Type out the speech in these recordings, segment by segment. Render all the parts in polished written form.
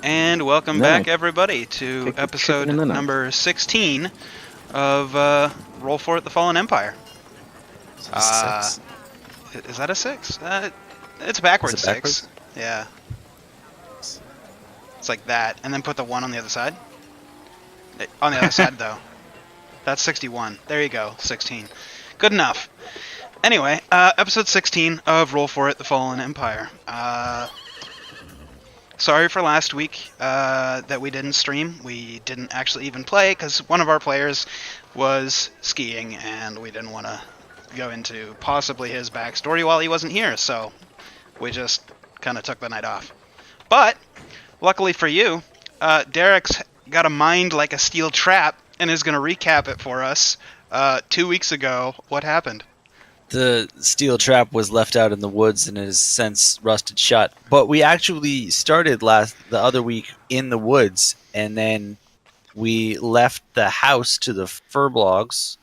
And welcome back, everybody, to Kick the episode chicken in the nuts. number 16 of Roll for It: The Fallen Empire. Six. Is that a 6? It's backwards, Is it backwards? 6. Yeah. It's like that, and then put the 1 on the other side. On the other side, though. That's 61. There you go, 16. Good enough. Anyway, episode 16 of Roll for It: The Fallen Empire. Sorry for last week that we didn't stream. We didn't actually even play because one of our players was skiing and we didn't want to go into possibly his backstory while he wasn't here, so we just kind of took the night off. But, luckily for you, Derek's got a mind like a steel trap and is going to recap it for us. 2 weeks ago, what happened? The steel trap was left out in the woods and has since rusted shut. But we actually started the other week in the woods, and then we left the house to the Furbolgs,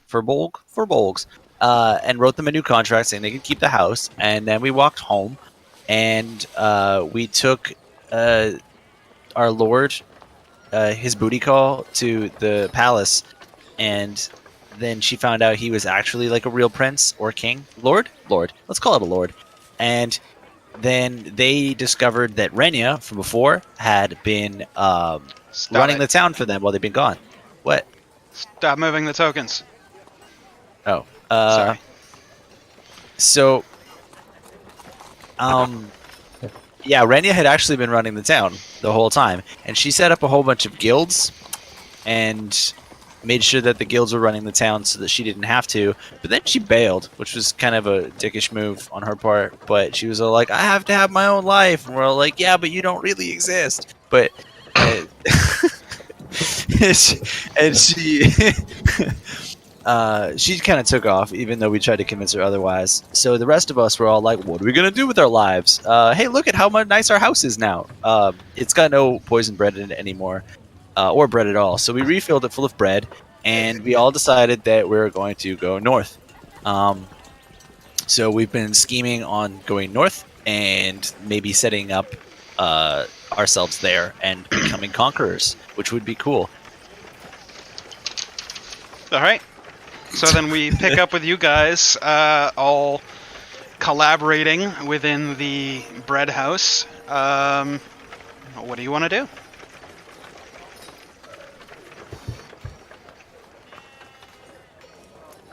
and wrote them a new contract saying they could keep the house. And then we walked home, and we took our lord, his booty call, to the palace, and then she found out he was actually like a real prince or king. Lord? Let's call it a lord. And then they discovered that Renya from before had been running the town for them while they've been gone. What? Stop moving the tokens. Oh. Sorry. So, yeah, Renya had actually been running the town the whole time. And she set up a whole bunch of guilds and made sure that the guilds were running the town so that she didn't have to. But then she bailed, which was kind of a dickish move on her part. But she was all like, I have to have my own life. And we're all like, yeah, but you don't really exist. But and she she kind of took off, even though we tried to convince her otherwise. So the rest of us were all like, what are we going to do with our lives? Hey, look at how nice our house is now. It's got no poison bread in it anymore. Or bread at all. So we refilled it full of bread, and we all decided that we were going to go north. So we've been scheming on going north and maybe setting up ourselves there and becoming conquerors, which would be cool. All right. So then we pick up with you guys, all collaborating within the bread house. What do you want to do?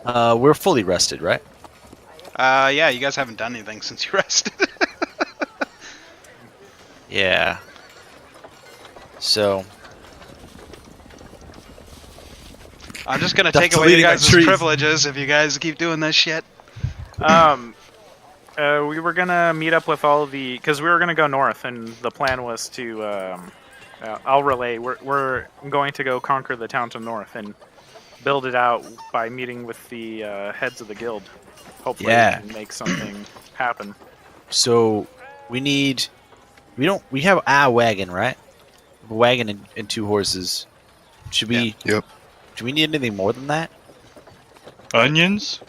We're fully rested, right? Yeah, you guys haven't done anything since you rested. Yeah. So I'm just gonna take away you guys' privileges if you guys keep doing this shit. We were gonna meet up with all the, because we were gonna go north, and the plan was to. I'll relay. We're going to go conquer the town to north and build it out by meeting with the heads of the guild. Hopefully, we can make something happen. So we have a wagon, right? A wagon and 2 horses. Should we? Yep. Do we need anything more than that? Onions?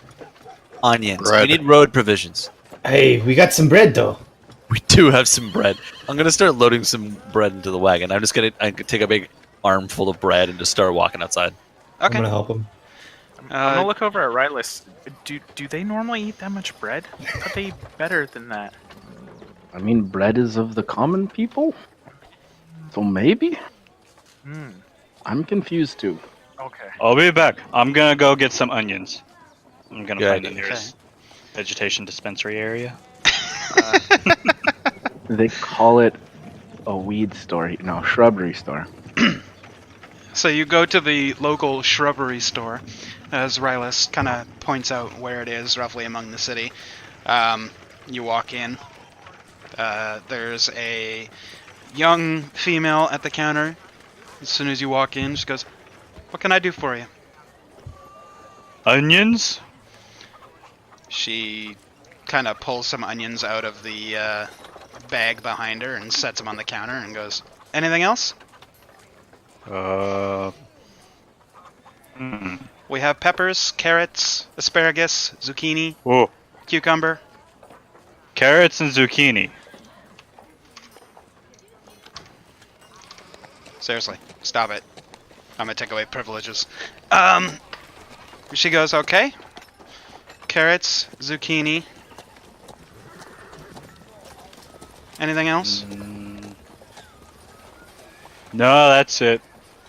Onions. Bread. We need road provisions. Hey, we got some bread though. We do have some bread. I'm gonna start loading some bread into the wagon. I could take a big armful of bread and just start walking outside. I'm Okay. gonna help him. I'm gonna look over at Rylus. Do they normally eat that much bread? Are they better than that? I mean, bread is of the common people? So maybe? I'm confused too. Okay. I'll be back. I'm gonna go get some onions. I'm gonna Good find the idea. nearest vegetation dispensary area. They call it a weed store. No, shrubbery store. So you go to the local shrubbery store, as Rylus kind of points out where it is, roughly among the city. You walk in. There's a young female at the counter. As soon as you walk in, she goes, "What can I do for you?" Onions? She kind of pulls some onions out of the bag behind her and sets them on the counter and goes, "Anything else?" We have peppers, carrots, asparagus, zucchini, Whoa. cucumber. Carrots and zucchini. Seriously, stop it. I'm gonna take away privileges. She goes, okay. Carrots, zucchini. Anything else? No, that's it.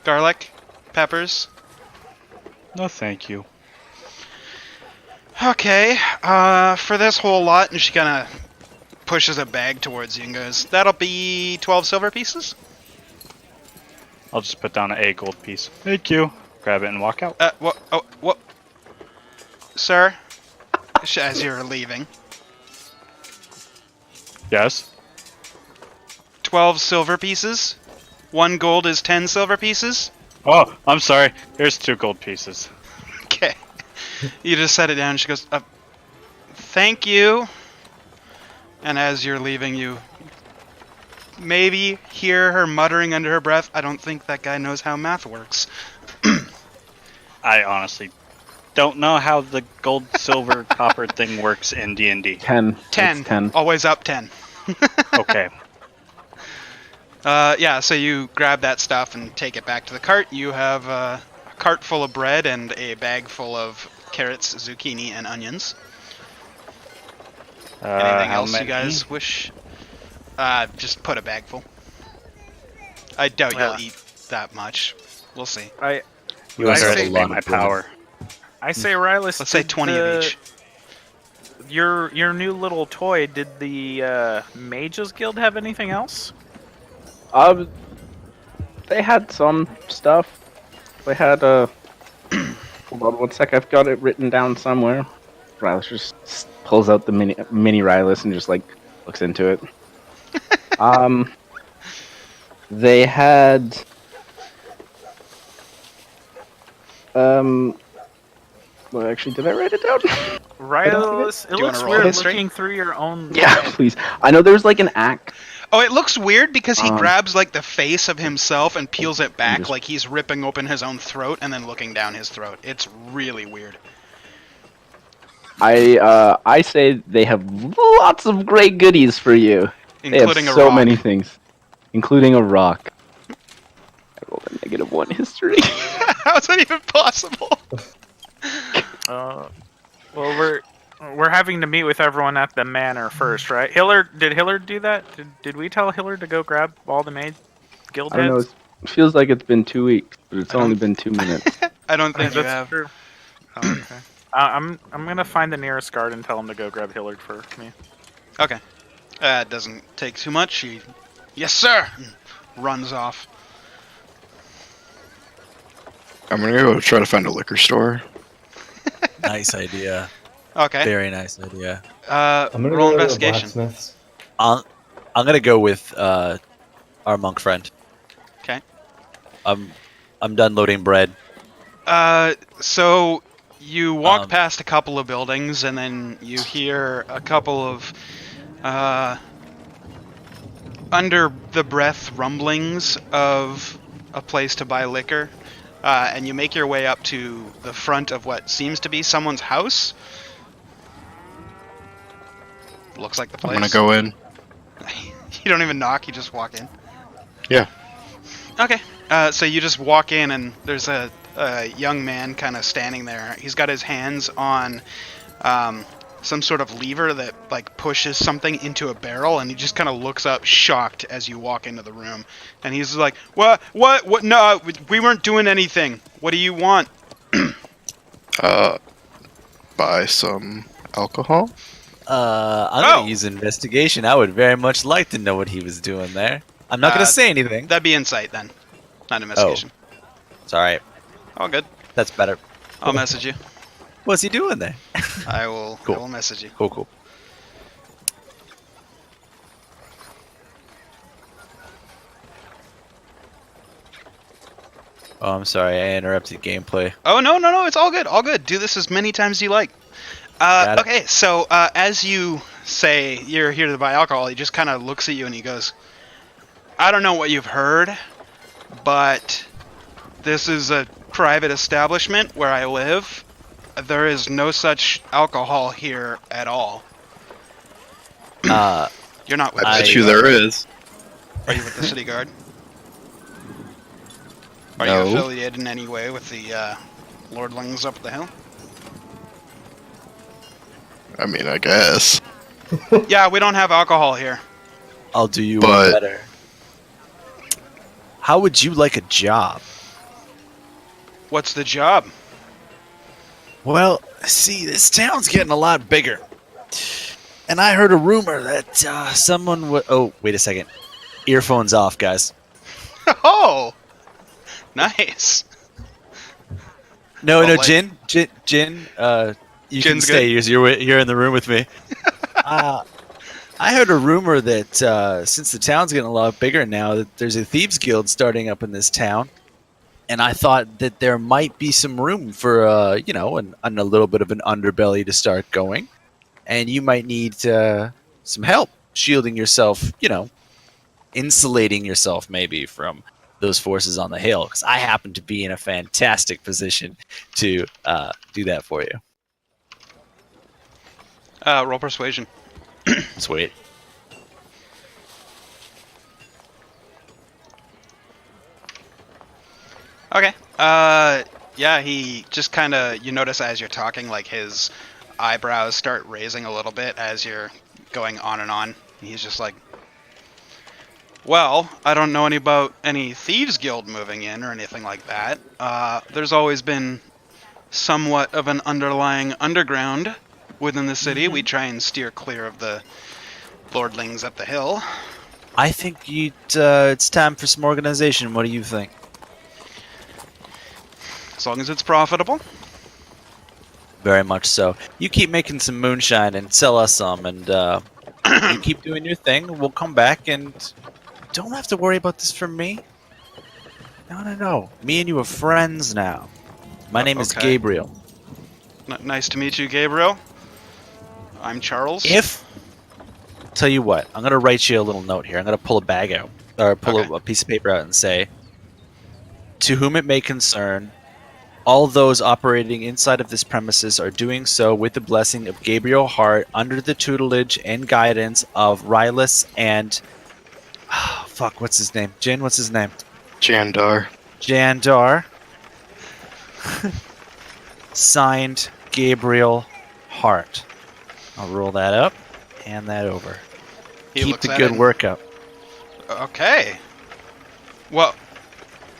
Garlic, peppers. No, thank you. Okay, for this whole lot, and she kind of pushes a bag towards you and goes, that'll be 12 silver pieces? I'll just put down a gold piece. Thank you. Grab it and walk out. What? Oh, what? Sir? As you're leaving. Yes. 12 silver pieces? 1 gold is 10 silver pieces? Oh, I'm sorry. Here's 2 gold pieces. Okay. You just set it down, and she goes, thank you. And as you're leaving, you maybe hear her muttering under her breath, I don't think that guy knows how math works. I honestly don't know how the gold, silver, copper thing works in D&D. 10. 10. It's 10. Always up 10. Okay. Yeah, so you grab that stuff and take it back to the cart. You have a cart full of bread and a bag full of carrots, zucchini, and onions. Anything how else you many? guys wish? Just put a bag full. I doubt Yeah. you'll eat that much. We'll see. You I underestimate say- my power. I say, Rylus. Let's say did 20 of each. Your new little toy. Did the Mages Guild have anything else? They had some stuff. They had hold on 1 sec. I've got it written down somewhere. Rylus just pulls out the mini Rylus and just like looks into it. They had well, actually, did I write it down? Rylus, it Do you looks wanna roll weird history? looking through your own. Yeah, please. I know there's like an axe. Oh, it looks weird because he Um, grabs like the face of himself and peels it back just- like he's ripping open his own throat and then looking down his throat. It's really weird. I say they have lots of great goodies for you. Including they a have so rock. many things, including a rock. I rolled a -1 history. How is that even possible? Well, we're having to meet with everyone at the manor first, right? Did Hillard do that? Did we tell Hillard to go grab all the Mage Guild I don't know. heads? It feels like it's been 2 weeks, but it's I only don't- been 2 minutes. I don't think you That's have. true. Oh, okay. I'm gonna find the nearest guard and tell him to go grab Hillard for me. Okay. It doesn't take too much. He, yes, sir, and runs off. I'm gonna go try to find a liquor store. Nice idea. Okay. Very nice idea. I'm gonna Roll go to the investigation. blacksmith's. I'm gonna go with our monk friend. Okay. I'm done loading bread. So you walk Um, past a couple of buildings, and then you hear a couple of under the breath rumblings of a place to buy liquor, and you make your way up to the front of what seems to be someone's house. Looks like the place. I'm gonna go in. You don't even knock; you just walk in. Yeah. Okay. So you just walk in, and there's a young man kind of standing there. He's got his hands on some sort of lever that like pushes something into a barrel, and he just kind of looks up, shocked, as you walk into the room. And he's like, "What? No, we weren't doing anything. What do you want?" Buy some alcohol. I'm Oh! gonna use investigation. I would very much like to know what he was doing there. I'm not Uh, gonna say anything. That'd be insight then, not investigation. It's all right. All good. That's better. I'll message you. What's he doing there? I will. Cool. I will message you. Cool. Oh, I'm sorry. I interrupted gameplay. Oh no! It's all good. All good. Do this as many times as you like. Got it. Okay, so as you say you're here to buy alcohol, he just kind of looks at you and he goes, "I don't know what you've heard, but this is a private establishment where I live. There is no such alcohol here at all. You're not with I the bet city you guard. there is. Are you with the city guard? Are No. you affiliated in any way with the lordlings up the hill? I mean, I guess. Yeah, we don't have alcohol here. I'll do you But- one better. How would you like a job? What's the job? Well, see, this town's getting a lot bigger. And I heard a rumor that someone would... Oh, wait a second. Earphones off, guys. Oh, nice. No, Oh, no, like- Jin. You can Jin's stay. You're in the room with me. I heard a rumor that since the town's getting a lot bigger now, that there's a thieves guild starting up in this town, and I thought that there might be some room for a little bit of an underbelly to start going, and you might need some help shielding yourself, insulating yourself maybe from those forces on the hill, because I happen to be in a fantastic position to do that for you. Roll persuasion. Sweet. Okay. Yeah, he just kind of, you notice as you're talking, like his eyebrows start raising a little bit as you're going on and on. He's just like, well, I don't know about any thieves guild moving in or anything like that. There's always been somewhat of an underlying underground within the city. We try and steer clear of the lordlings up the hill. I think it's time for some organization. What do you think? As long as it's profitable. Very much so. You keep making some moonshine and sell us some, and you keep doing your thing. We'll come back and don't have to worry about this from me. No. Me and you are friends now. My name is Okay. Gabriel. Nice to meet you, Gabriel. I'm Charles. Tell you what, I'm gonna write you a little note here. I'm gonna pull a bag out, or pull Okay. a piece of paper out and say, "To whom it may concern, all those operating inside of this premises are doing so with the blessing of Gabriel Hart, under the tutelage and guidance of Rylus and what's his name? Jin, what's his name? Jandar. Jandar." Signed, Gabriel Hart. I'll roll that up, hand that over. He Keep looks the at good it. work up. Okay. Well,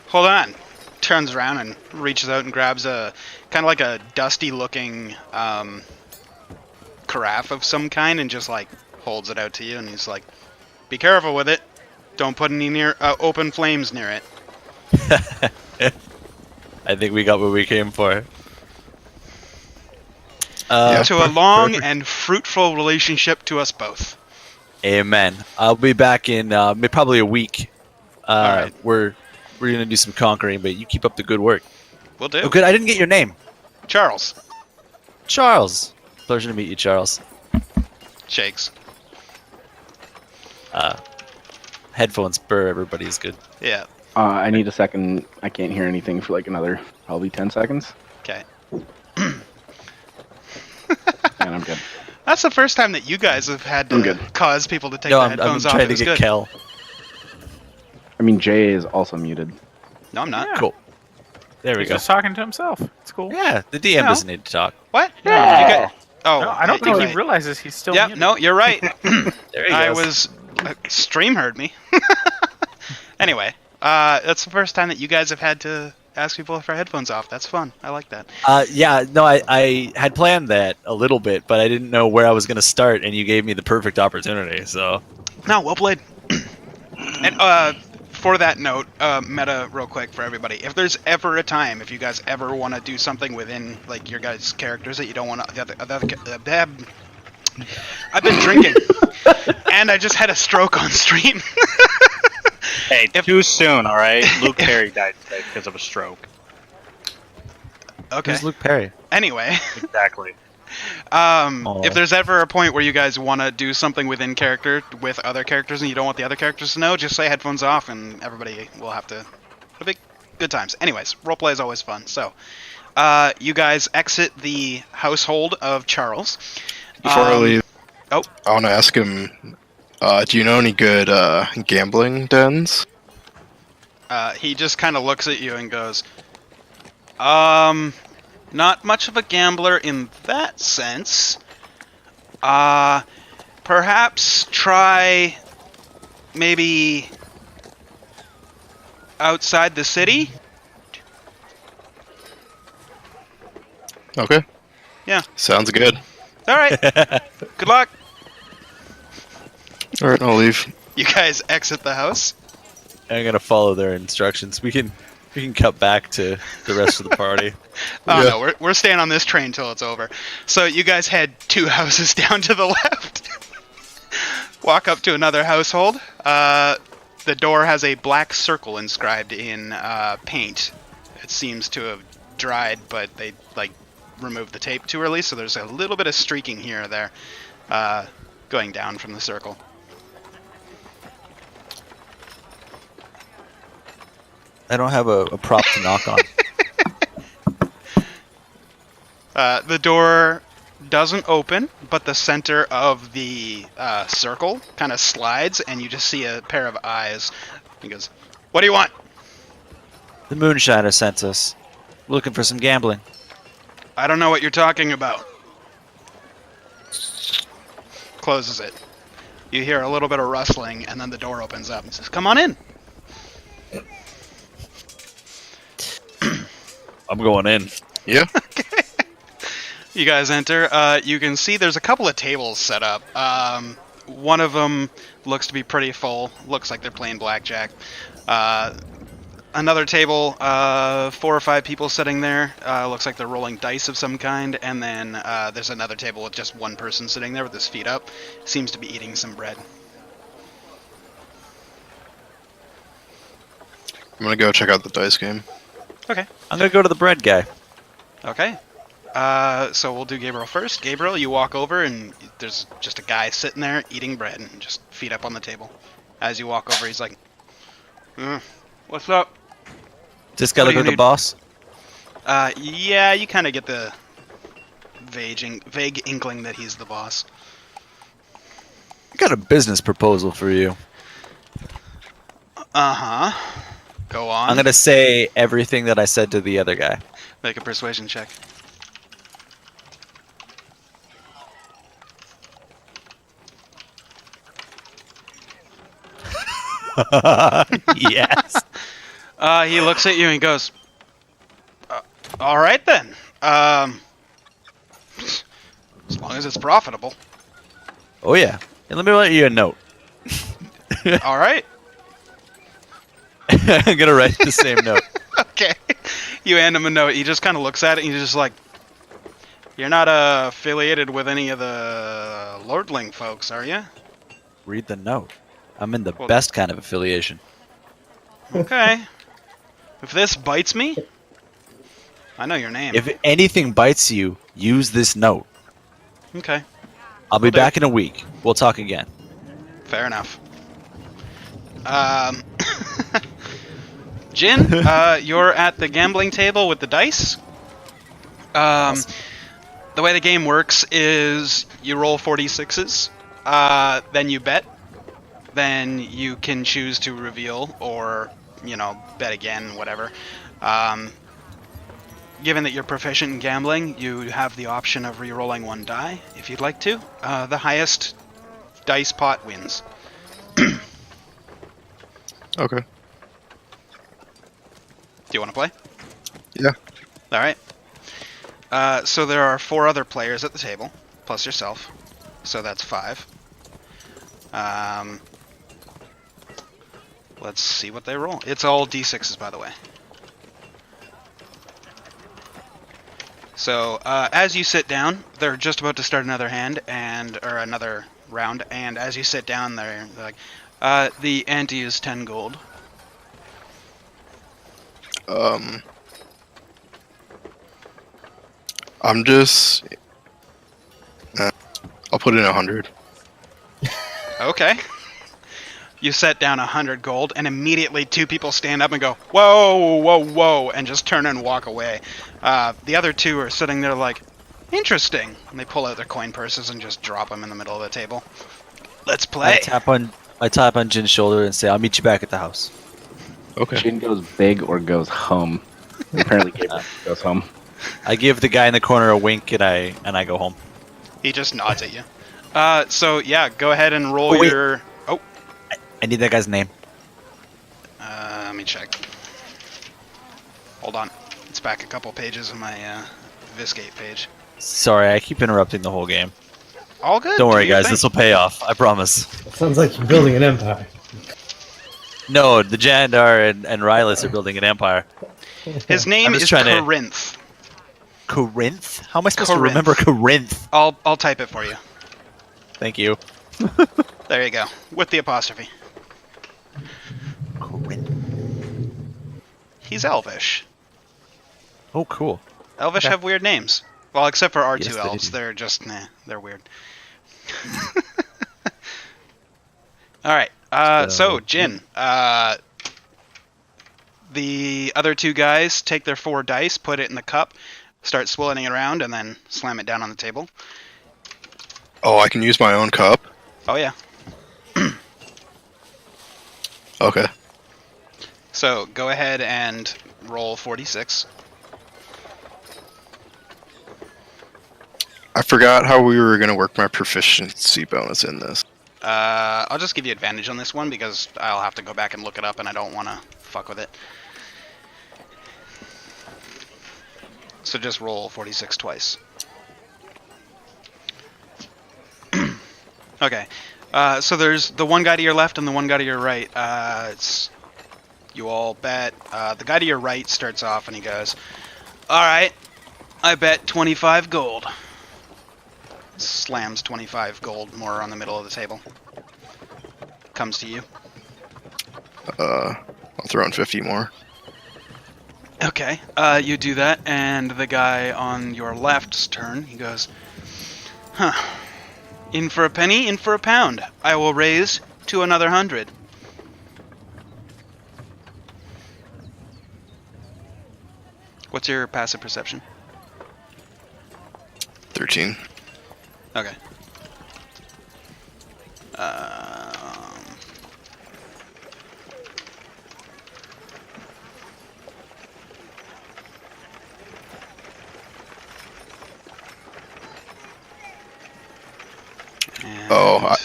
hold on. Turns around and reaches out and grabs a kind of like a dusty-looking carafe of some kind and just like holds it out to you. And he's like, "Be careful with it. Don't put any near open flames near it." I think we got what we came for. Yeah. To a long and fruitful relationship to us both. Amen. I'll be back in probably a week. Alright. We're gonna do some conquering, but you keep up the good work. We'll do. Oh, good. I didn't get your name, Charles. Charles. Pleasure to meet you, Charles. Shakes. Headphones burr. Everybody is good. Yeah. I need a second. I can't hear anything for like another probably 10 seconds, Okay. and I'm good. That's the first time that you guys have had I'm to good. cause people to take No, the I'm headphones off. trying to It's get good. Kel. I mean, Jay is also muted. No, I'm not. Yeah. Cool. There we He's go. just talking to himself. It's cool. Yeah, the DM doesn't need to talk. What? Yeah. You got- oh, No, I don't think you're he realizes he's still Yeah, muted. no, you're right. There he I goes. was stream heard me. Anyway, that's the first time that you guys have had to ask people for headphones off. That's fun. I like that. Yeah, no, I had planned that a little bit, but I didn't know where I was going to start, and you gave me the perfect opportunity. So No, well played. And for that note, meta real quick for everybody. If there's ever a time, if you guys ever want to do something within like your guys' characters that you don't want to, I've been drinking, and I just had a stroke on stream. Hey, too soon, all right? Luke Perry died today because of a stroke. Okay. who's Luke Perry? Anyway. Exactly. Aw. If there's ever a point where you guys want to do something within character with other characters and you don't want the other characters to know, just say headphones off and everybody will have to... It'll be good times. Anyways, roleplay is always fun. So, you guys exit the household of Charles. Before I leave, oh. I want to ask him, do you know any good gambling dens? He just kind of looks at you and goes, not much of a gambler in that sense. Perhaps try maybe outside the city? Okay. Yeah. Sounds good. All right. Good luck. All right, I'll leave. You guys exit the house. I'm gonna follow their instructions. We can cut back to the rest of the party. Oh Yeah. no, we're staying on this train till it's over. So you guys head 2 houses down to the left. Walk up to another household. The door has a black circle inscribed in paint. It seems to have dried, but they removed the tape too early, so there's a little bit of streaking here or there going down from the circle. I don't have a prop to knock on. The door doesn't open, but the center of the circle kind of slides, and you just see a pair of eyes. He goes, "What do you want?" The moonshiner sent us. Looking for some gambling. "I don't know what you're talking about." Closes it. You hear a little bit of rustling, and then the door opens up and says, "Come on in." I'm going in. Yeah. You guys enter. You can see there's a couple of tables set up. One of them looks to be pretty full. Looks like they're playing blackjack. Another table, 4 or 5 people sitting there. Looks like they're rolling dice of some kind. And then there's another table with just one person sitting there with his feet up. Seems to be eating some bread. I'm gonna go check out the dice game. Okay. I'm gonna go to the bread guy. Okay. So we'll do Gabriel first. Gabriel, you walk over and there's just a guy sitting there eating bread and just feet up on the table. As you walk over, he's like, "What's up?" Just gotta What do go you to the need? boss. Yeah, you kind of get the vague inkling that he's the boss. I got a business proposal for you. Uh-huh. Go on. I'm gonna say everything that I said to the other guy. Make a persuasion check. Yes. He looks at you and goes, "All right then. As long as it's profitable." Oh yeah. And let me write you a note. All right. I'm gonna write the same note. Okay. You hand him a note. He just kind of looks at it and he's just like, "You're not affiliated with any of the Lordling folks, are you?" Read the note. I'm in the Well- best kind of affiliation. Okay. If this bites me, I know your name. If anything bites you, use this note. Okay. I'll be Will do. back in a week. We'll talk again. Fair enough. Jin, you're at the gambling table with the dice. The way the game works is you roll 46s, then you bet, then you can choose to reveal or, bet again, whatever. Given that you're proficient in gambling, you have the option of re-rolling 1 die if you'd like to. The highest dice pot wins. Okay. Do you want to play? Yeah. All right. So there are 4 other players at the table, plus yourself. So that's 5. Let's see what they roll. It's all d6s, by the way. So as you sit down, they're just about to start another another round, and as you sit down, they're like, the ante is 10 gold. I'm just. I'll put in 100. Okay. You set down 100 gold, and immediately 2 people stand up and go, "Whoa, whoa, whoa," and just turn and walk away. The other 2 are sitting there like, "Interesting." And they pull out their coin purses and just drop them in the middle of the table. Let's play. I tap on Jin's shoulder and say, "I'll meet you back at the house." Okay. Jin goes big or goes home. Apparently, Gabriel goes home. I give the guy in the corner a wink, and I go home. He just nods at you. So yeah, go ahead and roll Oh, wait. your. Oh, I need that guy's name. let me check. Hold on, it's back a couple pages in my Viscate page. Sorry, I keep interrupting the whole game. All good. Don't worry, do your guys. thing. This will pay off. I promise. It sounds like you're building an empire. No, the Jandar and Rylus are building an empire. His name I'm just is trying to- Corinth. Corinth? How am I supposed Corinth. to remember Corinth? I'll type it for you. Thank you. There you go, with the apostrophe. Corinth. He's Elvish. Oh, cool. Elvish Okay. have weird names. Well, except for our Yes, two they elves, do. they're just they're weird. All right. So Jin, the other two guys take their 4 dice, put it in the cup, start swirling it around, and then slam it down on the table. Oh, I can use my own cup? Oh yeah. Okay. So go ahead and roll 46. I forgot how we were going to work my proficiency bonus in this. I'll just give you advantage on this one because I'll have to go back and look it up, and I don't want to fuck with it. So just roll 46 twice. Okay. So there's the one guy to your left and the one guy to your right. It's you all bet. The guy to your right starts off and he goes, "All right, I bet 25 gold." Slams 25 gold more on the middle of the table. Comes to you. I'll throw in 50 more. Okay, you do that, and the guy on your left's turn, he goes, "Huh. In for a penny, in for a pound. I will raise to another 100. What's your passive perception? 13. Okay. Oh,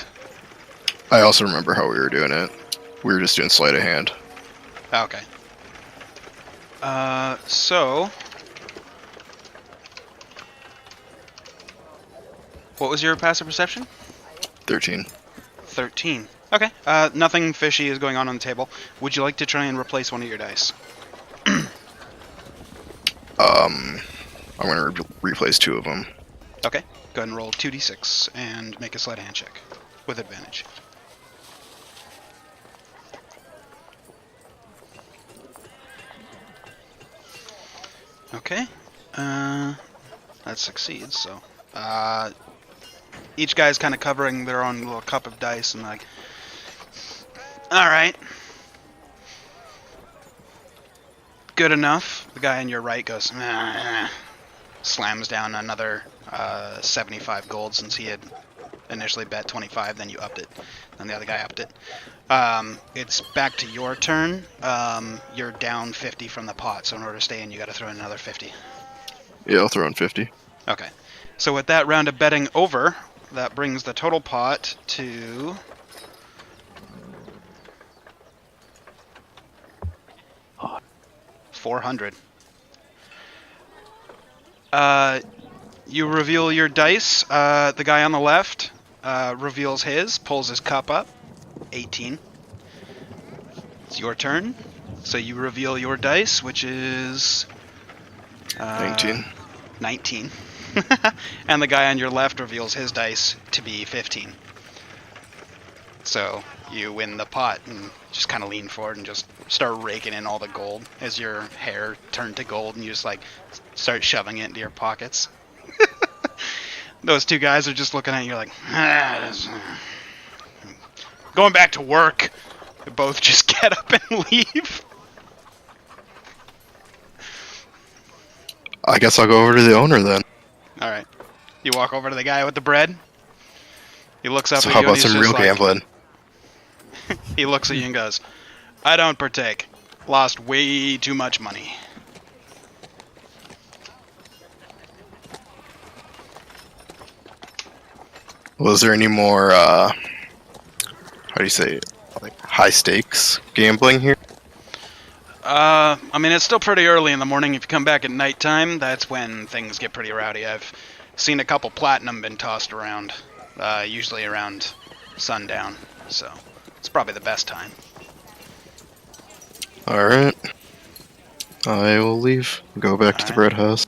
I also remember how we were doing it. We were just doing sleight of hand. Okay. So... What was your passive perception? 13. 13. Okay. Nothing fishy is going on the table. Would you like to try and replace one of your dice? I'm going to replace 2 of them. Okay. Go ahead and roll 2d6 and make a sleight of hand check with advantage. Okay. That succeeds, so... each guy's kind of covering their own little cup of dice and like... Alright. Good enough. The guy on your right goes... slams down another 75 gold since he had initially bet 25, then you upped it. Then the other guy upped it. It's back to your turn. You're down 50 from the pot, so in order to stay in, you got to throw in another 50. Yeah, I'll throw in 50. Okay. So with that round of betting over, that brings the total pot to... $400. You reveal your dice. The guy on the left reveals his, pulls his cup up. 18. It's your turn. So you reveal your dice, which is... 19. 19. And the guy on your left reveals his dice to be 15. So you win the pot and just kind of lean forward and just start raking in all the gold as your hair turned to gold and you just like start shoving it into your pockets. Those two guys are just looking at you like, going back to work. They both just get up and leave. I guess I'll go over to the owner then. All right. You walk over to the guy with the bread. He looks up So at how you and about he's some just real like, gambling? he looks at you and goes, "I don't partake. lost way too much money. Was there any more, how do you say it? Like high stakes gambling here? I mean, it's still pretty early in the morning. If you come back at nighttime, that's when things get pretty rowdy. I've seen a couple platinum been tossed around, usually around sundown, so it's probably the best time. Alright. I will leave. Go back to the bread house.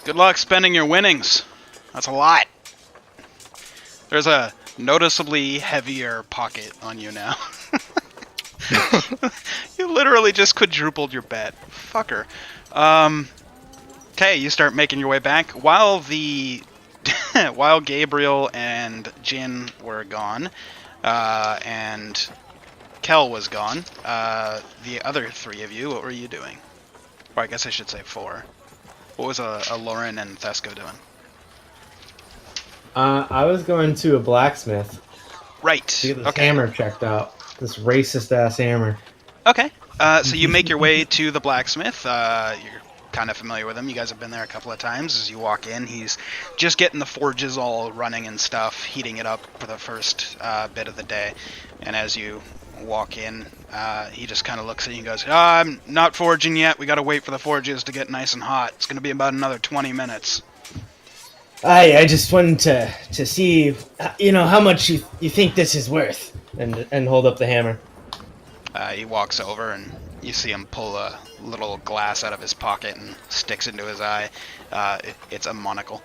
Good luck spending your winnings. That's a lot. There's a noticeably heavier pocket on you now. You literally just quadrupled your bet. Fucker. Okay, you start making your way back. While while Gabriel and Jin were gone, and Kel was gone, the other three of you, what were you doing? Or I guess I should say four. What was a Lauren and Thesco doing? I was going to a blacksmith Right. to get this Okay. hammer checked out. This racist ass hammer. Okay. So you make your way to the blacksmith. You're kind of familiar with him. You guys have been there a couple of times. As you walk in, he's just getting the forges all running and stuff, heating it up for the first bit of the day. And as you walk in, he just kind of looks at you and goes, I'm not forging yet. We got to wait for the forges to get nice and hot. It's going to be about another 20 minutes. I just wanted to see, how much you think this is worth, and hold up the hammer. He walks over and you see him pull a little glass out of his pocket and sticks into his eye. It's a monocle,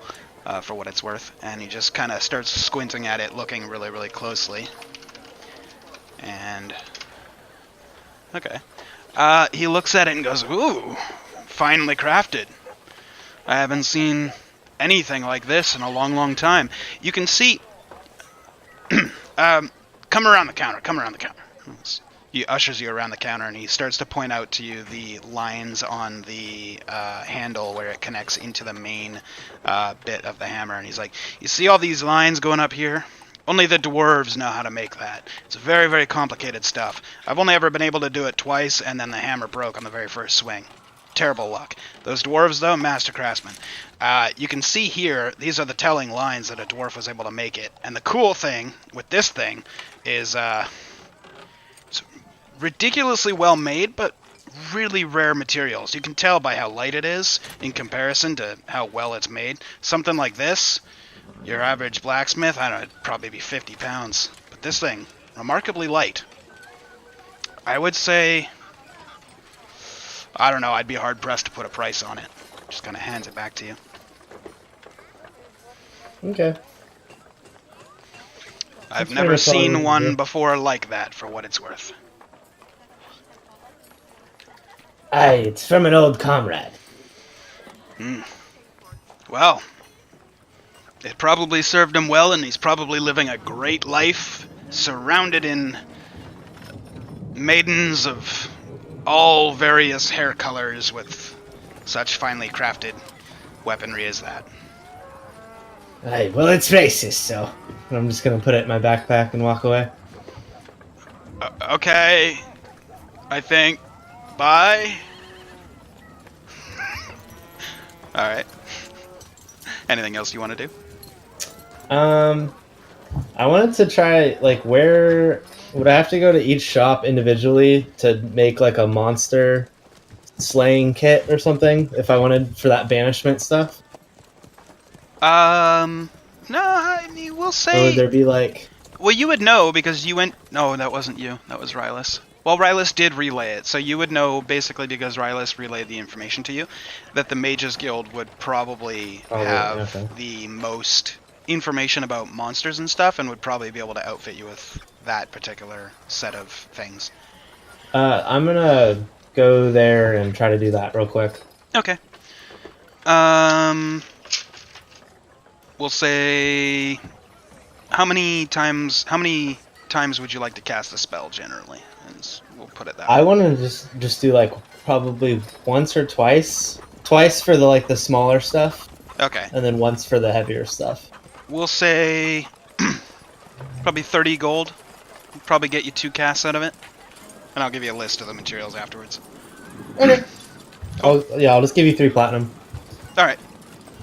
for what it's worth. And he just kind of starts squinting at it, looking really, really closely. And... okay. He looks at it and goes, ooh, finely crafted. I haven't seen anything like this in a long, long time. You can see... come around the counter, He ushers you around the counter and he starts to point out to you the lines on the handle where it connects into the main bit of the hammer. And he's like, you see all these lines going up here? Only the dwarves know how to make that. It's very, very complicated stuff. I've only ever been able to do it twice, and then the hammer broke on the very first swing. Terrible luck. Those dwarves, though, master craftsmen. You can see here, these are the telling lines that a dwarf was able to make it. And the cool thing with this thing is it's ridiculously well made, but really rare materials. You can tell by how light it is in comparison to how well it's made. Something like this, your average blacksmith, I don't know, it'd probably be 50 pounds. But this thing, remarkably light. I would say, I don't know, I'd be hard-pressed to put a price on it. Just kind of hands it back to you. Okay. I've That's never very seen solid, one yeah. before like that, for what it's worth. Aye, it's from an old comrade. Well, it probably served him well, and he's probably living a great life, surrounded in maidens of all various hair colors with such finely crafted weaponry as that. Aye, well, it's racist, so I'm just gonna put it in my backpack and walk away. Okay, I think. Bye. Alright. Anything else you want to do? I wanted to try, where would I have to go to each shop individually to make a monster slaying kit or something if I wanted for that banishment stuff? No, I mean, we'll Or say... would there be Well, you would know because you went... No, that wasn't you. That was Rylus. Well, Rylus did relay it, so you would know, basically because Rylus relayed the information to you, that the Mages Guild would probably have okay. the most information about monsters and stuff, and would probably be able to outfit you with that particular set of things. I'm gonna go there and try to do that real quick. Okay. We'll say... How many times would you like to cast a spell, generally? And we'll put it that way. I want to just do probably once or twice. Twice for the smaller stuff, Okay. and then once for the heavier stuff. We'll say... probably 30 gold. Probably get you 2 casts out of it. and I'll give you a list of the materials afterwards. Okay. I'll just give you 3 platinum. All right.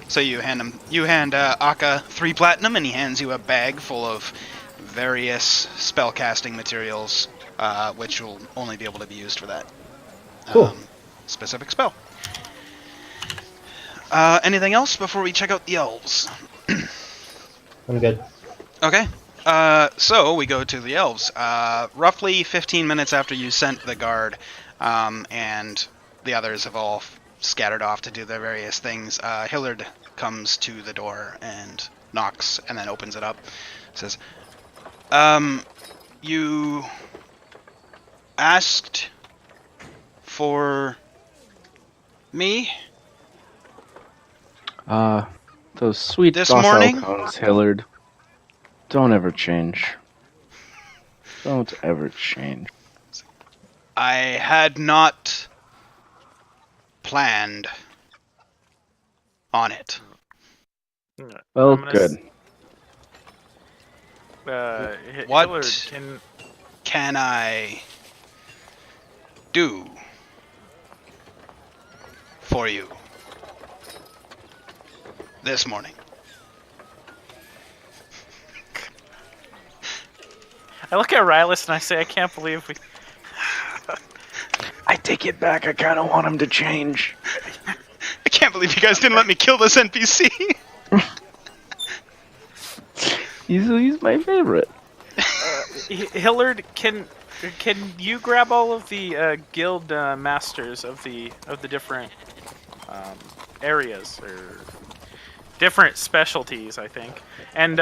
So you hand Akka 3 platinum, and he hands you a bag full of various spellcasting materials, which will only be able to be used for that Cool. specific spell. Anything else before we check out the elves? I'm good. Okay. So we go to the elves. Roughly 15 minutes after you sent the guard, and the others have all scattered off to do their various things, Hillard comes to the door and knocks and then opens it up. Says, you asked for me? Those sweet This docile morning? tones, Hillard. Don't ever change. Don't ever change. I had not planned on it. Well, I'm gonna good. What? Hillard, Can I do for you this morning? I look at Rylus and I say, I can't believe we. I take it back. I kind of want him to change. I can't believe you guys didn't let me kill this NPC. He's my favorite. Hillard, can you grab all of the guild masters of the different areas or different specialties, I think, and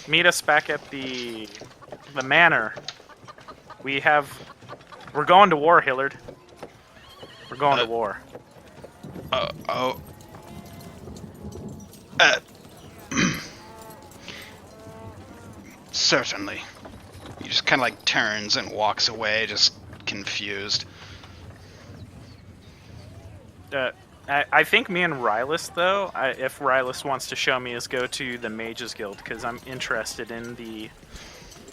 meet us back at the manor. We're going to war, Hillard. We're going to war. Certainly. He just kind of like turns and walks away, just confused. I think me and Rylus, though, if Rylus wants to show me, is go to the Mages Guild, because I'm interested in the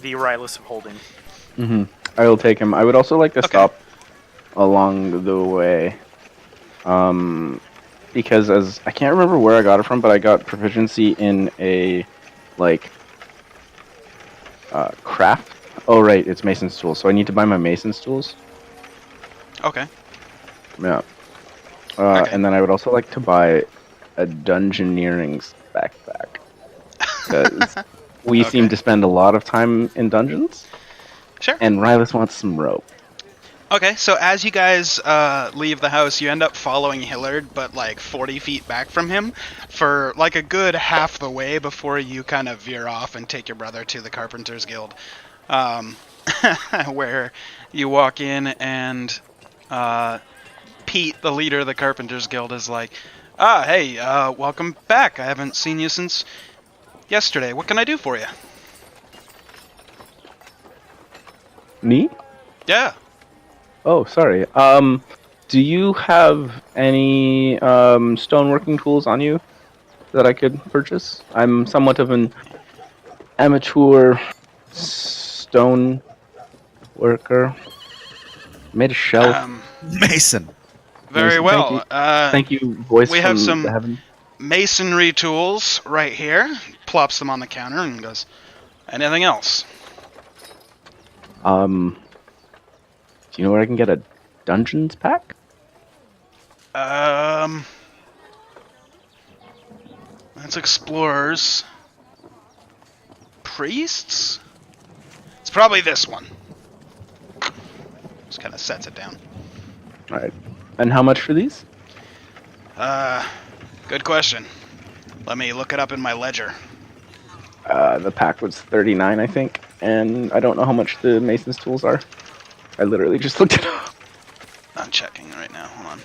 Rylus of Holding. Mm-hmm. I will take him. I would also like to stop along the way. Because I can't remember where I got it from, but I got proficiency in a, craft. Oh, right, it's Mason's tools. So I need to buy my Mason's tools. Okay. Yeah. Okay. And then I would also like to buy a Dungeoneering backpack. Because we seem to spend a lot of time in dungeons. Sure. And Rylus wants some rope. Okay, so as you guys leave the house, you end up following Hillard, but like 40 feet back from him, for like a good half the way before you kind of veer off and take your brother to the Carpenters Guild, where you walk in and Pete, the leader of the Carpenters Guild, is like, hey, welcome back. I haven't seen you since yesterday. What can I do for you? Me? Yeah. Oh, sorry. Do you have any stoneworking tools on you that I could purchase? I'm somewhat of an amateur stone worker. Made a shelf. Mason. Very Mason, well. Thank you, voice we have from some the heaven. masonry tools right here. Plops them on the counter and goes, anything else? Do you know where I can get a dungeons pack? That's explorers. Priests? It's probably this one. Just kind of sets it down. Alright. And how much for these? Good question. Let me look it up in my ledger. The pack was 39, I think. And I don't know how much the Mason's tools are. I literally just looked it up. I'm checking right now. Hold on.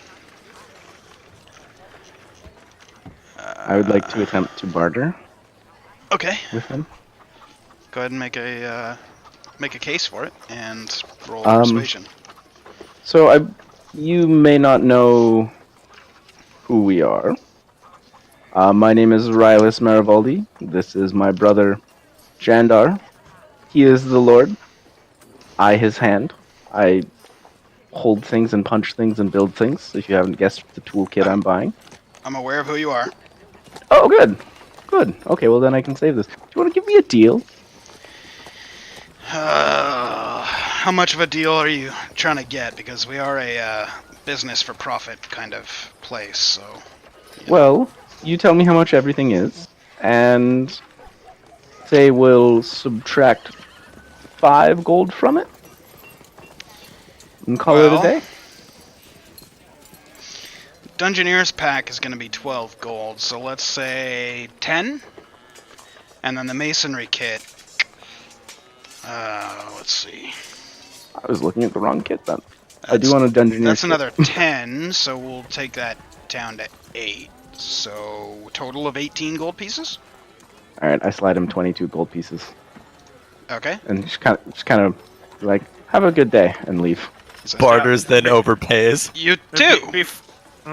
I would like to attempt to barter Okay. with him. Go ahead and make a case for it and roll persuasion. So you may not know who we are. My name is Rylus Marivaldi. This is my brother, Jandar. He is the Lord. I his hand. I hold things and punch things and build things. If you haven't guessed the toolkit I'm buying. I'm aware of who you are. Oh, good. Good. Okay, well then I can save this. Do you want to give me a deal? How much of a deal are you trying to get? Because we are a business for profit kind of place, so. Well, you tell me how much everything is, and say we'll subtract 5 gold from it, and call it a Well, day. Dungeoneer's pack is going to be 12 gold, so let's say 10. And then the masonry kit. Let's see. I was looking at the wrong kit then. I do want a Dungeoneer. That's kit. another 10, so we'll take that down to 8. So, total of 18 gold pieces? Alright, I slide him 22 gold pieces. Okay. And just kind of like, have a good day, and leave. So, Barters then overpays. You too!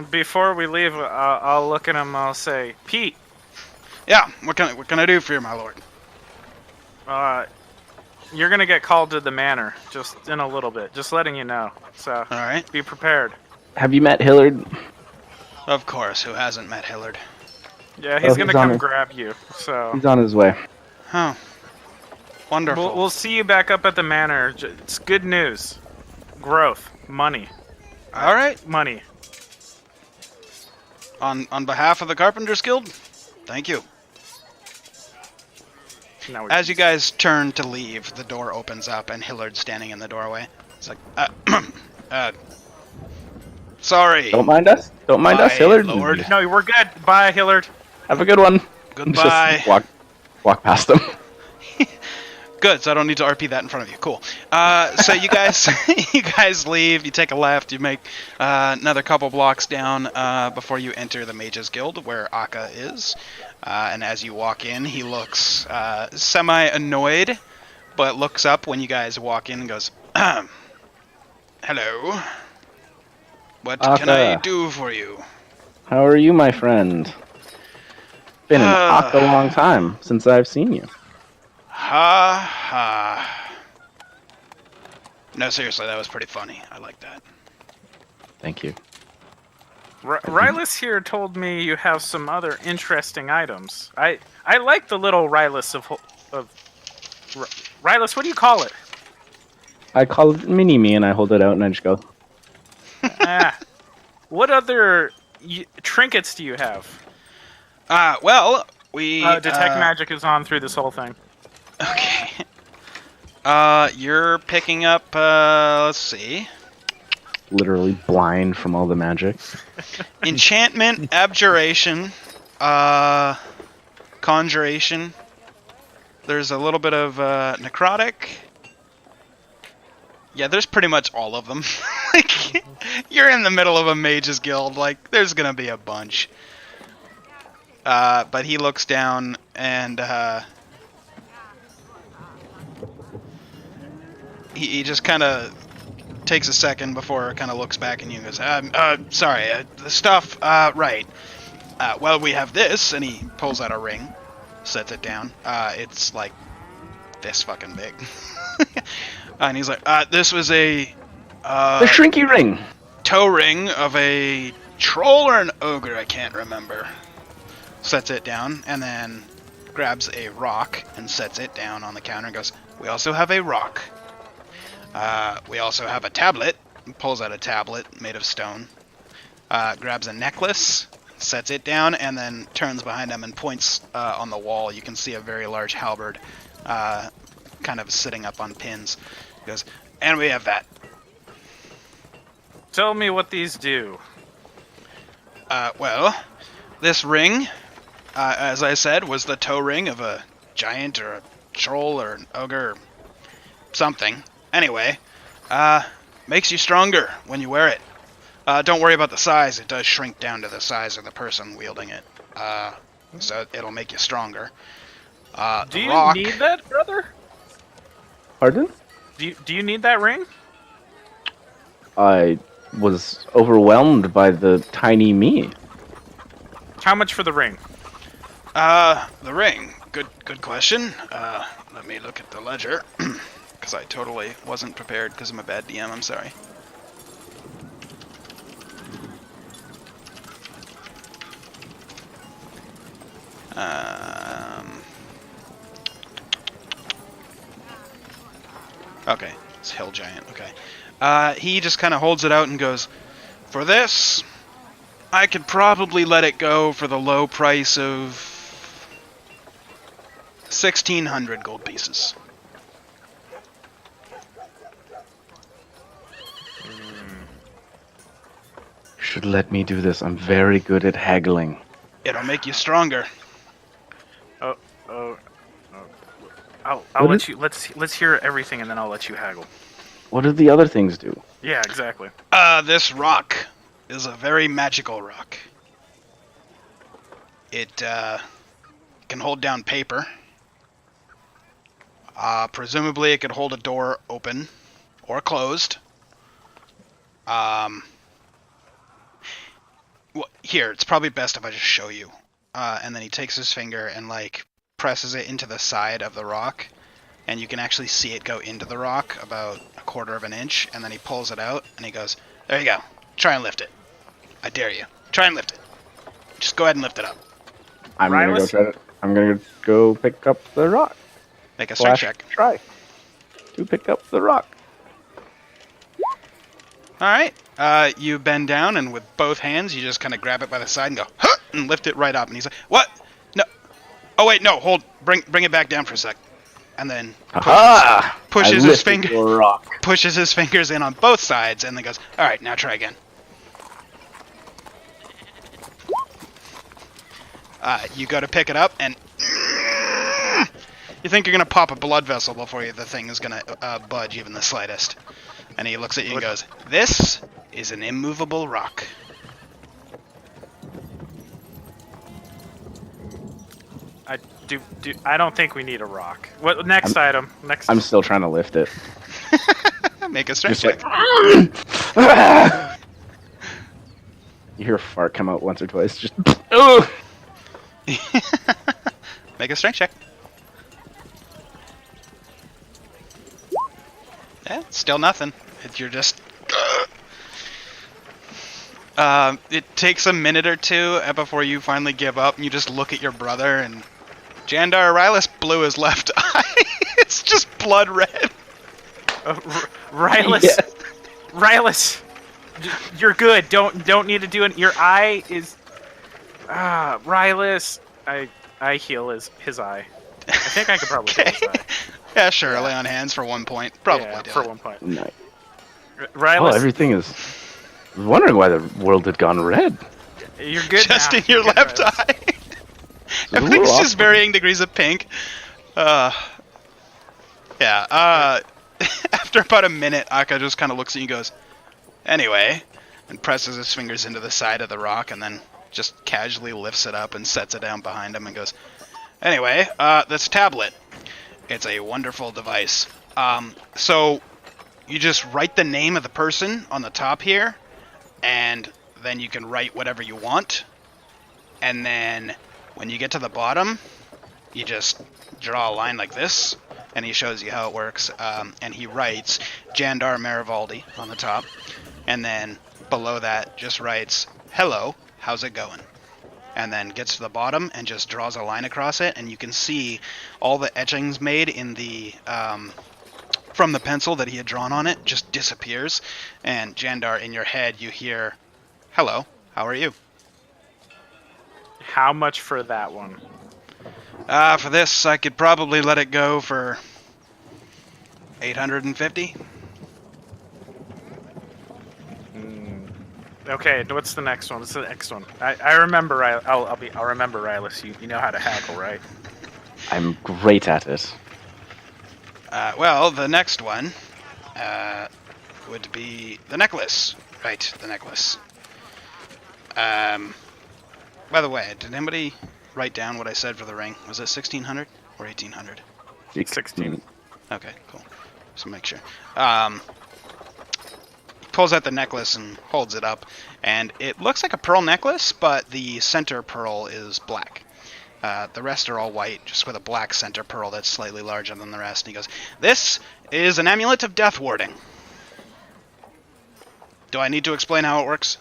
Before we leave, I'll look at him. I'll say, Pete. Yeah, what can I do for you, my lord? You're gonna get called to the manor just in a little bit. Just letting you know. So Alright. be prepared. Have you met Hillard? Of course, who hasn't met Hillard? Yeah, he's Oh, gonna he's on come it. grab you. So He's on his way. Oh. Wonderful. we'll see you back up at the manor. It's good news. Growth, money, Alright. money. On behalf of the Carpenters Guild, thank you. Now we As you guys turn to leave, the door opens up and Hillard's standing in the doorway. It's like, sorry. Don't mind us. Don't mind us, My Hillard. lord. No, we're good. Bye, Hillard. Have a good one. Goodbye. Just walk past them. Good, so I don't need to RP that in front of you. Cool. So you guys, you guys leave. You take a left. You make another couple blocks down before you enter the Mages Guild, where Akka is. And as you walk in, he looks semi-annoyed, but looks up when you guys walk in and goes, "Hello. What can I Akka. do for you?" How are you, my friend? Been an awful long time since I've seen you. Ha ha. No, seriously, that was pretty funny. I like that. Thank you. Rylus here told me you have some other interesting items. I like the little Rylus of Rylus. What do you call it? I call it mini-me and I hold it out and I just go, What other trinkets do you have? Well, we Detect magic is on through this whole thing. Okay. You're picking up, let's see. literally blind from all the magic. Enchantment, Abjuration, Conjuration. There's a little bit of, Necrotic. Yeah, there's pretty much all of them. Like, you're in the middle of a Mages Guild, like, there's gonna be a bunch. But he looks down and, he just kind of takes a second before kind of looks back at you and goes, sorry, the stuff, right. Well, we have this, and he pulls out a ring, sets it down. It's like this fucking big. And he's like, this was a The shrinky ring! toe ring of a troll or an ogre, I can't remember. Sets it down, and then grabs a rock and sets it down on the counter and goes, we also have a rock. We also have a tablet. Pulls out a tablet made of stone. Grabs a necklace, sets it down, and then turns behind him and points on the wall. You can see a very large halberd kind of sitting up on pins. He goes, and we have that. Tell me what these do. Well, this ring, as I said, was the toe ring of a giant or a troll or an ogre or something. Anyway, makes you stronger when you wear it. Don't worry about the size. It does shrink down to the size of the person wielding it. So it'll make you stronger. Do you rock, need that, brother? Pardon? Do you need that ring? I was overwhelmed by the tiny me. How much for the ring? The ring. Good question. Let me look at the ledger. because I totally wasn't prepared because I'm a bad DM. I'm sorry. Okay, it's Hill Giant. Okay. He just kind of holds it out and goes, "For this, I could probably let it go for the low price of 1,600 gold pieces." You should let me do this. I'm very good at haggling. It'll make you stronger. I'll let you. Let's hear everything, and then I'll let you haggle. What do the other things do? Yeah, exactly. This rock is a very magical rock. It can hold down paper. Presumably it could hold a door open or closed. Well, here, it's probably best if I just show you. And then he takes his finger and, like, presses it into the side of the rock, and you can actually see it go into the rock about 1/4 of an inch, and then he pulls it out, and he goes, "There you go. Try and lift it. I dare you. Try and lift it. Just go ahead and lift it up. I'm gonna go Rylus? try to. I'm gonna go pick up the rock. Make a strength Slash check." try to pick up the rock. Alright, you bend down, and with both hands, you just kind of grab it by the side and go, "Huh!" and lift it right up. And he's like, "What? No. Oh, wait, no, hold. Bring it back down for a sec." And then Aha! pushes I his lifted finger, the rock. pushes his fingers in on both sides, and then goes, "Alright, now try again." You go to pick it up, and you think you're going to pop a blood vessel before the thing is going to budge even the slightest. And he looks at you and goes, "This is an immovable rock." I don't think we need a rock. What next item? Next. I'm still trying to lift it. Make a strength Just check. like. You hear a fart come out once or twice. Just. Ugh! Make a strength check. Yeah, still nothing. You're just. It takes a minute or two before you finally give up, and you just look at your brother, and Jandar Rylus blew his left eye. It's just blood red. Rylus, Yeah. Rylus, you're good. Don't need to do it. Your eye is. Rylus, I heal his eye. I think I could probably heal his eye. Yeah, sure. Lay on hands for 1 point. Probably Yeah, do for it. 1 point. Nice. Rylus, Oh, everything is. I was wondering why the world had gone red. you're good Just now. in your You're good, left Rylus. eye. It's a Everything's little just off. varying degrees of pink. Yeah. After about a minute, Akka just kind of looks at you and goes, "Anyway," and presses his fingers into the side of the rock, and then just casually lifts it up and sets it down behind him and goes, "Anyway, this tablet. It's a wonderful device. So you just write the name of the person on the top here, and then you can write whatever you want. And then when you get to the bottom, you just draw a line like this, and he shows you how it works. And he writes Jandar Marivaldi on the top, and then below that just writes, 'Hello, how's it going?' And then gets to the bottom and just draws a line across it, and you can see all the etchings made in the from the pencil that he had drawn on it just disappears. And Jandar, in your head, you hear, 'Hello, how are you?' How much for that one? For this, I could probably let it go for 850. Okay, what's the next one? What's the next one? I remember. I'll remember, Rylus. You know how to haggle, right? I'm great at it. Well, the next one would be the necklace. Right, the necklace. By the way, did anybody write down what I said for the ring? Was it 1600 or 1800? 16. Okay, cool. Just to make sure. He pulls out the necklace and holds it up, and it looks like a pearl necklace, but the center pearl is black. The rest are all white, just with a black center pearl that's slightly larger than the rest. And he goes, "This is an amulet of death warding. Do I need to explain how it works?"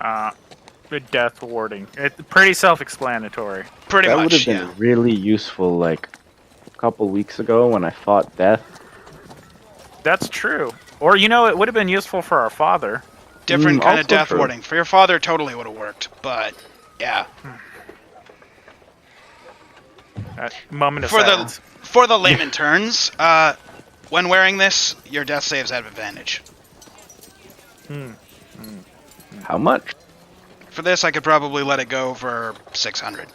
The death warding. It's pretty self-explanatory. Pretty That would much, have been yeah. really useful, like a couple weeks ago when I fought death. That's true. Or, you know, it would have been useful for our father. Different kind of also death true. warding. For your father, totally would have worked, but yeah. Moment of For silence. the layman turns, when wearing this, your death saves have advantage. How much? For this, I could probably let it go for 600.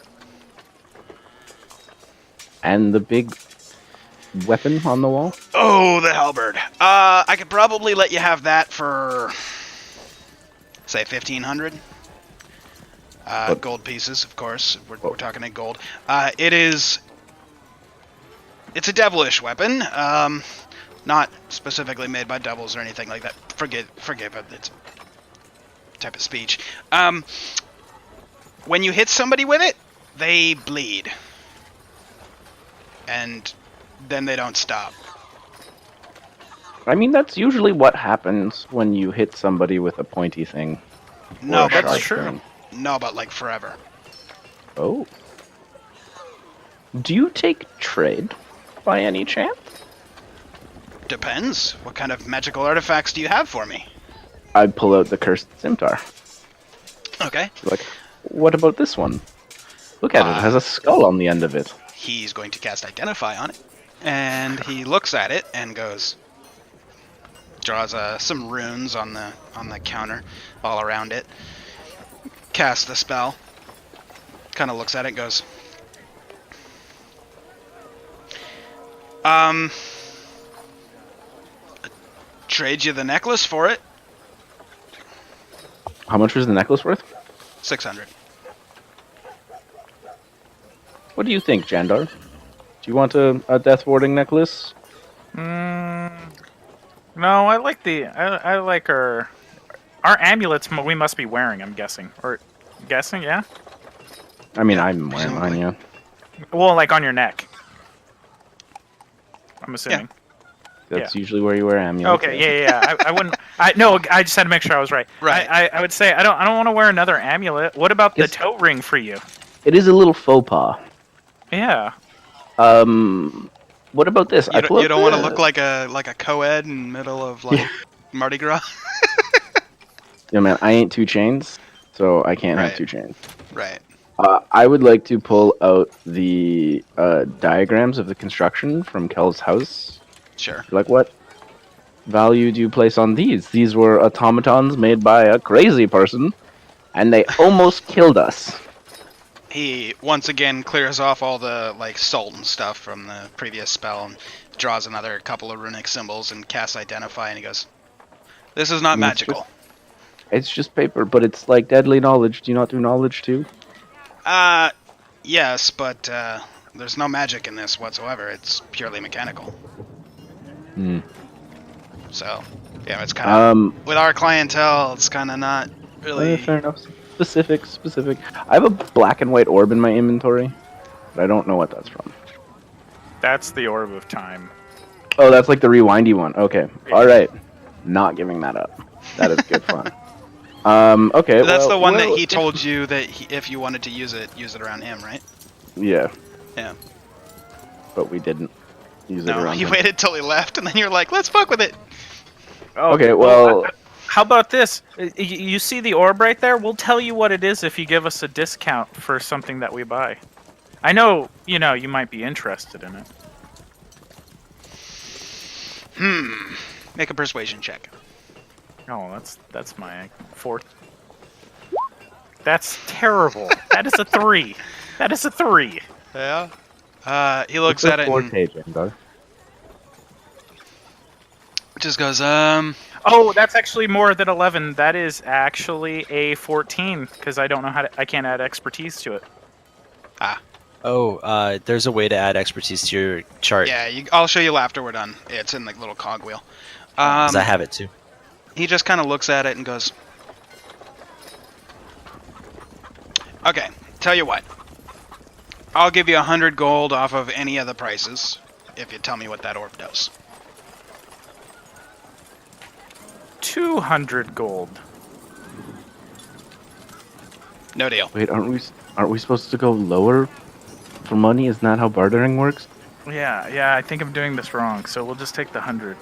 And the big weapon on the wall? Oh, the halberd. I could probably let you have that for, say, 1,500. Gold pieces, of course. We're talking in gold. It's a devilish weapon. Not specifically made by devils or anything like that. Forgive it. It's a type of speech. When you hit somebody with it, they bleed. And then they don't stop. I mean, that's usually what happens when you hit somebody with a pointy thing. No, Or a but that's sharp true. thing. No, but like forever. Oh. Do you take trade by any chance? Depends. What kind of magical artifacts do you have for me? I'd pull out the cursed scimitar. Okay. Like, what about this one? Look at it. It has a skull on the end of it. He's going to cast Identify on it. And he looks at it and draws some runes on the counter all around it. Casts the spell. Kind of looks at it and goes, trade you the necklace for it. How much was the necklace worth? 600. What do you think, Jandar? Do you want a death warding necklace? No, I like I like our amulets. We must be wearing. I'm guessing, yeah. I mean, I'm wearing mine, presumably. yeah. Well, like on your neck. I'm assuming. That's usually where you wear amulets. Okay, yeah. I wouldn't. No, I just had to make sure I was right. Right. I would say I don't want to wear another amulet. What about the Yes. toe ring for you? It is a little faux pas. Yeah. What about this? You don't want to look like a co-ed in the middle of like Mardi Gras. Yeah, man, I ain't 2 Chainz, so I can't Right. have 2 Chainz. Right. I would like to pull out the diagrams of the construction from Kel's house. Sure. Like, what value do you place on these? These were automatons made by a crazy person, and they almost killed us. He once again clears off all the like salt and stuff from the previous spell and draws another couple of runic symbols and casts Identify, and he goes, "This is not It's magical." It's just paper, but it's like deadly knowledge. Do you not do knowledge too? Yes, but there's no magic in this whatsoever. It's purely mechanical. Hmm. So, yeah, it's kind of with our clientele, it's kind of not really. Fair enough. Specific. I have a black and white orb in my inventory, but I don't know what that's from. That's the Orb of Time. Oh, that's like the rewindy one. Okay. All right. Not giving that up. That is good fun. Okay. That's well, the one well, that he told you that if you wanted to use it around him, right? Yeah. Yeah. But we didn't use it No, around you him. waited till he left, and then you're like, "Let's fuck with it." Oh, Okay, well, how about this? You see the orb right there? We'll tell you what it is if you give us a discount for something that we buy. I know, you might be interested in it. Make a persuasion check. Oh, that's my 4th. That's terrible. That is a 3. That is a 3. Yeah. He looks it's at a it and forte, Jandar. just goes, Oh, that's actually more than 11. That is actually a 14 because I can't add expertise to it. Oh, there's a way to add expertise to your chart. Yeah, I'll show you after we're done. It's in the little cogwheel. 'Cause I have it too. He just kind of looks at it and goes, "Okay, tell you what. I'll give you 100 gold off of any of the prices if you tell me what that orb does. 200 gold. No deal. Wait, aren't we supposed to go lower for money? Isn't that how bartering works? Yeah, I think I'm doing this wrong, so we'll just take the 100.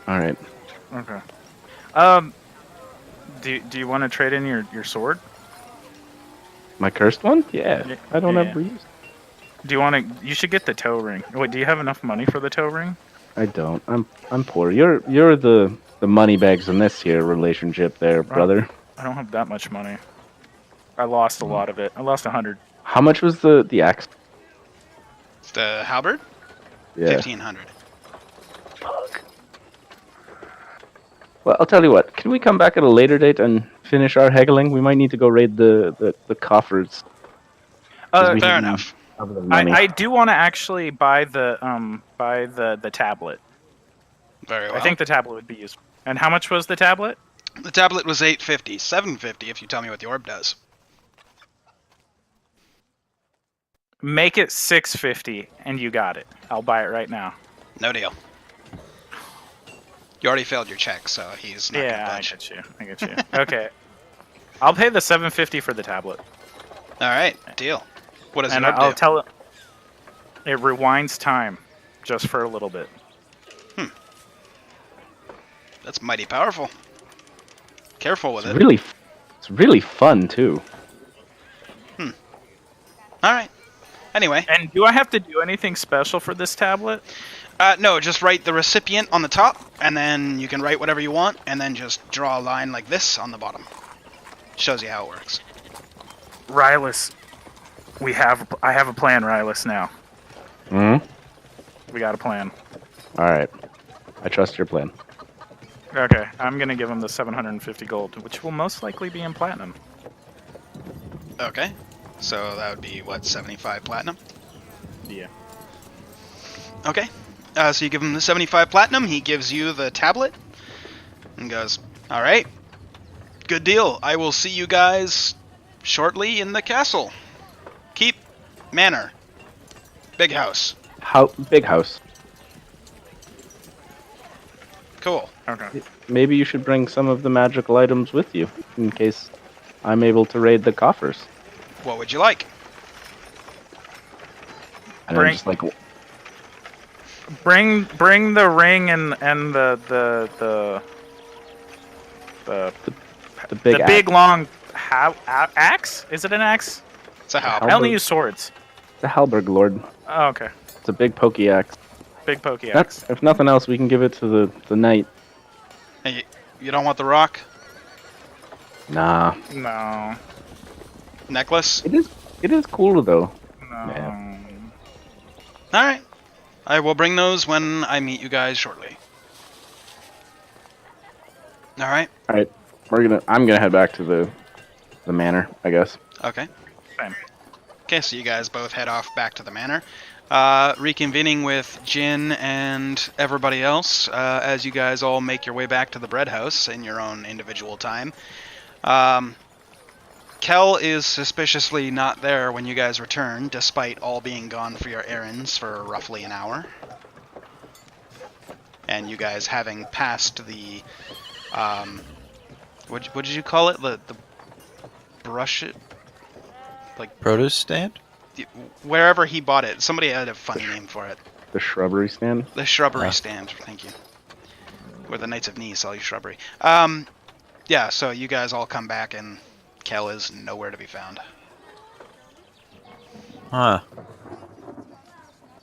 All right. Okay. Do you want to trade in your sword? My cursed one? Yeah. Yeah, I don't yeah. ever use. Do you want to? You should get the toe ring. Wait, do you have enough money for the toe ring? I don't. I'm poor. You're the money bags in this here relationship there, brother. I don't have that much money. I lost a lot of it. I lost 100. How much was the axe? The halberd? Yeah. 1,500. Fuck. Well, I'll tell you what. Can we come back at a later date and finish our haggling? We might need to go raid the coffers. 'Cause we Fair have enough. other money. I do want to actually buy the tablet. Very well. I think the tablet would be useful. And how much was the tablet? the tablet was 850, 750 if you tell me what the orb does. Make it 650, and you got it. I'll buy it right now. No deal. You already failed your check, so he's not Yeah, gonna I budge. get you. Okay. I'll pay the 750 for the tablet. All right, deal. What does And the orb I'll do? tell it. It rewinds time, just for a little bit. That's mighty powerful. Careful with it. It's really fun too. All right. Anyway, And do I have to do anything special for this tablet? no, just write the recipient on the top, and then you can write whatever you want, and then just draw a line like this on the bottom. Shows you how it works. Rylus, I have a plan, Rylus. Now Hmm. we got a plan. All right. I trust your plan. Okay, I'm gonna give him the 750 gold, which will most likely be in platinum. Okay. So that would be, what, 75 platinum? Yeah. Okay. So you give him the 75 platinum, he gives you the tablet, and goes, all right, good deal. I will see you guys shortly in the castle. Keep, manor, big house. Big house. Cool. Okay. Maybe you should bring some of the magical items with you in case I'm able to raid the coffers. What would you like? And Bring- I'm just like, Bring the ring and the big axe. big long axe. Is it an axe? It's a how? Halberd. I only use swords. It's a halberd lord. Oh, okay. It's a big pokey axe. Big pokey axe. If nothing else, we can give it to the knight. Hey, you don't want the rock Nah. No. necklace? It is cool though. No. Yeah. All right. I will bring those when I meet you guys shortly. All right. All right. I'm gonna head back to the manor, I guess. Okay. Fine. Okay, so you guys both head off back to the manor, reconvening with Jin and everybody else as you guys all make your way back to the bread house in your own individual time. Kel is suspiciously not there when you guys return, despite all being gone for your errands for roughly an hour. And you guys having passed the, what did you call it? The brush it? Produce stand? Wherever he bought it. Somebody had a funny name for it. The shrubbery stand. The shrubbery Ah. stand, thank you. Where the Knights of Ni sell you shrubbery. Yeah, so you guys all come back and Kel is nowhere to be found. Huh.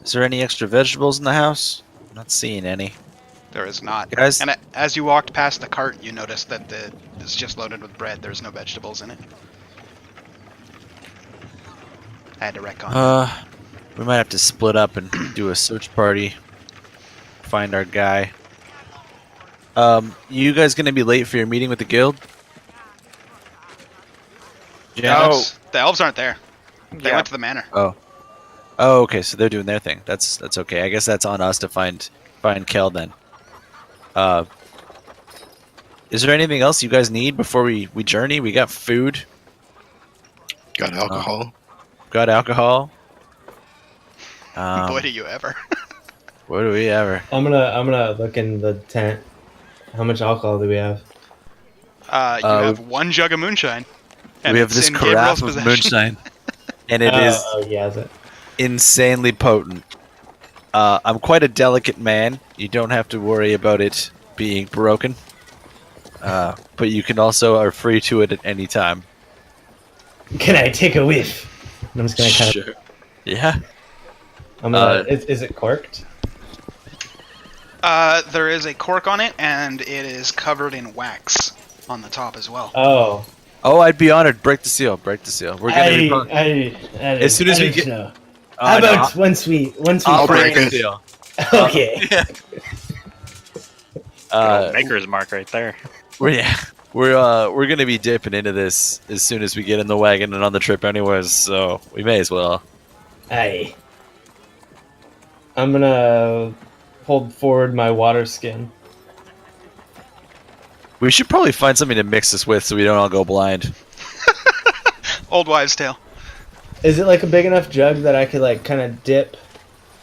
Is there any extra vegetables in the house? I'm not seeing any. There is not. Guys? And as you walked past the cart, you noticed that it's just loaded with bread. There's no vegetables in it. I had to wreck on. We might have to split up and do a search party. Find our guy. You guys gonna be late for your meeting with the guild? No. The elves aren't there. They Yeah. went to the manor. Oh, okay. So they're doing their thing. That's okay. I guess that's on us to find Kel then. Is there anything else you guys need before we journey? We got food, Got alcohol. got alcohol. Boy, do you ever. What do we ever? I'm gonna look in the tent. How much alcohol do we have? You have one jug of moonshine. And We have it's this in carafe Gabriel's of possession. moonshine, and it is Oh yeah, is it? insanely potent. I'm quite a delicate man. You don't have to worry about it being broken. But you can also are free to it at any time. Can I take a whiff? I'm just gonna kind of. Sure. Yeah. I'm gonna. Is it corked? There is a cork on it, and it is covered in wax on the top as well. Oh. Oh, I'd be honored. Break the seal. Break the seal. We're gonna be fun. As soon as we get- How no, about once we I'll break break it. the seal. Okay. Maker's mark right there. We're gonna be dipping into this as soon as we get in the wagon and on the trip anyways, so we may as well. Aye. I'm gonna hold forward my water skin. We should probably find something to mix this with so we don't all go blind. Old wives' tale. Is it like a big enough jug that I could like kind of dip?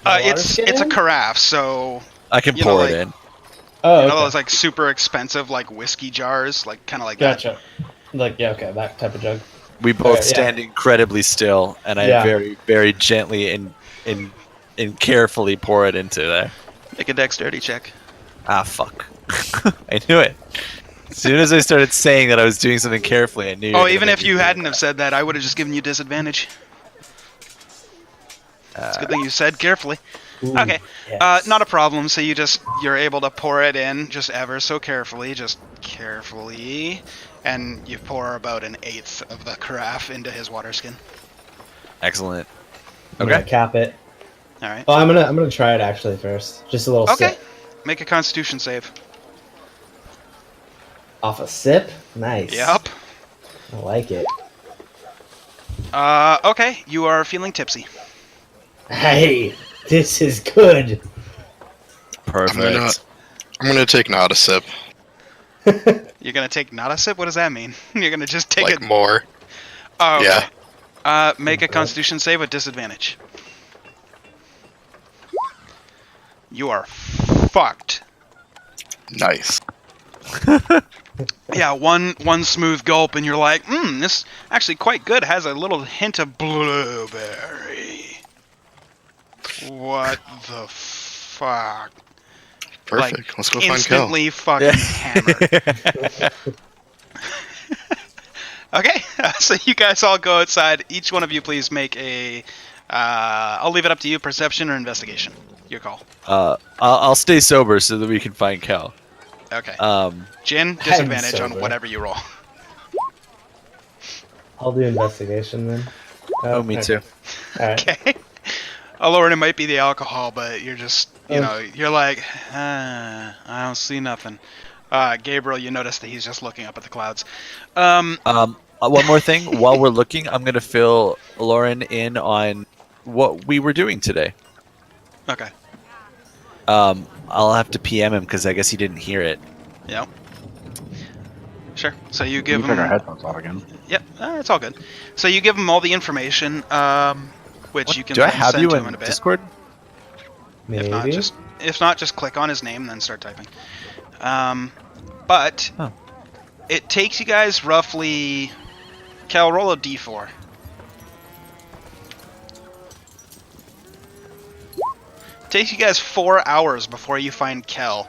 my water It's skin a in? carafe, so I can You know, pour like- it in. Oh, you know okay. those like super expensive like whiskey jars, like kind of like Gotcha. Like yeah, okay, that type of jug. We both Alright, yeah. stand incredibly still, and I Yeah. very, very gently and carefully pour it into there. that. Make a dexterity check. Ah, fuck. I knew it. As soon as I started saying that I was doing something carefully, I knew. Oh, even if you hadn't have said that, I would have just given you disadvantage. It's a good thing you said carefully. Ooh, Okay, yes. not a problem. So you're able to pour it in just ever so carefully, and you pour about an eighth of the carafe into his water skin. Excellent. I'm gonna Okay. cap it. All right. Well, I'm gonna try it actually first. Just a little Okay. sip. Make a Constitution save. Off a sip. Nice. Yep. I like it. Okay. You are feeling tipsy. Hey, this is good. Perfect. I'm gonna take not a sip, You're gonna take not a sip. What does that mean? You're gonna just take like it. more. Oh, okay. Yeah. Make a Constitution save with disadvantage. You are fucked. Nice. Yeah, one smooth gulp, and you're like, this actually quite good. Has a little hint of blueberry. What the fuck? Perfect. Like, Let's go find Kel. instantly fucking hammered. Okay, so you guys all go outside. Each one of you, please make a. I'll leave it up to you. Perception or investigation. Your call. I'll stay sober so that we can find Cal. Okay. Um, Jin, disadvantage on sober. whatever you roll. I'll do investigation then. oh, me too. All right. Okay. Lord, it might be the alcohol, but you're just, Oh. you're like, I don't see nothing. Gabriel, you notice that he's just looking up at the clouds. One more thing. While we're looking, I'm gonna fill Lauren in on what we were doing today. Okay. I'll have to PM him because I guess he didn't hear it. Yep. Sure. So you give Take our him. headphones off again. Yep. It's all good. So you give him all the information, which you can Do I then have send you to him in in a bit. Discord? Maybe. If not, just click on his name and then start typing. But Huh. it takes you guys roughly. Cal, roll a d4. Takes you guys 4 hours before you find Kel.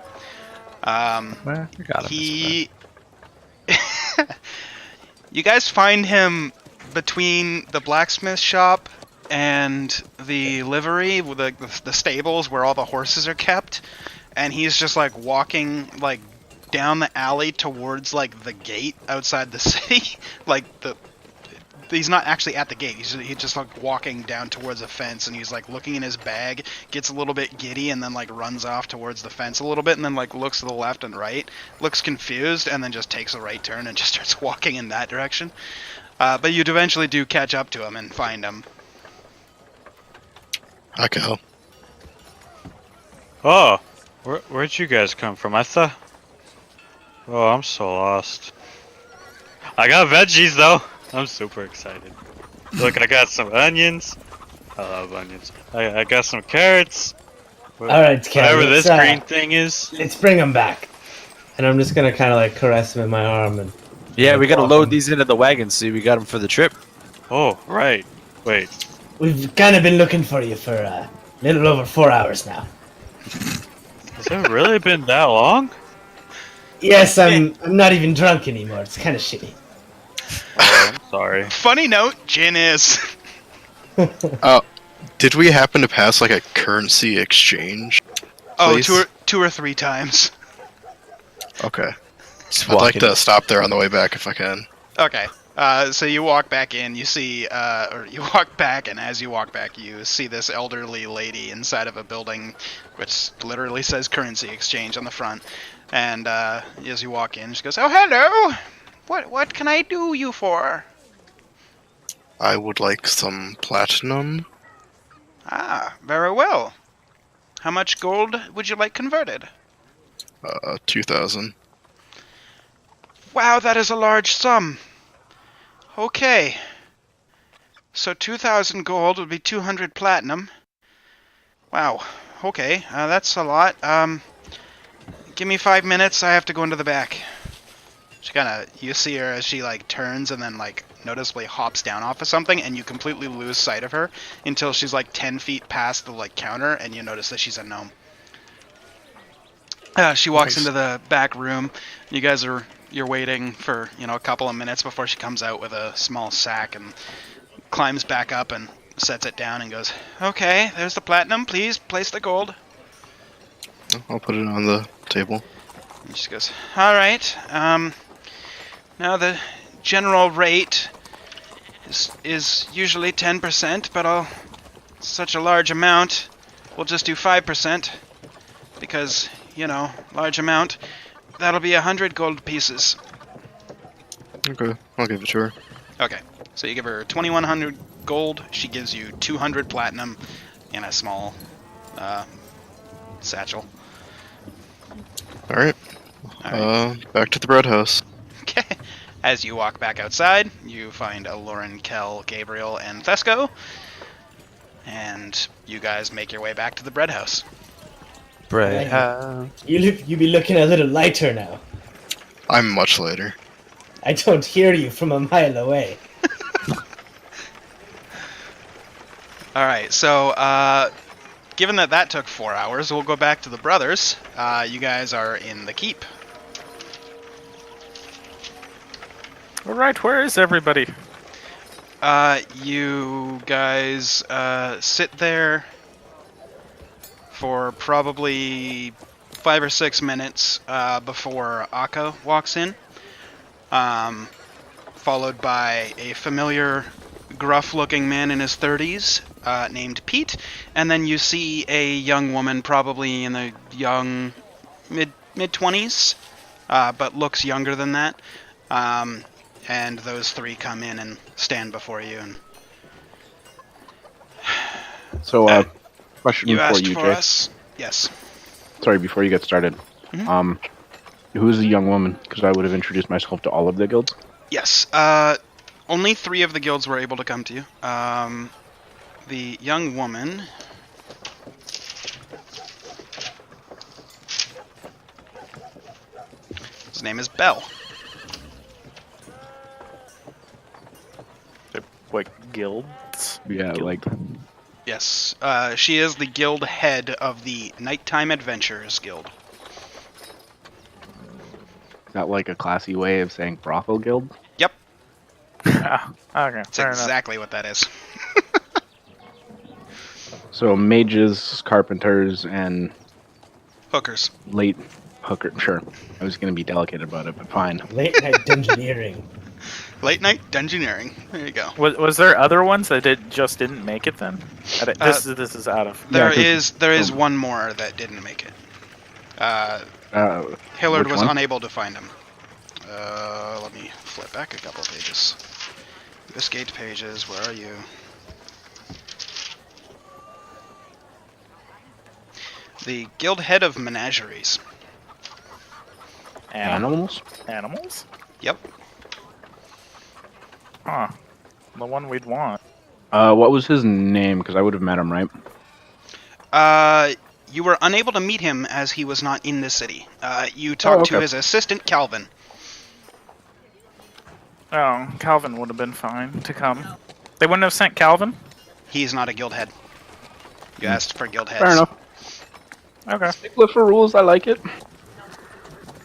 Well, I got him. He. You guys find him between the blacksmith shop and the livery, with the stables where all the horses are kept, and he's just like walking like down the alley towards like the gate outside the city. He's not actually at the gate. He's just like walking down towards a fence, and he's like looking in his bag, gets a little bit giddy, and then like runs off towards the fence a little bit, and then like looks to the left and right, looks confused, and then just takes a right turn and just starts walking in that direction. But you'd eventually do catch up to him and find him. Hi, Kel. Oh, where'd you guys come from? I thought. Oh, I'm so lost. I got veggies though. I'm super excited. Look, I got some onions. I love onions. I got some carrots. All right, Ken. Whatever this let's, green thing is. Let's bring him back. And I'm just gonna kind of like caress him in my arm and. Yeah, we gotta walk load him. these into the wagon. See, we got them for the trip. Oh, right. Wait. We've kind of been looking for you for a little over 4 hours now. Has it really been that long? Yes, I'm not even drunk anymore. It's kind of shitty. Oh, I'm sorry. Funny note, Jin is. Did we happen to pass like a currency exchange? Oh, Please? two or three times. Okay. Just I'd like walking. to stop there on the way back if I can. Okay. So you walk back in, you see, or you walk back, and as you walk back, you see this elderly lady inside of a building, which literally says currency exchange on the front. And as you walk in, she goes, "Oh, hello! What can I do you for?" I would like some platinum. Ah, very well. How much gold would you like converted? 2,000. Wow, that is a large sum. Okay. So 2,000 gold would be 200 platinum. Wow. Okay, that's a lot. Give me 5 minutes. I have to go into the back. She you see her as she like turns and then like noticeably hops down off of something, and you completely lose sight of her until she's like 10 feet past the like counter, and you notice that she's a gnome. She walks Nice. into the back room. You're waiting for, a couple of minutes before she comes out with a small sack and climbs back up and sets it down and goes, "Okay, there's the platinum. Please place the gold." I'll put it on the table. And she goes, "All right. Now the general rate is usually 10%, but such a large amount, we'll just do 5% because, large amount. That'll be 100 gold pieces." Okay, I'll give it to her. Okay, so you give her 2,100 gold. She gives you 200 platinum in a small satchel. Alright. Back to the bread house. Okay. As you walk back outside, you find Lauren, Kel, Gabriel, and Thesco. And you guys make your way back to the bread house. Bread. You be looking a little lighter now. I'm much later. I don't hear you from a mile away. Alright, so, given that took 4 hours, we'll go back to the brothers. You guys are in the keep. All right, where is everybody? You guys sit there for probably 5 or 6 minutes before Akka walks in, followed by a familiar, gruff-looking man in his 30s named Pete, and then you see a young woman, probably in the young mid-20s, but looks younger than that. And those three come in and stand before you. And So, question you for asked you, for Jay. us? Yes. Sorry, before you get started. Mhm. Who's the young woman? Because I would have introduced myself to all of the guilds. Yes. Only 3 of the guilds were able to come to you. The young woman... His name is Belle. What guilds? Yeah, Guild. like, Yes. She is the guild head of the Nighttime Adventurers Guild. is that like a classy way of saying brothel guild? Yep. Ah, okay, That's fair enough. exactly what that is. So mages, carpenters, and Hookers. late hooker. Sure, I was gonna be delicate about it, but fine. Late night dungeoneering. Late night dungeoneering. There you go. Was there other ones that just didn't make it then? This is out of. There Yeah, is one more that didn't make it. Hillard Which was one? unable to find him. Let me flip back a couple pages. Escaped pages, where are you? The guild head of menageries. Animals? Animals? Yep. Huh. The one we'd want. What was his name? Because I would have met him, right? You were unable to meet him as he was not in the city. You talked to okay. his assistant, Calvin. Oh, Calvin would have been fine to come. They wouldn't have sent Calvin? He's not a guild head. You asked for guild heads. Fair enough. Okay. Stickler for rules. I like it.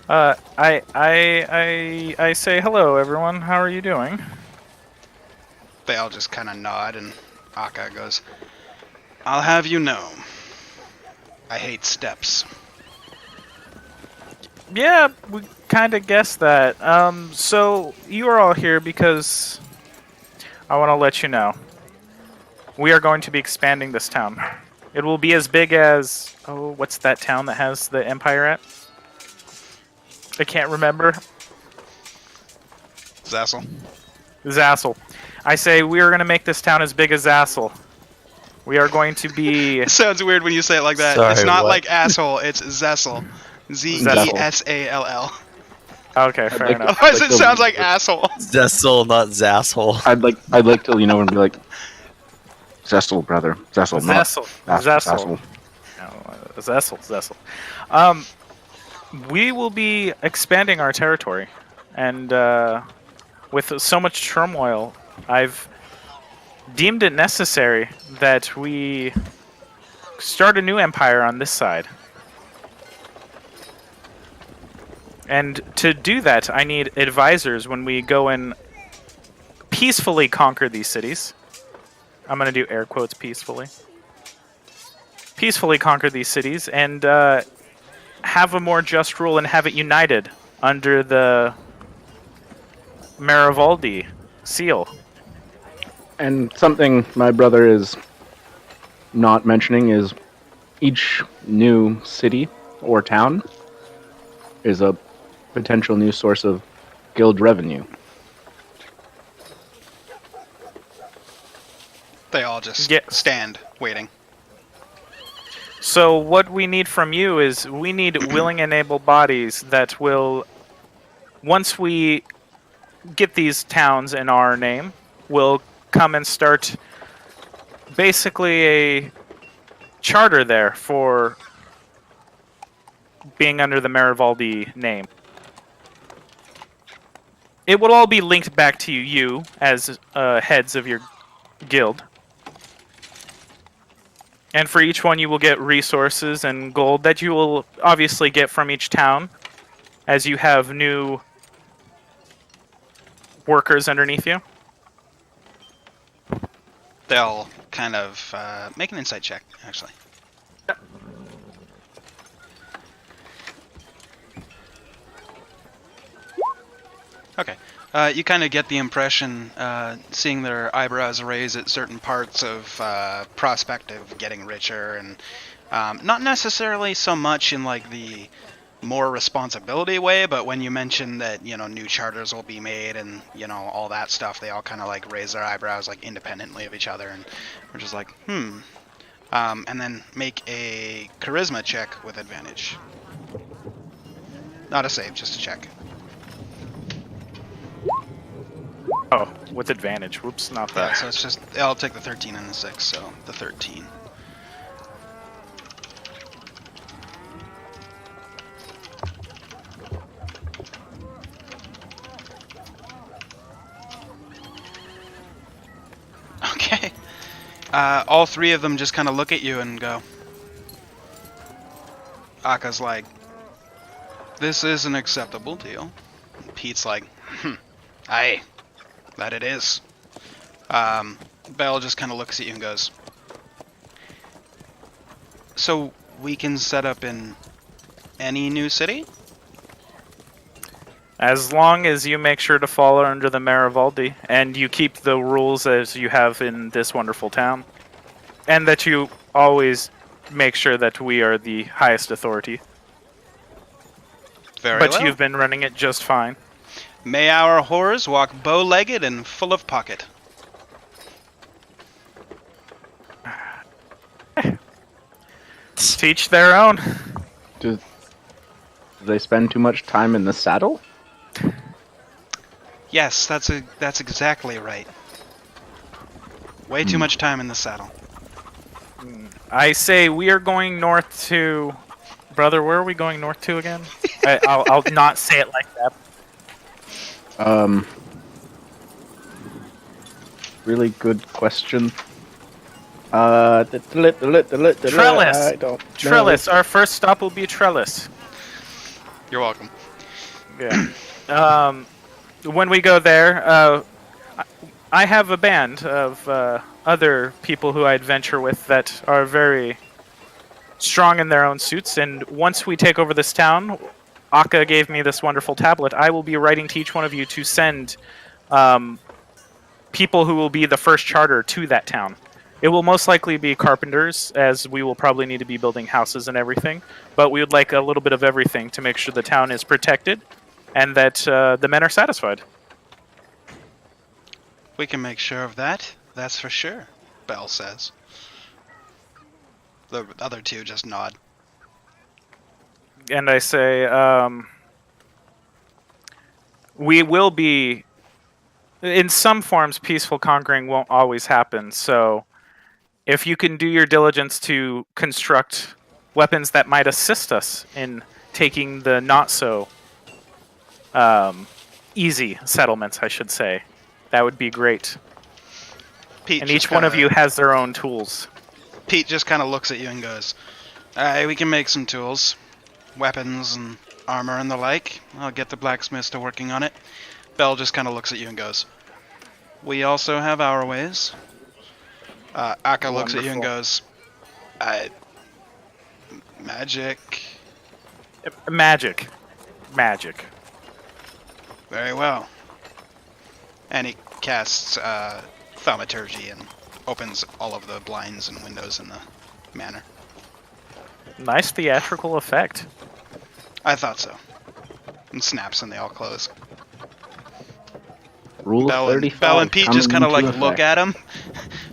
I say hello, everyone. How are you doing? They all just kind of nod, and Akka goes, "I'll have you know, I hate steps." Yeah, we kind of guessed that. So you are all here because I want to let you know we are going to be expanding this town. It will be as big as what's that town that has the Empire at? I can't remember. Zassel. Zassel. I say we are going to make this town as big as Zassel. We are going to be. It sounds weird when you say it like that. Sorry, it's not what? like asshole, it's Zessel. Zessall. Okay, fair like enough. Otherwise, Like it the- sounds like asshole. Zessel, not Zasshole. I'd like to, and be like, Zessel, brother. Zessel, not Zessel. Zassel. Zessel. We will be expanding our territory, and with so much turmoil, I've deemed it necessary that we start a new empire on this side. And to do that, I need advisors when we go and peacefully conquer these cities. I'm going to do air quotes, peacefully. Peacefully conquer these cities and have a more just rule and have it united under the Marivaldi seal. And something my brother is not mentioning is each new city or town is a potential new source of guild revenue. They all just Yeah. stand, waiting. So what we need from you is we need willing and able bodies that will, once we get these towns in our name, will come and start basically a charter there for being under the Marivaldi name. It will all be linked back to you as heads of your guild. And for each one, you will get resources and gold that you will obviously get from each town as you have new workers underneath you. They'll kind of make an insight check, actually. Okay. You kind of get the impression, seeing their eyebrows raise at certain parts of prospect of getting richer, and not necessarily so much in like the more responsibility way, but when you mention that, you know, new charters will be made and, you know, all that stuff, they all kind of like raise their eyebrows like independently of each other, and we're just like, and then make a charisma check with advantage. Not a save, just a check. Oh, with advantage. Whoops, not Yeah, that. so it's just, I'll take the 13 and the 6, so the 13. Okay. All three of them just kind of look at you and go. Akka's like, "This is an acceptable deal." Pete's like, "Aye, that it is." Belle just kind of looks at you and goes, "So we can set up in any new city?" As long as you make sure to fall under the Marivaldi and you keep the rules as you have in this wonderful town, and that you always make sure that we are the highest authority. Very But well. you've been running it just fine. May our whores walk bow-legged and full of pocket. Teach their own. Do they spend too much time in the saddle? Yes, that's exactly right. Way too much time in the saddle. I say we are going north to... Brother, where are we going north to again? I'll not say it like that. Really good question. Trellis. I don't know. Trellis. Our first stop will be Trellis. You're welcome. Yeah. When we go there, I have a band of other people who I adventure with that are very strong in their own suits, and once we take over this town, Akka gave me this wonderful tablet. I will be writing to each one of you to send people who will be the first charter to that town. It will most likely be carpenters, as we will probably need to be building houses and everything, but we would like a little bit of everything to make sure the town is protected and that the men are satisfied. We can make sure of that. That's for sure, Bell says. The other two just nod. And I say, we will be... In some forms, peaceful conquering won't always happen, so if you can do your diligence to construct weapons that might assist us in taking the not-so easy settlements, I should say, that would be great. Pete And just each one of kinda- you has their own tools. Pete just kind of looks at you and goes, "Alright, we can make some tools. Weapons and armor and the like. I'll get the blacksmiths to working on it." Bell just kind of looks at you and goes, "We also have our ways." Akka looks at you and goes, "Magic." Magic. Very well. And he casts thaumaturgy and opens all of the blinds and windows in the manor. Nice theatrical effect. I thought so. And snaps and they all close. Rule Bell of and, 35. Bell and Pete just kind of like coming into look effect. at him.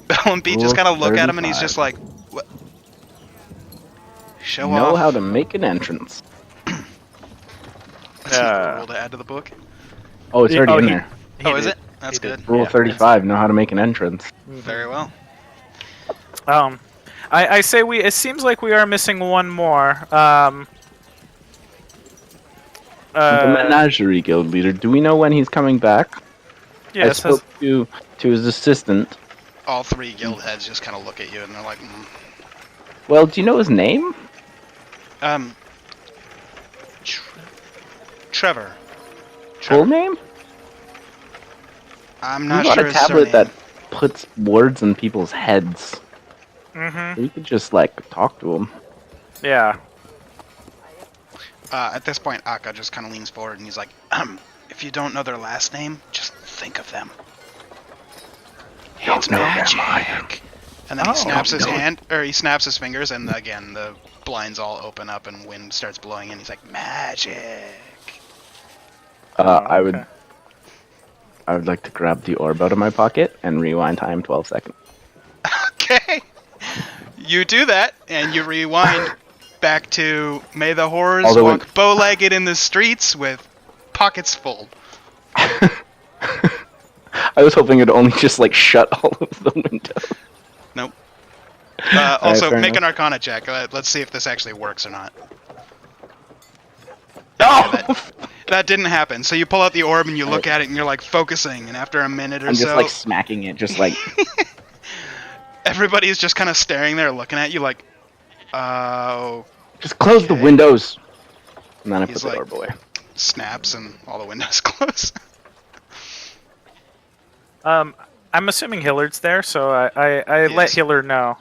Bell and Pete Rule just kind of of look at him and he's 35. just like, "What? Show Know off." how to make an entrance. That's another rule to add to the book. Oh, it's Yeah, already oh, in he- there. Oh, is did. it? That's He did. good. Rule Yeah, 35. Know how to make an entrance. Very well. I say we. It seems like we are missing one more. The Menagerie Guild leader. Do we know when he's coming back? I Yes. spoke to his assistant. All three guild heads just kind of look at you and they're like, Well, do you know his name? Trevor. Full name? I'm We not got sure a his tablet surname. that puts words in people's heads. Mm-hmm. We could just like talk to him. Yeah. At this point, Akka just kind of leans forward and he's like, if you don't know their last name, just think of them. It's magic. And then he snaps his hand, or he snaps his fingers, and again, the blinds all open up and wind starts blowing in. He's like, magic. I okay. would like to grab the orb out of my pocket and rewind time 12 seconds. Okay. You do that, and you rewind back to May the Horrors All the way- walk bow-legged in the streets with pockets full. I was hoping it'd only just like shut all of the windows. Nope. Also, fair make an enough. Arcana check. Let's see if this actually works or not. No! That didn't happen. So you pull out the orb and you look at it and you're like focusing, and after a minute or I'm just so, like smacking it, just like everybody's just kind of staring there looking at you like, oh, just close the Okay. windows. And then I He's put the like- orb away. snaps and all the windows close. I'm assuming Hillard's there, so I let Yes. Hillard know.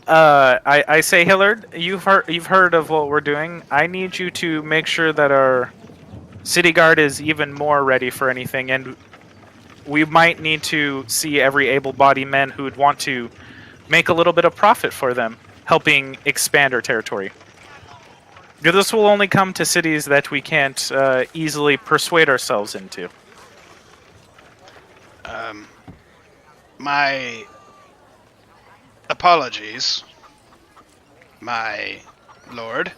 I say, Hillard, you've heard of what we're doing. I need you to make sure that our city guard is even more ready for anything, and we might need to see every able-bodied man who would want to make a little bit of profit for them, helping expand our territory. This will only come to cities that we can't easily persuade ourselves into. My apologies, my lord.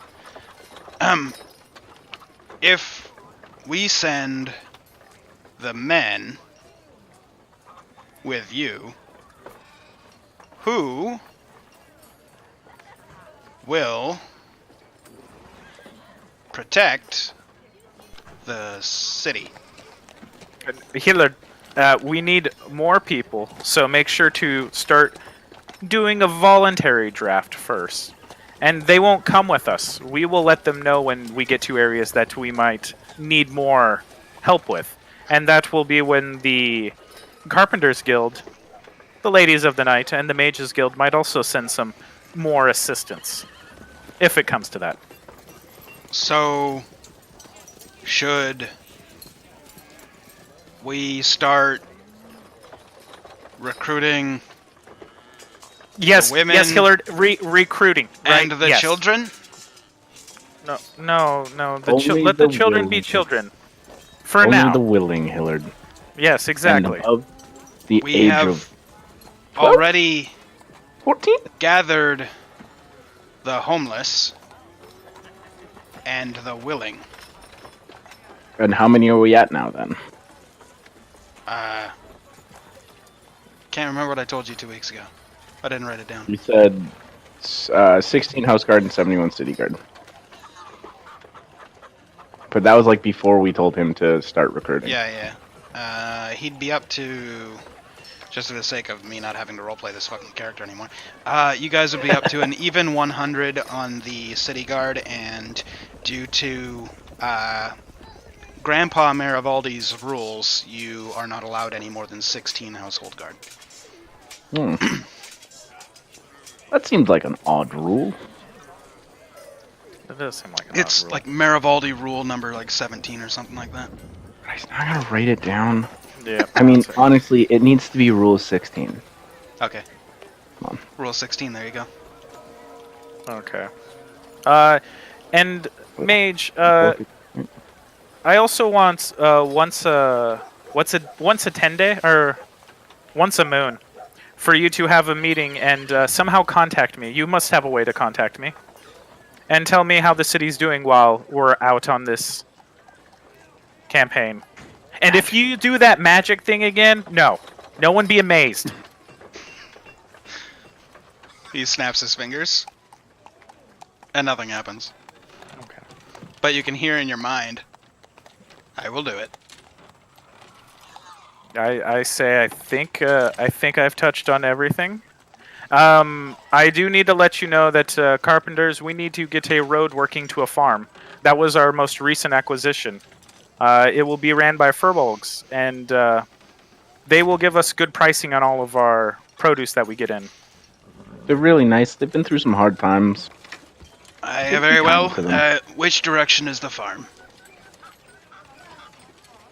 If we send the men with you, who will protect the city. Hilliard, we need more people, so make sure to start doing a voluntary draft first. And they won't come with us. We will let them know when we get to areas that we might need more help with. And that will be when the Carpenters Guild, the Ladies of the Night, and the Mages Guild might also send some more assistance. If it comes to that. So, should we start recruiting Yes, women yes, Hilliard, recruiting. and right? the Yes. children? No. Only Let the the children be willing. children. For Only now. the willing, Hillard. Yes, exactly. And above the We age have of already 14? gathered the homeless and the willing. And how many are we at now, then? Can't remember what I told you 2 weeks ago. I didn't write it down. You said 16 House Guard and 71 City Guard. But that was like before we told him to start recruiting. Yeah. He'd be up to, just for the sake of me not having to roleplay this fucking character anymore, you guys would be up to an even 100 on the City Guard, and due to Grandpa Marivaldi's rules, you are not allowed any more than 16 Household Guard. Hmm. That seemed like an odd rule. It does seem like an It's odd rule. like Marivaldi rule number like 17 or something like that. Christ, now I gotta write it down. Yeah. I mean, that's it. honestly, it needs to be Rule 16. Okay. Come on. Rule 16, there you go. Okay. And Mage, I also want once a 10 day or once a moon for you to have a meeting and somehow contact me. You must have a way to contact me and tell me how the city's doing while we're out on this campaign. And if you do that magic thing again, no one be amazed. He snaps his fingers, and nothing happens. Okay. But you can hear in your mind, I will do it. I say I think I've touched on everything. I do need to let you know that Carpenters, we need to get a road working to a farm. That was our most recent acquisition. It will be ran by Furbolgs, and they will give us good pricing on all of our produce that we get in. They're really nice. They've been through some hard times. Very well. to them. Which direction is the farm?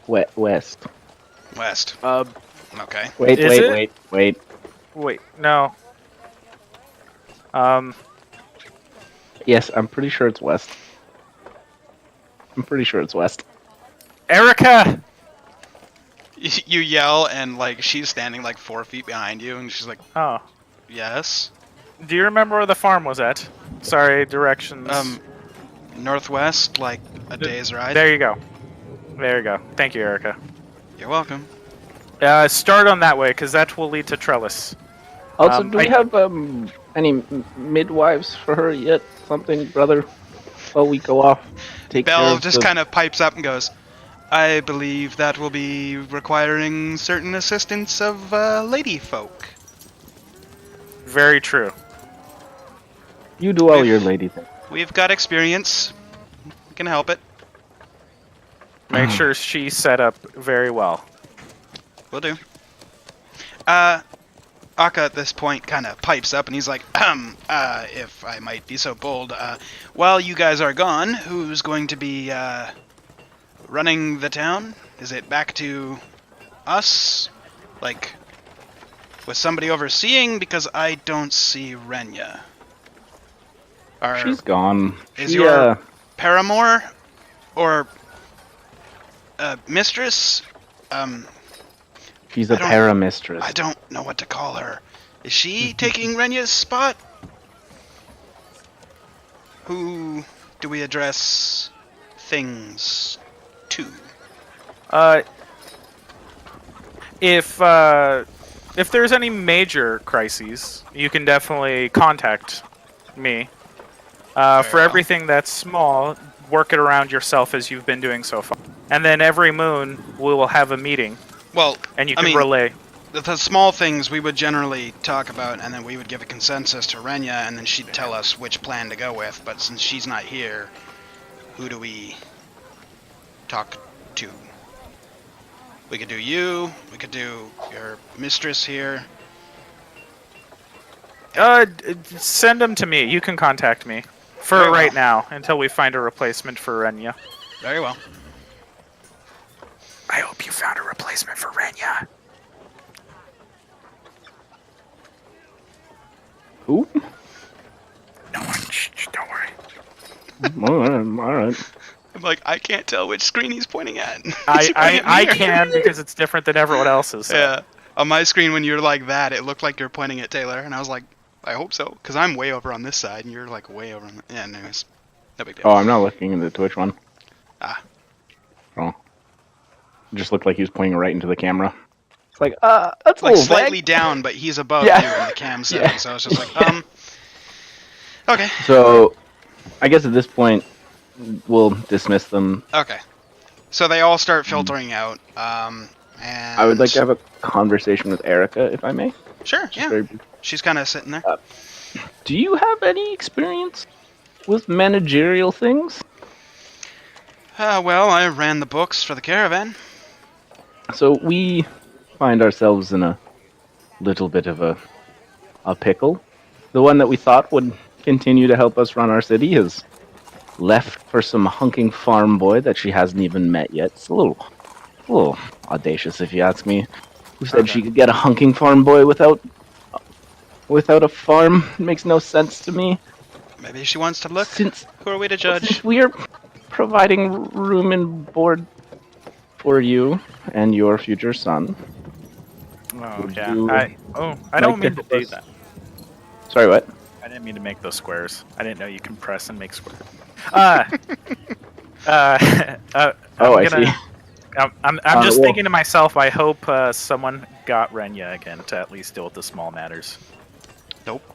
West. West. Uh, Okay. Wait, Is it? wait. wait, no. Yes, I'm pretty sure it's west. Erica! You yell, and like she's standing like 4 feet behind you, and she's like, Oh. "Yes." Do you remember where the farm was at? Sorry, directions. Northwest, like a day's ride. There you go. There you go. Thank you, Erica. You're welcome. Start on that way, because that will lead to Trellis. Also, Um, do we I- have any midwives for her yet? Something, brother? While we go off, take care Bell of just kind of pipes up and goes, "I believe that will be requiring certain assistance of lady folk." Very true. You do all your lady thing. We've got experience. We can help it. Make sure she's set up very well. Will do. Akka at this point kind of pipes up and he's like, if I might be so bold, while you guys are gone, who's going to be, running the town? Is it back to us? Like, with somebody overseeing? Because I don't see Renya. Or She's gone. is She, your paramour? Or, mistress? she's a I don't- paramistress. I don't know what to call her. Is she taking Renya's spot? Who do we address things to? If if there's any major crises, you can definitely contact me. For well. everything that's small, work it around yourself as you've been doing so far. And then every moon, we will have a meeting, Well, and you I can mean, relay. the small things we would generally talk about, and then we would give a consensus to Renya, and then she'd tell us which plan to go with. But since she's not here, who do we talk to? We could do you. We could do your mistress here. Send them to me. You can contact me. For Very right well. now, until we find a replacement for Renya. Very well. I hope you found a replacement for Renya. Who? No one. Shh, don't worry. All right. I'm like, I can't tell which screen he's pointing at. He's pointing at I me. can because it's different than everyone else's. So. Yeah. On my screen, when you're like that, it looked like you're pointing at Taylor, and I was like, I hope so, because I'm way over on this side, and you're like way over on the... Yeah, anyways. No big deal. Oh, I'm not looking at the Twitch one. Ah. Oh. It just looked like he was pointing right into the camera. It's like, that's a Like little slightly vague. down, but he's above Yeah. you in the cam setting, Yeah. so it's just like, Okay. So, I guess at this point, we'll dismiss them. Okay. So they all start filtering out, and... I would like to have a conversation with Erica, if I may. Sure, Just yeah. very brief. She's kind of sitting there. Do you have any experience with managerial things? Well, I ran the books for the caravan. So we find ourselves in a little bit of a pickle. The one that we thought would continue to help us run our city has left for some hunking farm boy that she hasn't even met yet. It's a little audacious, if you ask me. Who said she could get a hunking farm boy without a farm? It makes no sense to me. Maybe she wants to look. Since Who are we to judge? we are providing room and board for you and your future son. Oh Would yeah. you I like don't to mean to help do us? that. Sorry, what? I didn't mean to make those squares. I didn't know you can press and make squares. Oh, I see. I'm just thinking to myself. I hope someone got Renya again to at least deal with the small matters.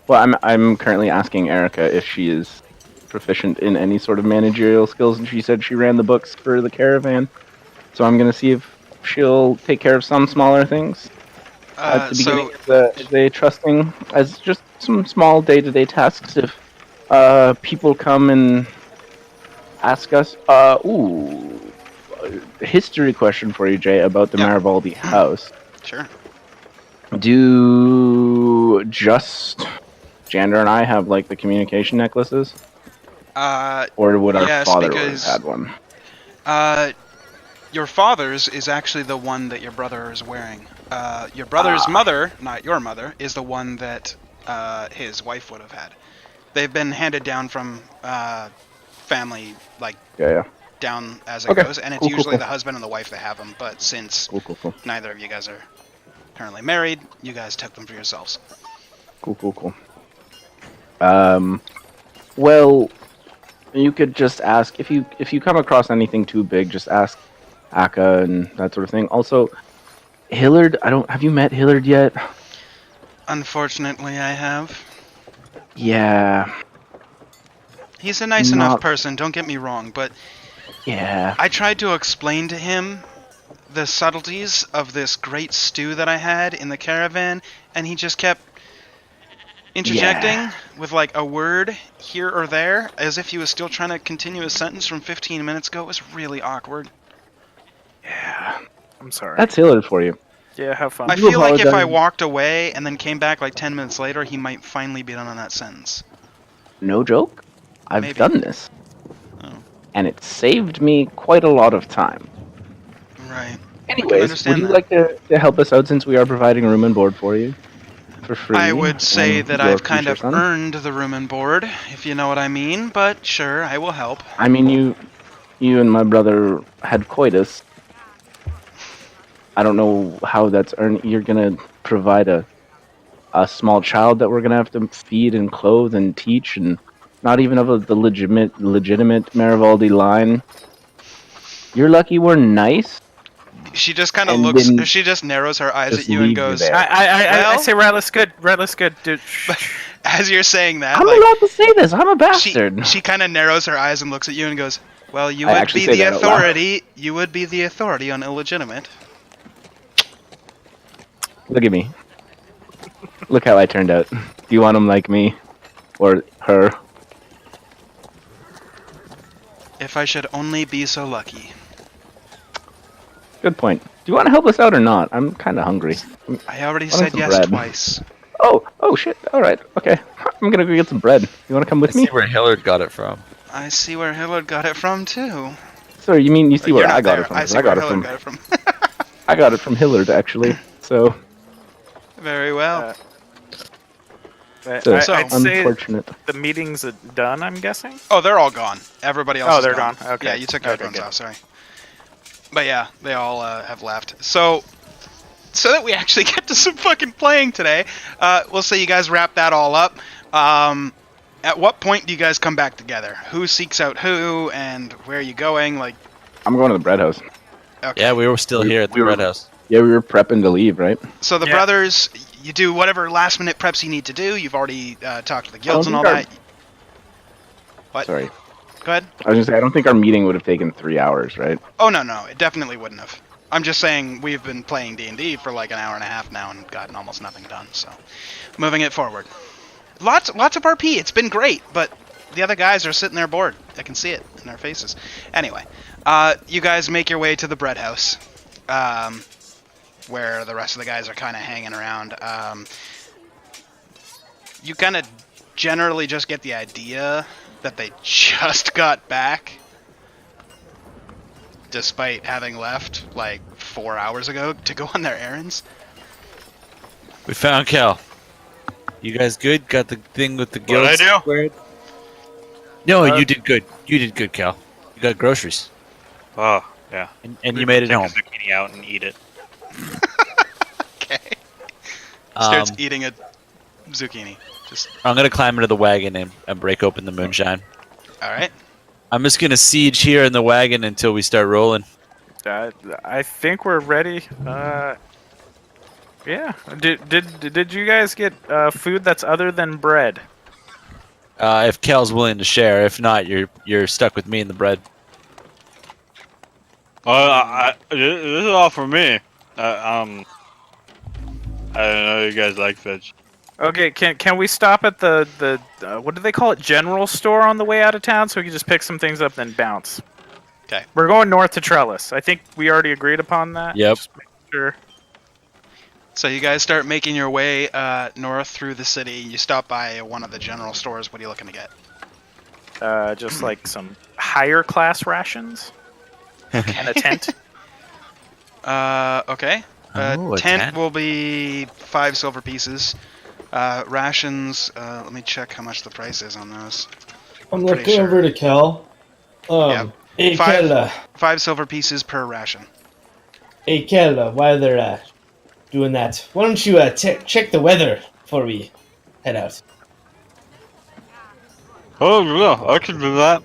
Well, I'm currently asking Erica if she is proficient in any sort of managerial skills, and she said she ran the books for the caravan. So I'm gonna see if she'll take care of some smaller things at the beginning as a trusting, as just some small day-to-day tasks. If people come and ask us, history question for you, Jay, about the Yeah. Maribaldi house. Sure. Do just Jander and I have like the communication necklaces, or would our Yes, father because- have had one? Your father's is actually the one that your brother is wearing. Your brother's mother, not your mother, is the one that his wife would have had. They've been handed down from family, like Yeah. down as it Okay. goes, and it's Cool, cool, usually cool. the husband and the wife that have them. But since Cool. neither of you guys are currently married, you guys took them for yourselves. Cool. Well, you could just ask if you come across anything too big, just ask Akka and that sort of thing. Also, Hillard, have you met Hillard yet? Unfortunately, I have. Yeah. He's a nice enough Not- person, don't get me wrong, but Yeah. I tried to explain to him the subtleties of this great stew that I had in the caravan, and he just kept interjecting with like a word here or there, as if he was still trying to continue a sentence from 15 minutes ago. It was really awkward. Yeah. I'm sorry. That's Hillard for you. Yeah, have fun. I do feel like if I apologize. walked away and then came back like 10 minutes later, he might finally be done on that sentence. No joke. I've Maybe. done this. Oh. And it saved me quite a lot of time. Right. Anyways, understand would you that. like to help us out since we are providing room and board for you? For free. I would say and that your I've kind future of son? earned the room and board, if you know what I mean, but sure, I will help. I mean, you and my brother had coitus. I don't know how that's earned. You're gonna provide a small child that we're gonna have to feed and clothe and teach, and not even of the legitimate Maribaldi line. You're lucky we're nice, She just kind of And looks. then She just narrows her eyes just at you and leave you goes. there. I Well- say Ryla's good. Ryla's good, dude. As you're saying that, I'm like, allowed to say this. I'm a bastard. she kind of narrows her eyes and looks at you and goes, "Well, you I would actually be say the that out loud. authority. You would be the authority on illegitimate." Look at me. Look how I turned out. Do you want him like me? Or her? If I should only be so lucky. Good point. Do you want to help us out or not? I'm kind of hungry. I already Want said some yes bread? twice. Oh shit. All right. Okay. I'm gonna go get some bread. You want to come I with me? see where Hillard got it from. I see where Hillard got it from too. Sorry, you mean you see But where you're I not got there. it from? I 'cause see I where got it Hillard from. got it from. I got it from Hillard actually. So Very well. So, So- I'd say unfortunate. the meeting's done. I'm guessing. Oh, they're all gone. Everybody else. Oh, is they're gone. gone. Okay. Yeah, you took your Okay, headphones good. off. Sorry. But yeah, they all have left. So that we actually get to some fucking playing today, we'll say you guys wrap that all up. At what point do you guys come back together? Who seeks out who, and where are you going? Like, I'm going to the bread house. okay. Yeah, we were still here at the we were- Red House. Yeah, we were prepping to leave, right? So the Yeah. brothers, you do whatever last minute preps you need to do. You've already talked to the guilds and all think that. What? Sorry. Go ahead. I was gonna say I don't think our meeting would have taken 3 hours, right? Oh no, it definitely wouldn't have. I'm just saying we've been playing D&D for like an hour and a half now and gotten almost nothing done. So, moving it forward. Lots of RP. It's been great, but the other guys are sitting there bored. I can see it in their faces. Anyway, you guys make your way to the bread house, where the rest of the guys are kind of hanging around. You kind of generally just get the idea that they just got back, despite having left like 4 hours ago to go on their errands. We found Cal. You guys good? Got the thing with the What guilds? I do? Where No, you did good. You did good, Cal. You got groceries, Oh, yeah. and you made it Take home. a zucchini out and eat it. Okay. Starts Um, eating a zucchini. Just I'm gonna climb into the wagon and break open the moonshine. all right. I'm just gonna siege here in the wagon until we start rolling. I think we're ready. Yeah. Did you guys get food that's other than bread? If Cal's willing to share, if not, you're stuck with me and the bread. This is all for me. I don't know you guys like fish. Okay, can we stop at the what do they call it, general store on the way out of town, so we can just pick some things up then bounce? 'Kay. We're going north to Trellis. I think we already agreed upon that. Yep. Just make sure. So you guys start making your way north through the city. You stop by one of the general stores. What are you looking to get? Just like some higher class rations and a tent. Okay. Oh, a tent tent. will be 5 silver pieces. Rations. Let me check how much the price is on those. I'm Pretty looking sure. over to Kel. Yep. Hey, Five. Kel, 5 silver pieces per ration. hey, Kel, while they're doing that, why don't you check the weather before we head out? Oh, yeah, I can do that.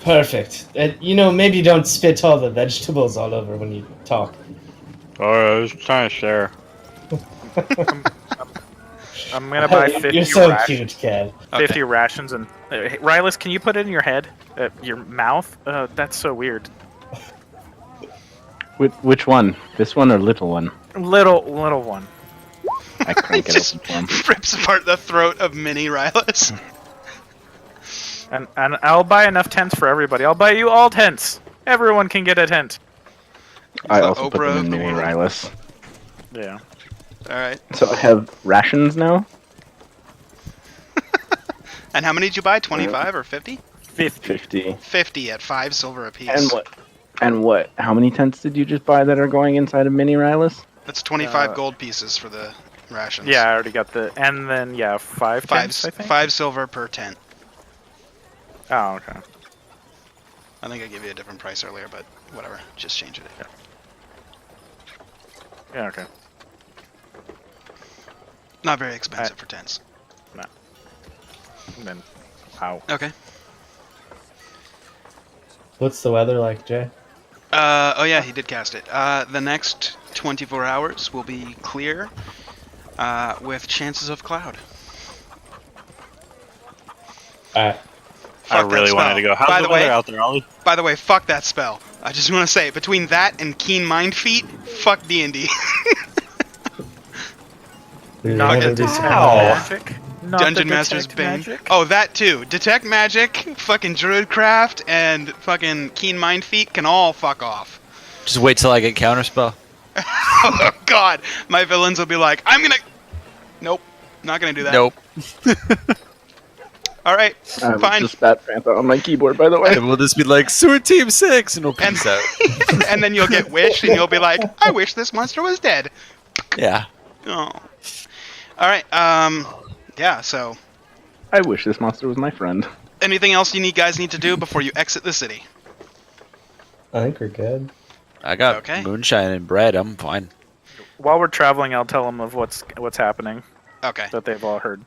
Perfect. Maybe don't spit all the vegetables all over when you talk. Alright, I was trying to share. I'm gonna buy 50 You're so rations. cute, Kel. 50 rations and hey, Rylas, can you put it in your head? Your mouth? That's so weird. Which one? This one or little one? Little one. I crank it Just open for him. rips apart the throat of Mini Rylus. And I'll buy enough tents for everybody. I'll buy you all tents. Everyone can get a tent. I the also put Oprah them of in the mini world. Rylus. Yeah. All right. So I have rations now. And how many did you buy? 25 or 50? 50. 50 at 5 silver apiece. And what? And what? How many tents did you just buy that are going inside of mini Rylus? That's 25 gold pieces for the rations. Yeah, I already got the. And then, yeah, 5 tents, I think? 5 silver per tent. Oh, okay. I think I gave you a different price earlier, but whatever. Just change it. Yeah, okay. Not very expensive for tents. And then, wow. Okay. What's the weather like, Jay? Oh yeah, he did cast it. The next 24 hours will be clear, with chances of cloud. Alright. I Fuck that really wanted spell. to go. How's By the the way- weather out there, Ollie? By the way, fuck that spell. I just want to say, between that and Keen Mind Feat, fuck D&D. Not Fucking detect Ow. magic. Not the Dungeon Master's detect Bane. magic? Oh, that too. Detect Magic, fucking Druidcraft, and fucking Keen Mind Feat can all fuck off. Just wait till I get counterspell. Oh god, my villains will be like, I'm gonna... Nope, not gonna do that. Nope. Alright, I was fine. just Bat Panther on my keyboard, by the way. And we'll just be like, Sewer Team 6, and we'll And- peace out. And then you'll get wished, and you'll be like, I wish this monster was dead. Yeah. Oh. Alright, yeah, so... I wish this monster was my friend. Anything else you guys need to do before you exit the city? I think we're good. I got Okay. moonshine and bread. I'm fine. While we're traveling, I'll tell them of what's happening Okay. that they've all heard.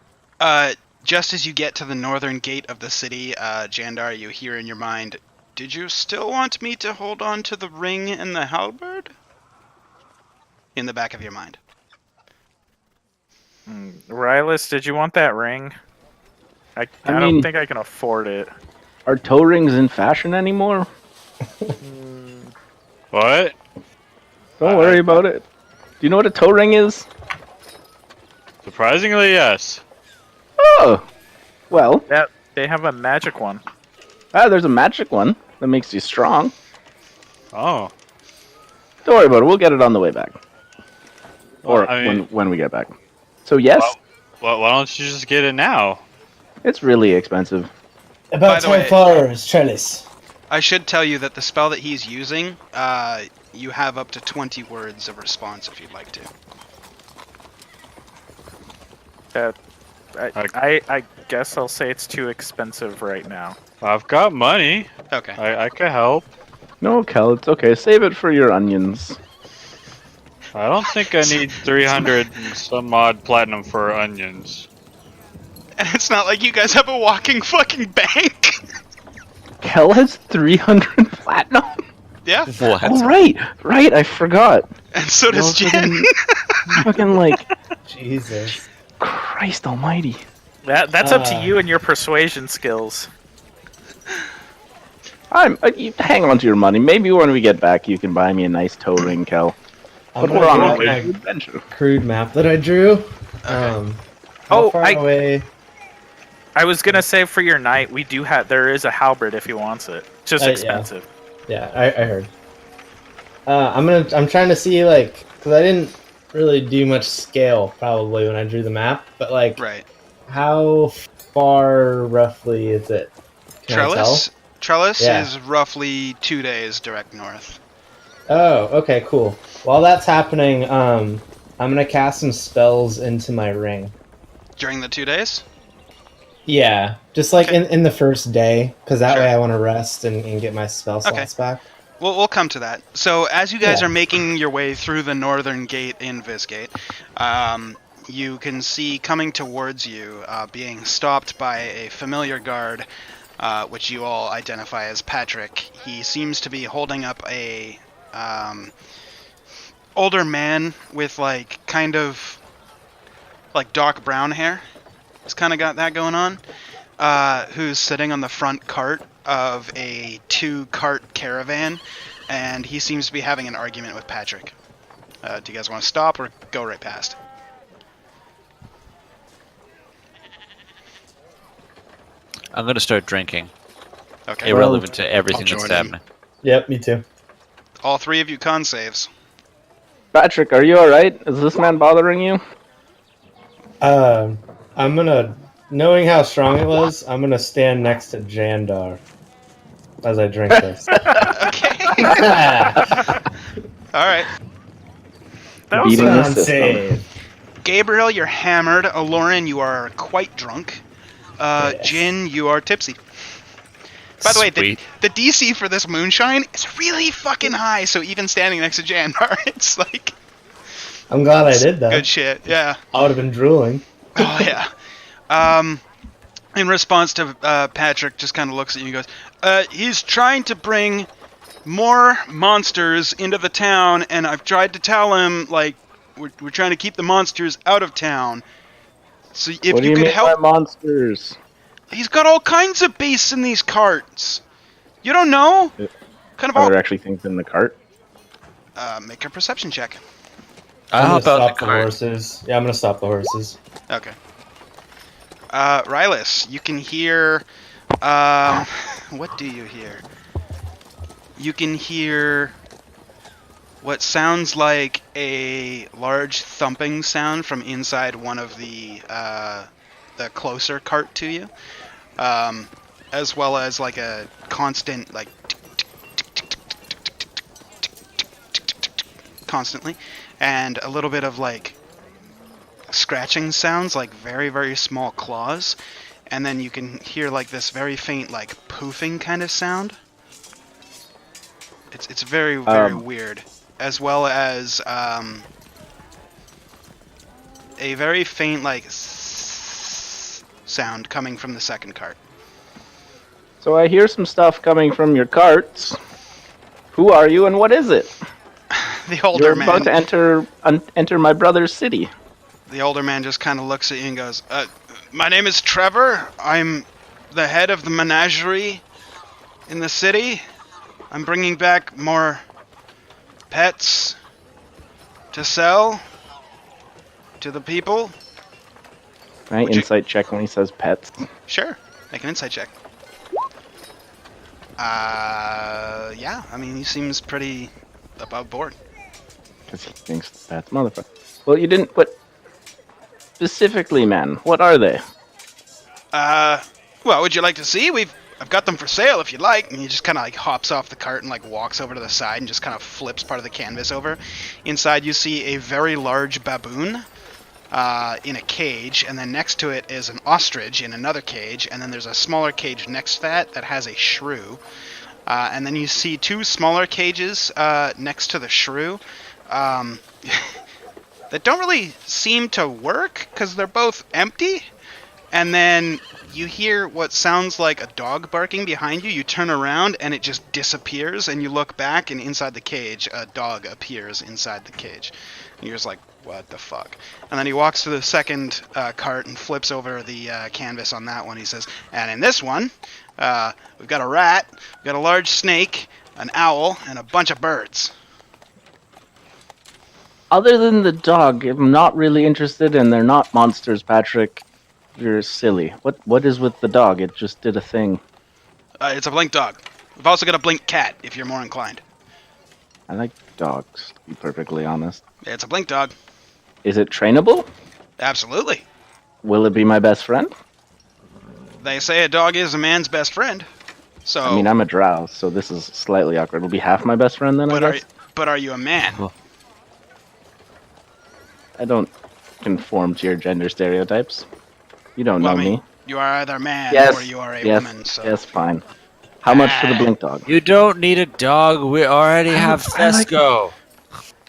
Just as you get to the northern gate of the city, Jandar, you hear in your mind, did you still want me to hold on to the ring and the halberd? In the back of your mind. Rylus, did you want that ring? I I don't mean- think I can afford it. Are toe rings in fashion anymore? What? Don't worry about it. Do you know what a toe ring is? Surprisingly, yes. Oh! Well, Yeah, they have a magic one. there's a magic one that makes you strong. Oh. Don't worry about it. We'll get it on the way back. Or Well, I mean- when we get back. So yes, Well, why don't you just get it now? it's really expensive. About By the way- 10 followers, Trellis. I should tell you that the spell that he's using, you have up to 20 words of response if you'd like to. I guess I'll say it's too expensive right now. I've got money. Okay. I could help. No, Kel, it's okay. Save it for your onions. I don't think I need 300 and some odd platinum for onions. And it's not like you guys have a walking fucking bank. Kel has 300 platinum. Yeah, What? Oh right, I forgot. and so does No, Jen. Fucking like, Jesus. Christ Almighty. That's up to you and your persuasion skills. You hang on to your money. Maybe when we get back, you can buy me a nice toe ring, Kel. I'm But gonna we're on get our way my to adventure. crude map that I drew. How far away? I was gonna say for your knight, we do have there is a halberd if he wants it. It's just Yeah. expensive. Yeah, I heard. I'm trying to see because I didn't really do much scale probably when I drew the map, but Right. how far roughly is it? Can I tell? Trellis Yeah. is roughly 2 days direct north. Oh, okay, cool. While that's happening, I'm gonna cast some spells into my ring. During the 2 days? Yeah, just like Okay. in the first day, because that Sure. way I want to rest and get my spell Okay. slots back. We'll come to that. So as you guys Yeah. are making your way through the northern gate in Visgate, you can see coming towards you, being stopped by a familiar guard, which you all identify as Patrick. He seems to be holding up a older man with kind of dark brown hair. He's kind of got that going on. Who's sitting on the front cart of a 2-cart caravan, and he seems to be having an argument with Patrick. Do you guys want to stop or go right past? I'm gonna start drinking, Okay. irrelevant to everything I'll that's join in. happening. Yep, me too. All 3 of you con saves. Patrick, are you alright? Is this man bothering you? I'm gonna, knowing how strong it was, I'm gonna stand next to Jandar as I drink this. Okay. All right. That was Beating a, the Con system. save. Gabriel, you're hammered. Aloran, you are quite drunk. Yes. Jin, you are tipsy. By the way, Sweet. the DC for this moonshine is really fucking high, so even standing next to Jandar, it's like I'm glad I did that. good shit. Yeah. I would have been drooling. Oh yeah. In response to Patrick, just kind of looks at you and goes, "He's trying to bring more monsters into the town, and I've tried to tell him, like, we're trying to keep the monsters out of town. So if what do you could mean help, by monsters? he's got all kinds of beasts in these carts. You don't know? Kind of Are all. there actually things in the cart? Make a perception check. I'm I'll gonna hop out stop the the cart. horses. Yeah, I'm gonna stop the horses. Okay. Rylus, you can hear. What do you hear? You can hear what sounds like a large thumping sound from inside one of the closer cart to you, as well as like a constant like constantly, and a little bit of like scratching sounds, like very, very small claws, and then you can hear like this very faint like poofing kind of sound. It's very, very weird, as well as a very faint like sound coming from the second cart. So I hear some stuff coming from your carts. Who are you and what is it? The older You're man. about to enter my brother's city. The older man just kind of looks at you and goes, "My name is Trevor. I'm the head of the menagerie in the city. I'm bringing back more pets to sell to the people." Right, Would you- insight check when he says pets. Sure. Make an insight check. Yeah. I mean, he seems pretty above board. Because he thinks pets, motherfucker. Well, you didn't put specifically, man. What are they? Well, would you like to see? I've got them for sale if you'd like. And he just kind of like hops off the cart and like walks over to the side and just kind of flips part of the canvas over. Inside you see a very large baboon in a cage, and then next to it is an ostrich in another cage, and then there's a smaller cage next to that has a shrew. And then you see two smaller cages next to the shrew that don't really seem to work because they're both empty. And then you hear what sounds like a dog barking behind you. You turn around and it just disappears, and you look back, and inside the cage, a dog appears inside the cage. And you're just like, what the fuck? And then he walks to the second cart and flips over the canvas on that one. He says, and in this one, we've got a rat, we've got a large snake, an owl, and a bunch of birds. Other than the dog, I'm not really interested, and they're not monsters, Patrick. You're silly. What is with the dog? It just did a thing. It's a blink dog. We've also got a blink cat, if you're more inclined. I like dogs, to be perfectly honest. It's a blink dog. Is it trainable? Absolutely. Will it be my best friend? They say a dog is a man's best friend. So, I mean, I'm a drow, so this is slightly awkward. It'll be half my best friend then, I guess? but are you a man? I don't conform to your gender stereotypes. You don't Well, know I mean, me. You are either a man Yes, or you are a yes, woman. So. yes, fine. How much for the blink dog? You don't need a dog. We already have I like- Fesco.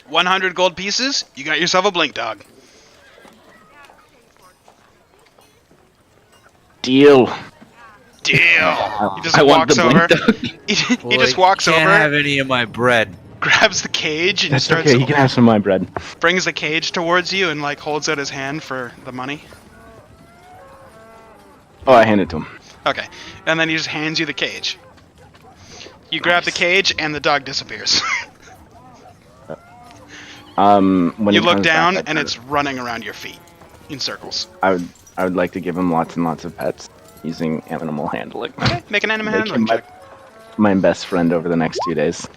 100 gold pieces, you got yourself a blink dog. Deal. Deal. He just I want walks the over. blink dog. He just walks can't over, have any of my bread. grabs the cage, and That's starts okay, you can have some of my bread. brings the cage towards you and like holds out his hand for the money. Oh, I hand it to him. Okay, and then he just hands you the cage. You grab the cage, and the dog disappears. When You he look comes down, back, and it's running around your feet in circles. I would like to give him lots and lots of pets using animal handling. Okay, make an animal Make handling him check. my best friend over the next 2 days.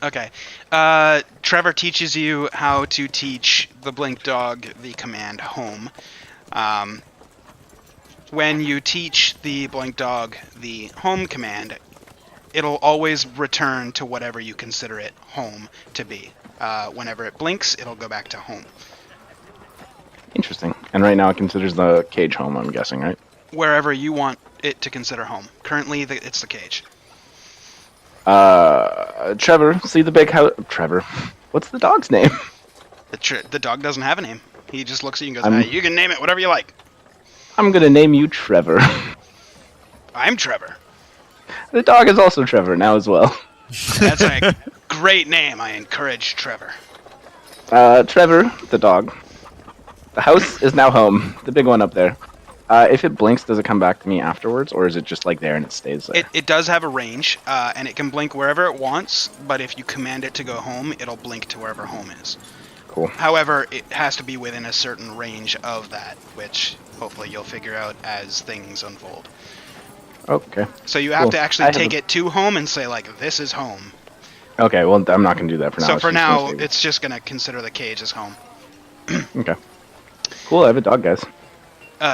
Okay. Trevor teaches you how to teach the blink dog the command home. When you teach the blink dog the home command, it'll always return to whatever you consider it home to be. Whenever it blinks, it'll go back to home. Interesting. And right now it considers the cage home, I'm guessing, right? Wherever you want it to consider home. Currently, it's the cage. Trevor, see the big house. Trevor, what's the dog's name? The dog doesn't have a name. He just looks at you and goes, I'm- you can name it whatever you like. I'm gonna name you Trevor. I'm Trevor. The dog is also Trevor now as well. That's a great name. I encourage Trevor. Trevor, the dog. The house is now home. The big one up there. If it blinks, does it come back to me afterwards, or is it just like there and it stays there? It does have a range, and it can blink wherever it wants, but if you command it to go home, it'll blink to wherever home is. Cool. However, it has to be within a certain range of that, which hopefully you'll figure out as things unfold. Okay. So you have Cool. to I actually have take a- it to home and say, like, this is home. Okay, well, I'm not going to do that for now. So It's for just gonna now, stay- it's just going to consider the cage as home. Okay. Cool, I have a dog, guys.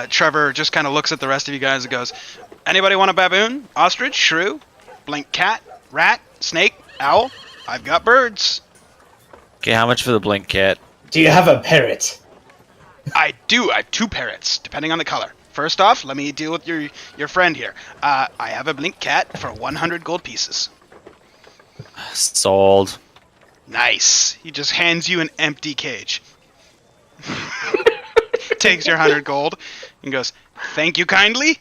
Trevor just kind of looks at the rest of you guys and goes, anybody want a baboon, ostrich, shrew, blink cat, rat, snake, owl? I've got birds. Okay, how much for the blink cat? Do you have a parrot? I do. I have 2 parrots, depending on the color. First off, let me deal with your friend here. I have a blink cat for 100 gold pieces. Sold. Nice. He just hands you an empty cage. Takes your 100 gold and goes, thank you kindly.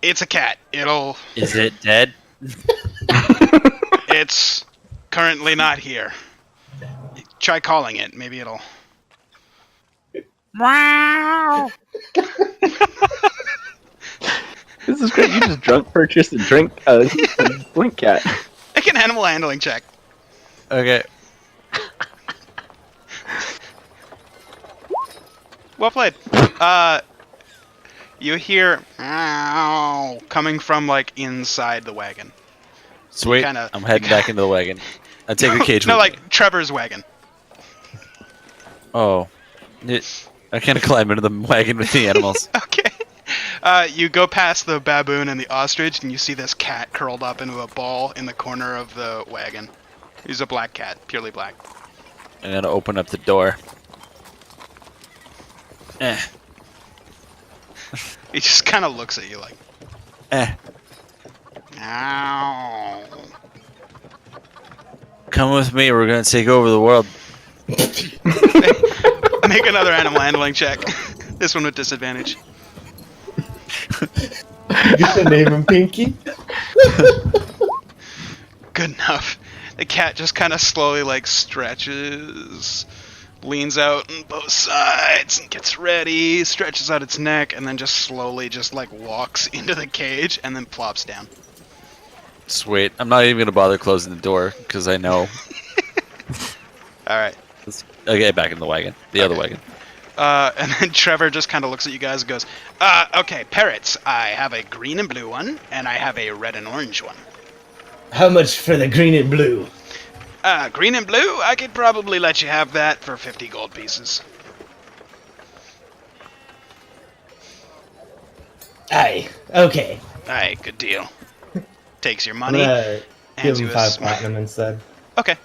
It's a cat. Is it dead? It's currently not here. Try calling it. Maybe it'll... This is great. You just drunk purchased a drink, a blink cat. Make an animal handling check. Okay. Well played. You hear "Meow" coming from like inside the wagon. Sweet. Kinda- I'm heading back into the wagon. I take the cage No, with me. like Trevor's wagon. Oh. I can't climb into the wagon with the animals. Okay. You go past the baboon and the ostrich, and you see this cat curled up into a ball in the corner of the wagon. He's a black cat, purely black. I'm gonna open up the door. He just kind of looks at you like, Eh. ow. Come with me, we're gonna take over the world. Make another animal handling check. This one with disadvantage. You should name him Pinky. Good enough. The cat just kind of slowly like stretches, leans out on both sides and gets ready, stretches out its neck, and then just slowly just like walks into the cage and then plops down. Sweet. I'm not even gonna bother closing the door because I know. Alright. I'll get back in the wagon. The other wagon. And then Trevor just kind of looks at you guys and goes, okay, parrots. I have a green and blue one, and I have a red and orange one. How much for the green and blue? Green and blue, I could probably let you have that for 50 gold pieces. Aye. Okay. Alright, good deal. Takes your I'm money, gonna hands give you him a 5 smile. platinum instead. Okay.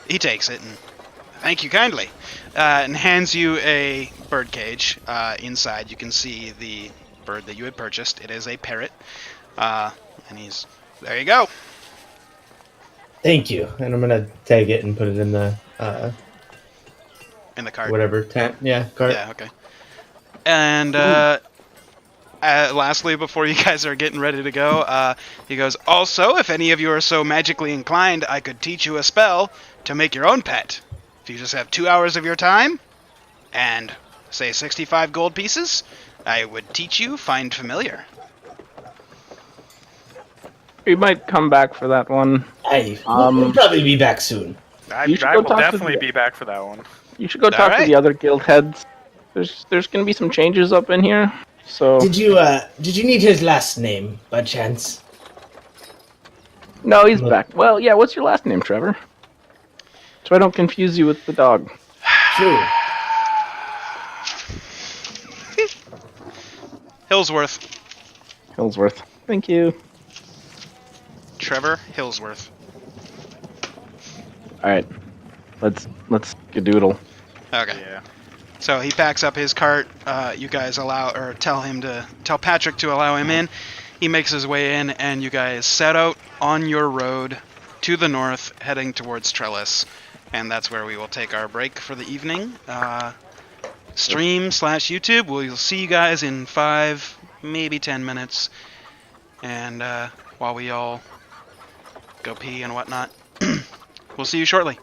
He takes it and thank you kindly. And hands you a bird cage. Inside you can see the bird that you had purchased. It is a parrot. And he's there you go. Thank you. And I'm gonna take it and put it in the In the cart. whatever tent. Yeah, cart. Yeah, okay. And lastly, before you guys are getting ready to go, he goes, also, if any of you are so magically inclined, I could teach you a spell to make your own pet. If you just have 2 hours of your time, and, say, 65 gold pieces, I would teach you Find Familiar. We might come back for that one. Aye. We'll probably be back soon. You should I go will talk to definitely the- be back for that one. You should go talk to Alright. the other guild heads. There's gonna be some changes up in here. So Did you need his last name by chance? no, he's back. Well, yeah. What's your last name, Trevor? So I don't confuse you with the dog. True. Hillsworth. Hillsworth. Thank you. Trevor Hillsworth. All right, let's gadoodle. Okay. Yeah. So he packs up his cart. You guys tell Patrick to allow him in. He makes his way in, and you guys set out on your road to the north, heading towards Trellis, and that's where we will take our break for the evening. Stream/YouTube. We'll see you guys in 5, maybe 10 minutes, and while we all go pee and whatnot. We'll see you shortly.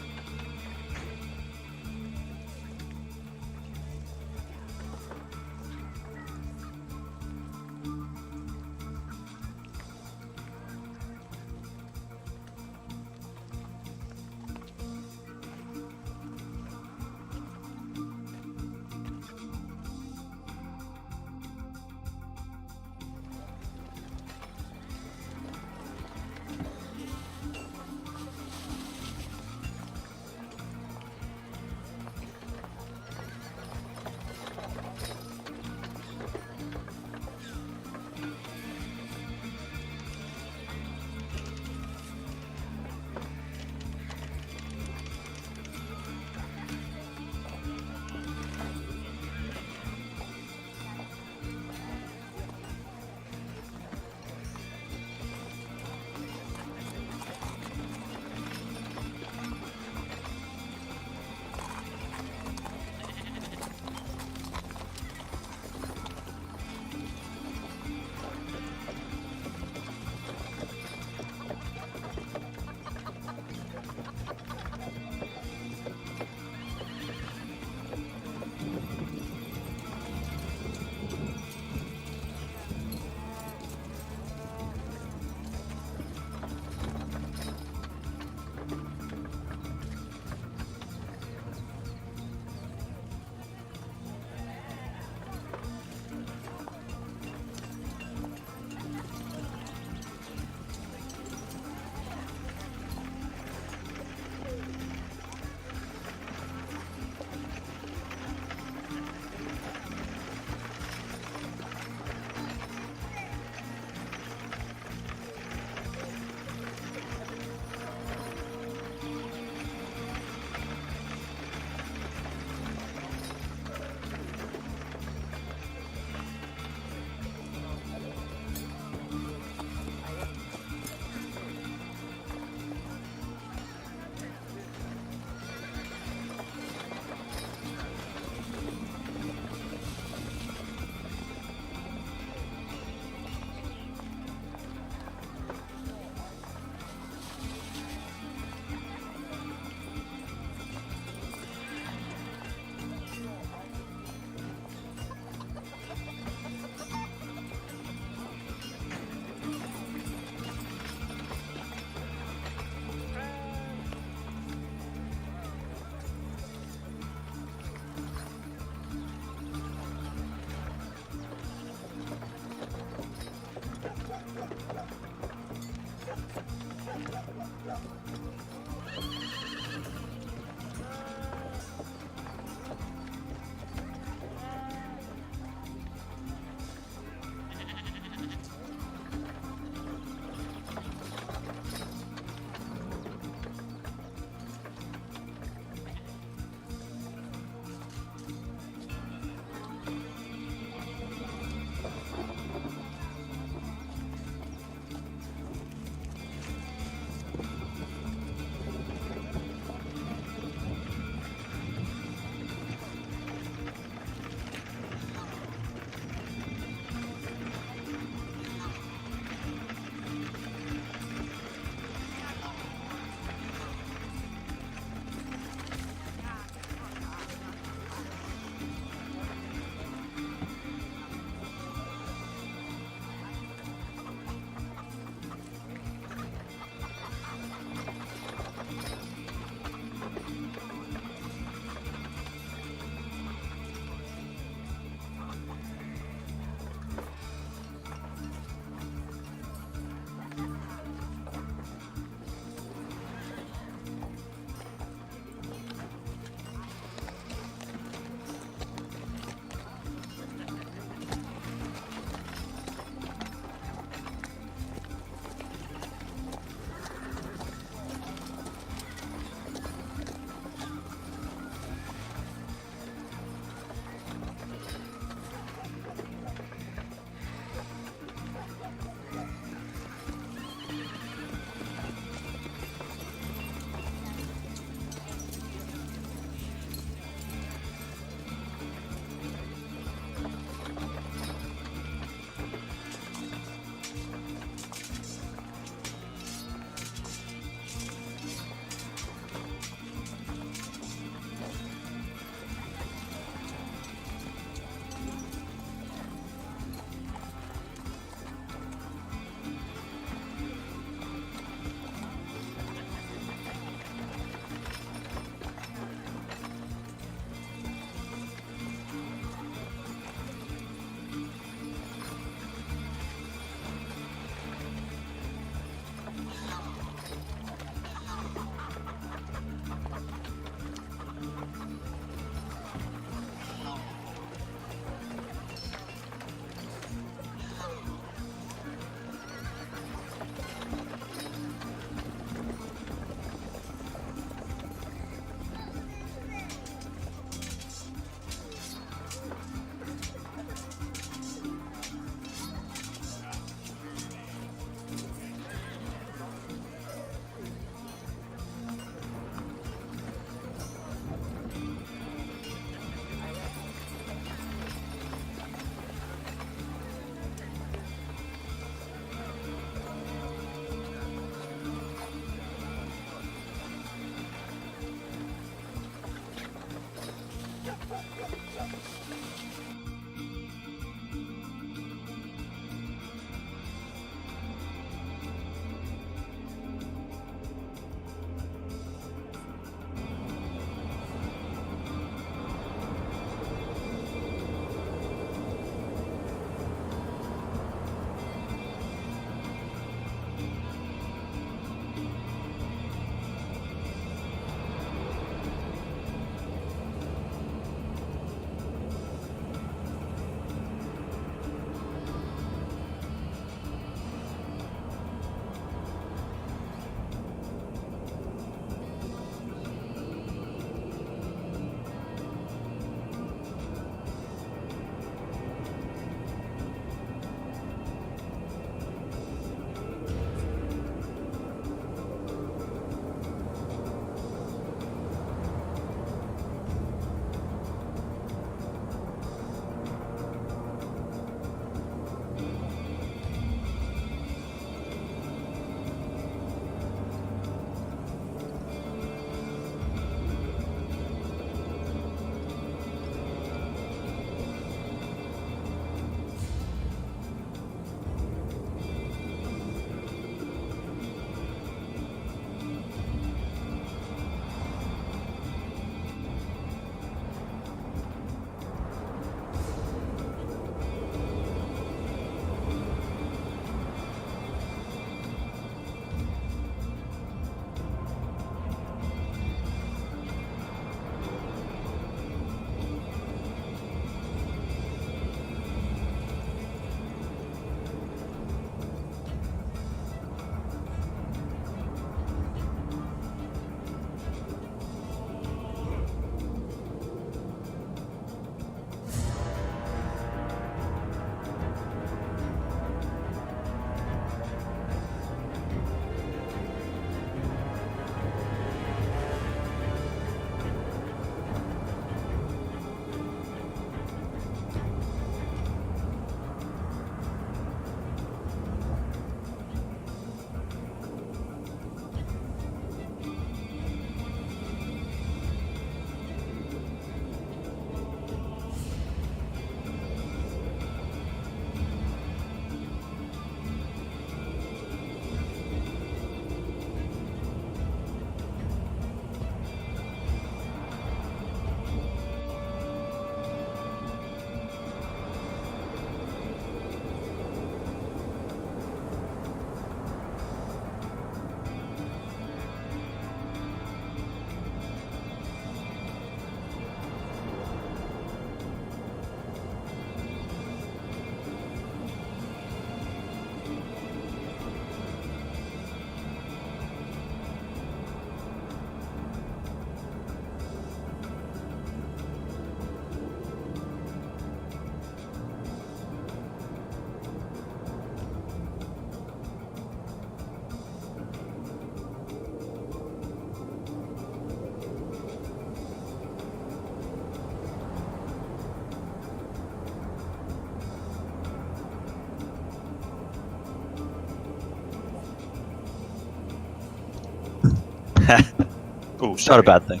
Ooh, It's not a bad thing.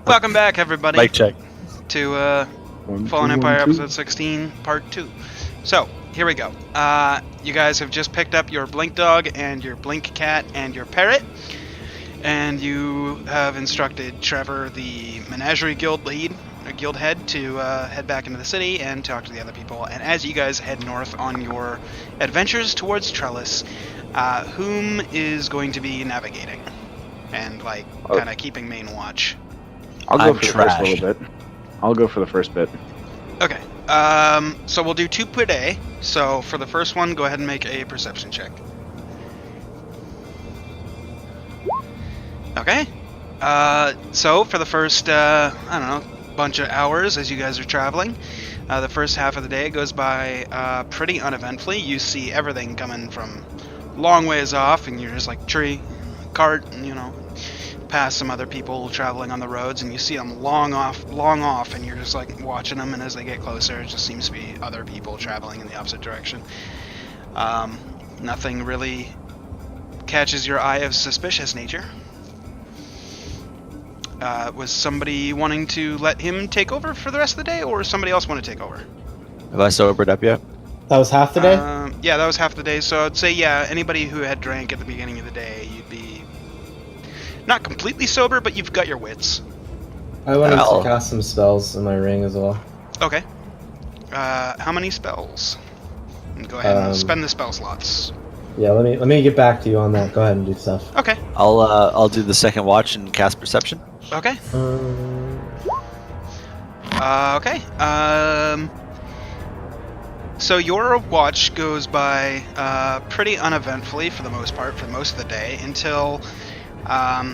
Welcome back, everybody, Mic check. to Fallen Empire episode 16, part 2. So, here we go. You guys have just picked up your Blink Dog and your Blink Cat and your Parrot. And you have instructed Trevor, the Menagerie Guild guild head, to head back into the city and talk to the other people. And as you guys head north on your adventures towards Trellis, whom is going to be navigating? And, like, kind of keeping main watch? I'll go I'm for the first trashed. little bit. I'll go for the first bit. Okay. So we'll do 2 per day. So for the first one, go ahead and make a perception check. Okay. So for the first, I don't know, bunch of hours as you guys are traveling, the first half of the day goes by pretty uneventfully. You see everything coming from long ways off, and you're just like tree, cart, and, you know, past some other people traveling on the roads, and you see them long off, and you're just like watching them, and as they get closer, it just seems to be other people traveling in the opposite direction. Nothing really catches your eye of suspicious nature. Was somebody wanting to let him take over for the rest of the day, or somebody else want to take over? Have I sobered up yet? That was half the day. Yeah, that was half the day, so I'd say, yeah, anybody who had drank at the beginning of the day, you'd be not completely sober, but you've got your wits. I wanted Well. to cast some spells in my ring as well. Okay. How many spells? And go ahead and spend the spell slots. Yeah, let me get back to you on that. Go ahead and do stuff. Okay. I'll do the second watch and cast perception. Okay. Okay. So your watch goes by pretty uneventfully for the most part, for most of the day, until a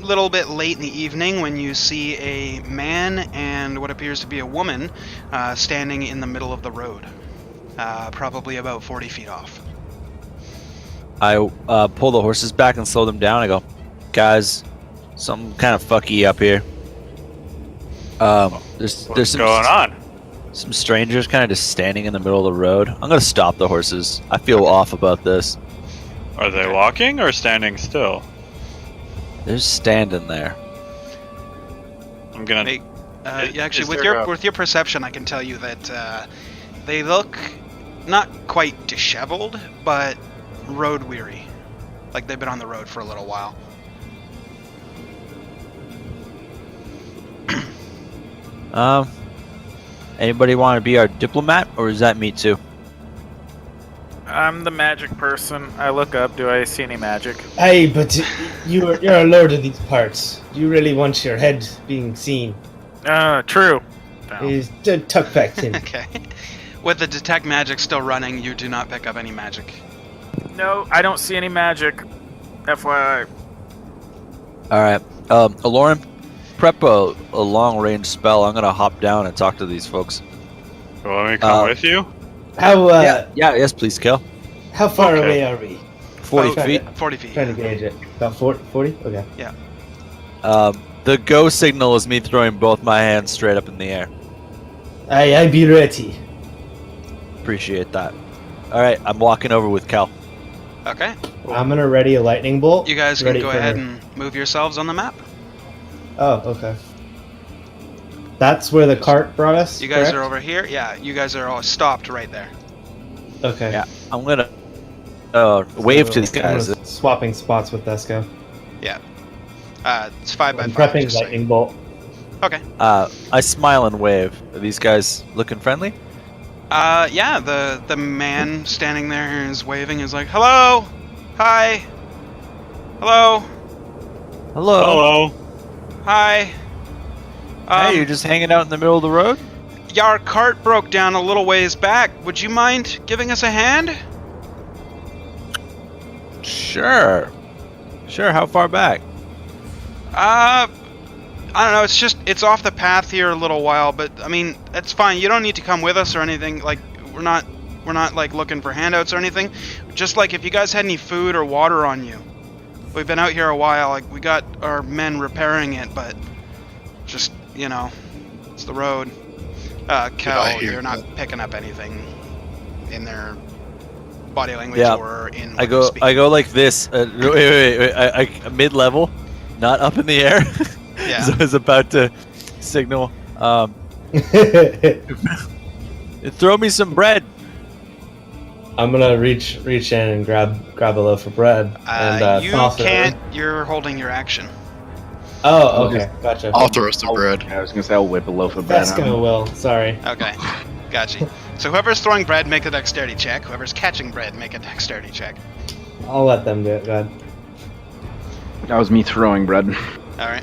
little bit late in the evening when you see a man and what appears to be a woman standing in the middle of the road, probably about 40 feet off. I pull the horses back and slow them down. I go, guys, something kind of fucky up here. There's What's some going on? some strangers kind of just standing in the middle of the road. I'm gonna stop the horses. I feel off about this. Are they walking or standing still? They're standing there. I'm gonna. Make, Is- actually, is with there your with your perception, I can tell you that they look not quite disheveled, but road weary, like they've been on the road for a little while. Anybody want to be our diplomat, or is that me too? I'm the magic person. I look up. Do I see any magic? Hey, but you're a lord of these parts. You really want your head being seen. True. No. He's tuck back in. Okay. With the detect magic still running, you do not pick up any magic. No, I don't see any magic. FYI. All right, Aloran, prep a long range spell. I'm gonna hop down and talk to these folks. You want me to come with you? How Yes, please, Kel. how far Okay. away are we? 40 About feet. 40 feet. Trying to gauge it. About 40? Okay. The go signal is me throwing both my hands straight up in the air. I be ready. Appreciate that. All right, I'm walking over with Kel. Okay. I'm gonna ready a lightning bolt. You guys can Ready go for ahead her. and move yourselves on the map. Oh, okay. That's where the cart brought us. You guys correct? are over here. Yeah, you guys are all stopped right there. Okay. Yeah, I'm gonna wave to these guys. I'm swapping spots with Desco. It's 5 by I'm 5. prepping just so lightning bolt. Okay. I smile and wave. Are these guys looking friendly? Yeah, the man standing there is waving, is like, hello, hi, hello, Hello. Hello. hi. Hey, you're just hanging out in the middle of the road? Our cart broke down a little ways back. Would you mind giving us a hand? Sure. Sure. How far back? I don't know. It's off the path here a little while, but I mean, it's fine. You don't need to come with us or anything. Like, we're not like looking for handouts or anything. Just like if you guys had any food or water on you. We've been out here a while. Like, we got our men repairing it, but just, you know, it's the road. I Kel, hear you're not that? picking up anything in their body language Yeah. or in I what they're go speaking. like this. Wait. I mid level. not up in the air. Yeah. So I was about to signal, throw me some bread. I'm gonna reach in and grab a loaf of bread and You toss it can't. over. You're holding your action. Oh, okay, gotcha. I'll throw some bread. I was gonna say I'll whip a loaf of bread. That's out. gonna will. Sorry. Okay, gotcha. So whoever's throwing bread, make a dexterity check. Whoever's catching bread, make a dexterity check. I'll let them do it. Go ahead. That was me throwing bread. All right.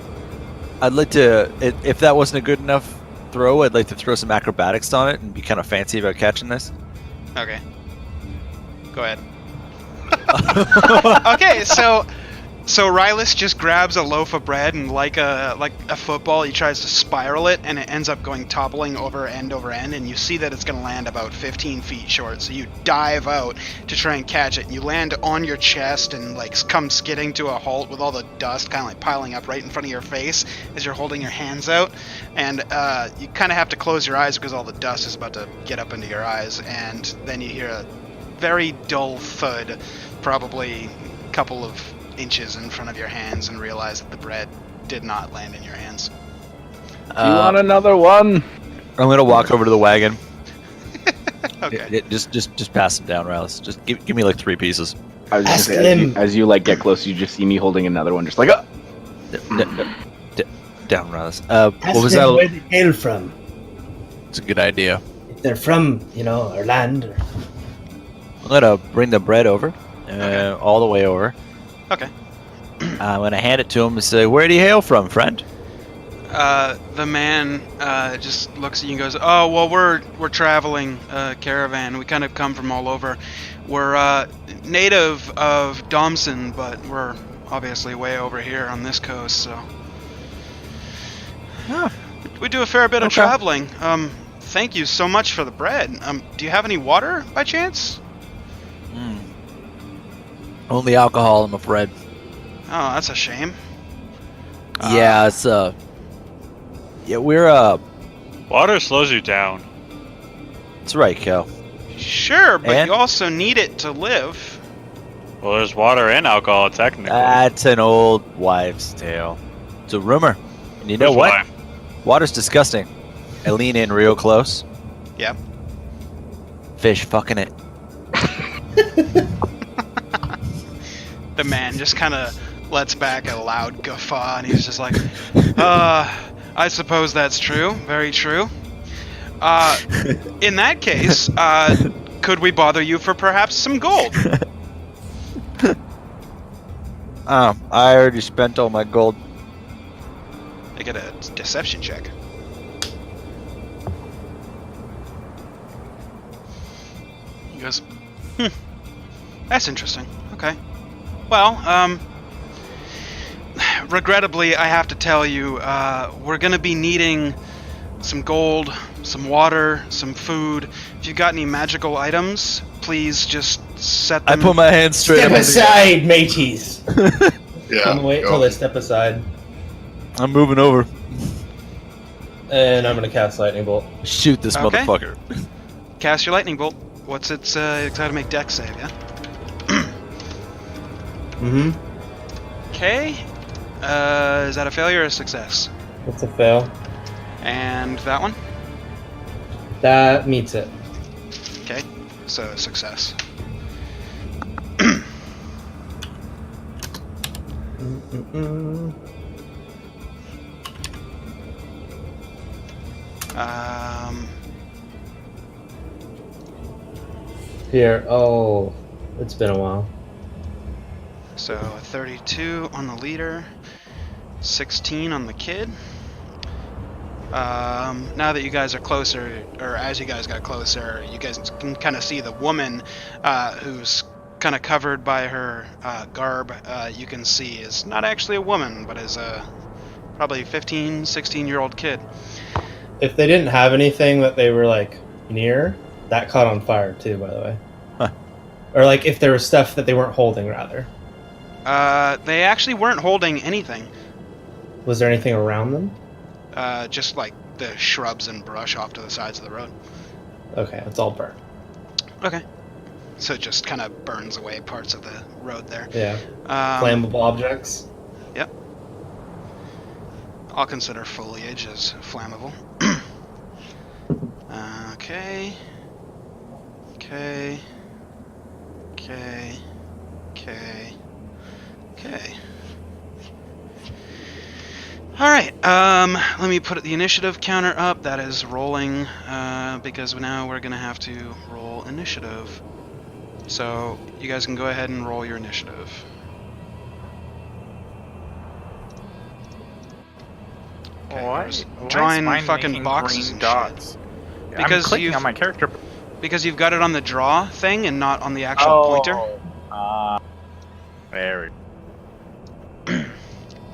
I'd like to, if that wasn't a good enough throw, I'd like to throw some acrobatics on it and be kind of fancy about catching this. Okay. Go ahead. Okay, so Rylus just grabs a loaf of bread and like a football, he tries to spiral it, and it ends up going toppling over end, and you see that it's going to land about 15 feet short. So you dive out to try and catch it, and you land on your chest and like come skidding to a halt with all the dust kind of like piling up right in front of your face as you're holding your hands out, and you kind of have to close your eyes because all the dust is about to get up into your eyes, and then you hear a very dull thud, probably a couple of inches in front of your hands, and realize that the bread did not land in your hands. You want another one? I'm gonna walk over to the wagon. Okay. Just pass them down, Rylus. Just give me like 3 pieces. I was gonna Ask say, him. as you like get close, you just see me holding another one, just like, oh! Down, Rylus. Ask What was them that? where they hail from. It's a good idea. If they're from, our land. I'm gonna bring the bread over, all the way over. Okay. I'm gonna hand it to him and say, "Where do you hail from, friend?" The man just looks at you and goes, "Oh, well, we're traveling caravan. We kind of come from all over. We're native of Domson, but we're obviously way over here on this coast, so we do a fair bit of Okay. traveling. Thank you so much for the bread. Do you have any water by chance?" Only alcohol, I'm afraid. Oh, that's a shame. Yeah, it's yeah, we're Water slows you down. That's right, Kel. Sure, but And? you also need it to live. Well, there's water and alcohol, technically. That's an old wives' tale. It's a rumor. And you know Here's what? why. Water's disgusting. I lean in real close. Yep. Fish fucking it. The man just kind of lets back a loud guffaw, and he's just like, I suppose that's true. Very true. In that case, could we bother you for perhaps some gold? I already spent all my gold. I get a deception check. He goes, that's interesting. Okay. Well, regrettably, I have to tell you, we're gonna be needing some gold, some water, some food. If you've got any magical items, please just set I them. put my hands straight Step up. aside, mateys. Yeah. I'm gonna wait go. till they step aside, I'm moving over. and I'm gonna cast lightning bolt. Shoot this Okay. motherfucker. Cast your lightning bolt. What's its? It's got to make dex save, yeah. Mm-hmm. Okay. Is that a failure or a success? That's a fail. And that one? That meets it. Okay. So success. Mm-mm-mm. Here. Oh, it's been a while. So 32 on the leader, 16 on the kid. Now that you guys are closer, or as you guys got closer, you guys can kind of see the woman who's kind of covered by her garb. You can see is not actually a woman, but is a probably 15, 16-year-old kid. If they didn't have anything that they were like near, that caught on fire too, by the way. Huh. Or like if there was stuff that they weren't holding, rather. They actually weren't holding anything. Was there anything around them? Just like the shrubs and brush off to the sides of the road. Okay, it's all burnt. Okay. So it just kind of burns away parts of the road there. Yeah. Um, Flammable objects. Yep. I'll consider foliage as flammable. Okay. Okay. Okay. Okay. Okay. Alright, let me put the initiative counter up. That is rolling, because now we're gonna have to roll initiative. So, you guys can go ahead and roll your initiative. Okay, I was drawing fucking boxes and shit. Because I'm clicking you've- on my character. Because you've got it on the draw thing and not on the actual pointer. There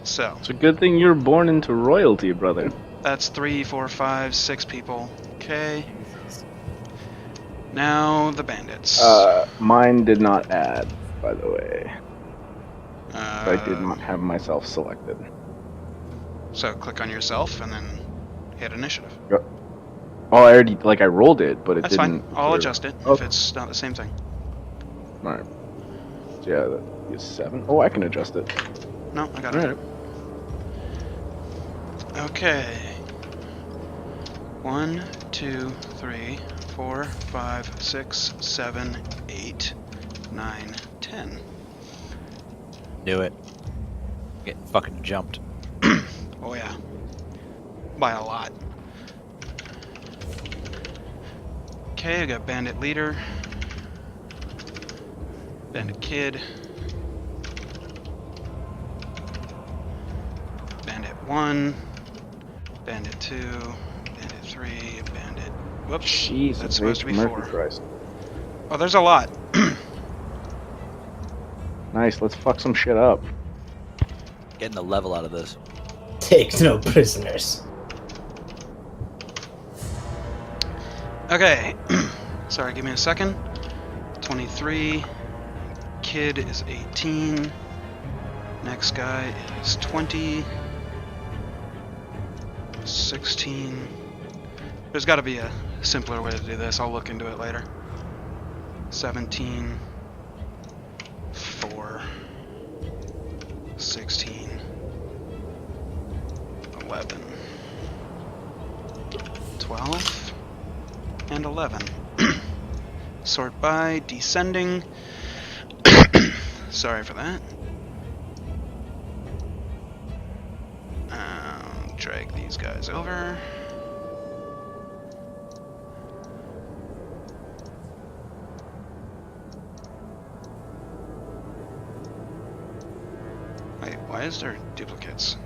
So, It's a good thing you're born into royalty, brother. that's 3, 4, 5, 6 people. Okay. Now the bandits. Mine did not add, by the way. I did Uh, not have myself selected. So click on yourself and then hit initiative. Oh, I already I rolled it, but it That's didn't. fine. I'll adjust it if Okay. it's not the same thing. All right. Yeah, that is 7. Oh, I can adjust it. No, I got All it. right. Okay. 1, 2, 3, 4, 5, 6, 7, 8, 9, 10. Knew it. Getting fucking jumped. Oh yeah. By a lot. Okay, I got bandit leader. Bandit kid. Bandit 1. Bandit 2. Bandit 3. Bandit... Whoops. Jesus, That's supposed to be Murphy 4. Christ. Oh, there's a lot. Nice, let's fuck some shit up. Getting the level out of this. Take no prisoners. Okay. Sorry, give me a second. 23. Kid is 18. Next guy is 20. 16. There's got to be a simpler way to do this. I'll look into it later. 17. 4. 16. 11. 12. And 11. Sort by descending. Sorry for that. Drag these guys over. Wait, why is there duplicates?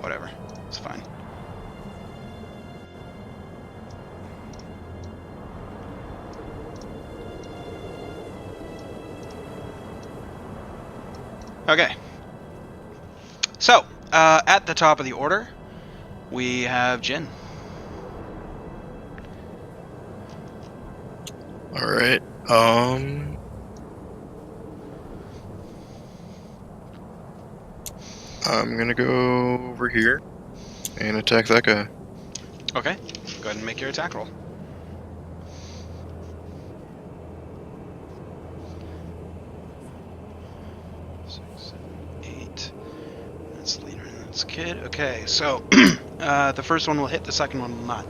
Whatever, it's fine. Okay. So, at the top of the order, we have Jin. All right. I'm gonna go over here and attack that guy. Okay. Go ahead and make your attack roll. Six, 7, 8. That's leader and that's kid. Okay, so the first one will hit, the second one will not.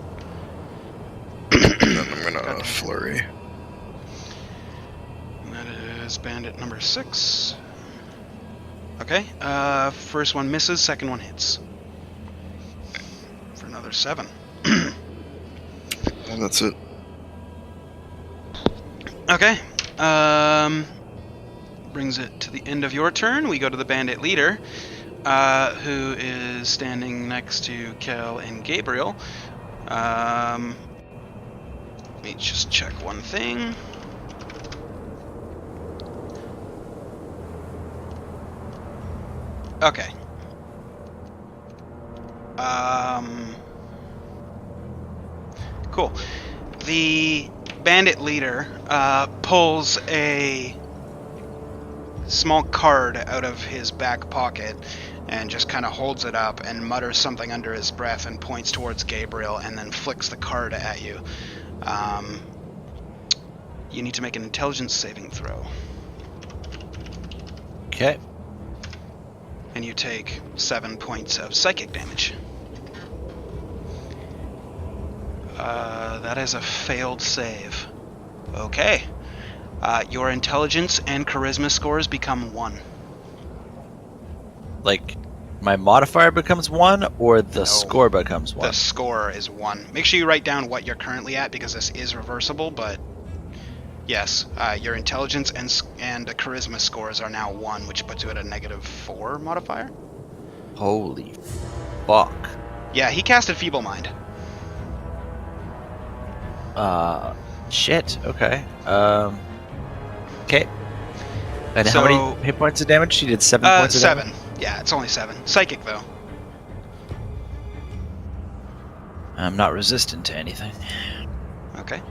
Then I'm gonna flurry. And that is bandit number 6. Okay, first one misses, second one hits. For another 7. And that's it. Okay, brings it to the end of your turn. We go to the bandit leader, who is standing next to Kel and Gabriel. Let me just check one thing. Okay. Cool. The bandit leader pulls a small card out of his back pocket and just kind of holds it up and mutters something under his breath and points towards Gabriel and then flicks the card at you. You need to make an intelligence saving throw. Okay. And you take 7 points of psychic damage. That is a failed save. Okay. Your intelligence and charisma scores become 1. Like, my modifier becomes 1, or the No. score becomes 1? The score is 1. Make sure you write down what you're currently at because this is reversible, but yes, your intelligence and charisma scores are now 1, which puts you at a -4 modifier. Holy fuck. Yeah, he casted Feeble Mind. Shit. Okay. Okay. And So- how many hit points of damage? She did 7 points of damage? 7. Yeah, it's only 7. Psychic, though. I'm not resistant to anything. Okay.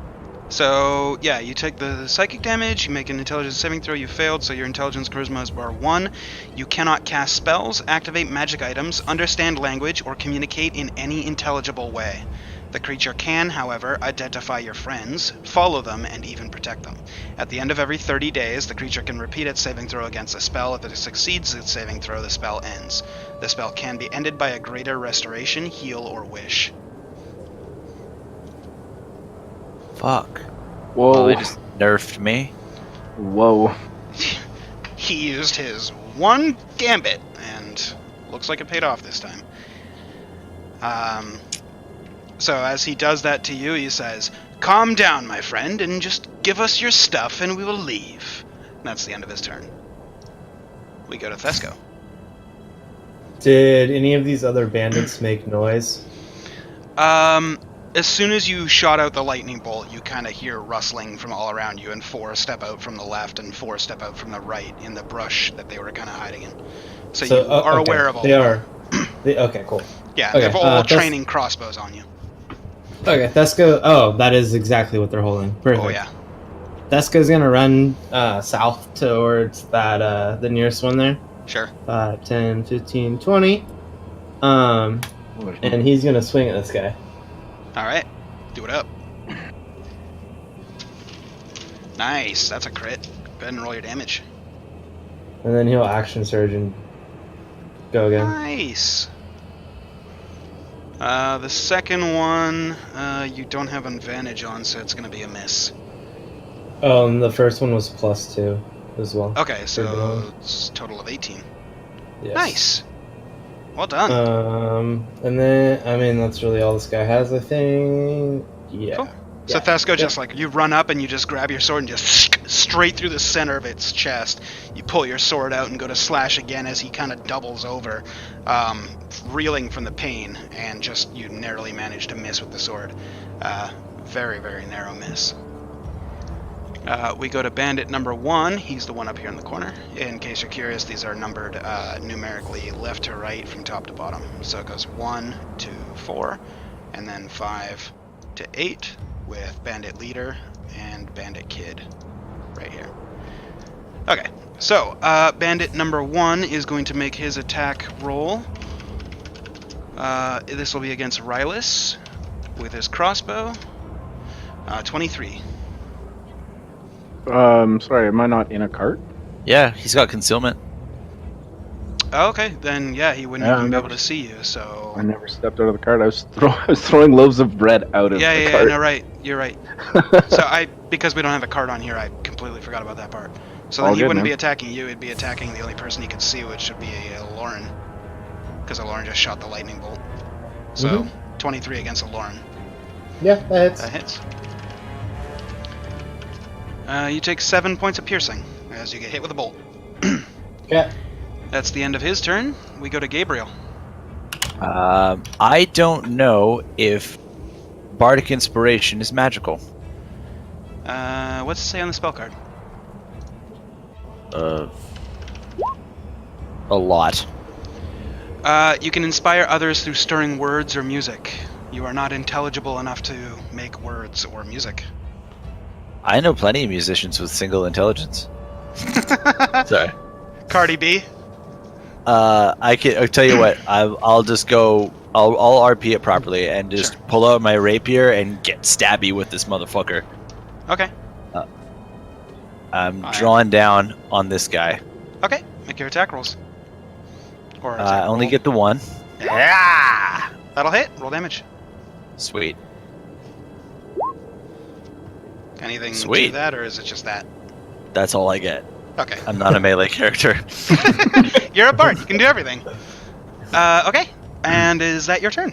So, yeah, you take the psychic damage, you make an intelligence saving throw, you failed, so your intelligence charisma is bar 1. You cannot cast spells, activate magic items, understand language, or communicate in any intelligible way. The creature can, however, identify your friends, follow them, and even protect them. At the end of every 30 days, the creature can repeat its saving throw against a spell. If it succeeds its saving throw, the spell ends. The spell can be ended by a greater restoration, heal, or wish. Fuck. Whoa. Well, they just nerfed me. Whoa. He used his one gambit, and looks like it paid off this time. So as he does that to you, he says, "Calm down, my friend, and just give us your stuff and we will leave." And that's the end of his turn. We go to Thesco. Did any of these other bandits make noise? As soon as you shot out the lightning bolt, you kind of hear rustling from all around you, and 4 step out from the left and 4 step out from the right in the brush that they were kind of hiding in. So you are okay. aware of all They of are. them. Okay, cool. Yeah, Okay, they've all that's- training crossbows on you. Okay, Thesco. Oh, that is exactly what they're holding. Perfect. Oh yeah. Thesco's gonna run south towards that the nearest one there. Sure. 5, 10, 15, 20. And he's gonna swing at this guy. Alright. Do it up. Nice. That's a crit. Go ahead and roll your damage. And then he'll action surge and go again. Nice. The second one, you don't have advantage on, so it's going to be a miss. Oh, and the first one was +2 as well. Okay, so Good. it's a total of 18. Yes. Nice. Well done. And then, I mean, that's really all this guy has, I think. Yeah. Cool. So Yeah. Thesco just you run up and you just grab your sword and just straight through the center of its chest. You pull your sword out and go to slash again as he kind of doubles over, reeling from the pain, and just you narrowly manage to miss with the sword. Very, very narrow miss. We go to bandit number 1. He's the one up here in the corner. In case you're curious, these are numbered numerically left to right from top to bottom. So it goes 1 to 4, and then 5 to 8 with bandit leader and bandit kid right here. Okay, so bandit number 1 is going to make his attack roll. This will be against Rylus with his crossbow. 23. Sorry, am I not in a cart? Yeah, he's got concealment. Oh, okay, then yeah, he wouldn't Yeah, even be no. able to see you. So I never stepped out of the cart. I was throwing loaves of bread out of the yeah, cart. no, right, you're right. So because we don't have a cart on here, I completely forgot about that part. So then All he good, wouldn't man. be attacking you; he'd be attacking the only person he could see, which would be Lauren, because Lauren just shot the lightning bolt. So 23 against Lauren. Yeah, that hits. That hits. You take 7 points of piercing as you get hit with a bolt. Okay. That's the end of his turn. We go to Gabriel. I don't know if Bardic Inspiration is magical. What's it say on the spell card? A lot. You can inspire others through stirring words or music. You are not intelligible enough to make words or music. I know plenty of musicians with single intelligence. Sorry. Cardi B. I'll tell you what. I'll just go. I'll RP it properly and just Sure. pull out my rapier and get stabby with this motherfucker. Okay. I'm Fine. drawing down on this guy. Okay. Make your attack rolls. Or I attack only roll. get the one. Yeah. That'll hit. Roll damage. Sweet. Anything to Sweet. that, or is it just that? That's all I get. Okay. I'm not a melee character. You're a bard. You can do everything. Okay. And is that your turn?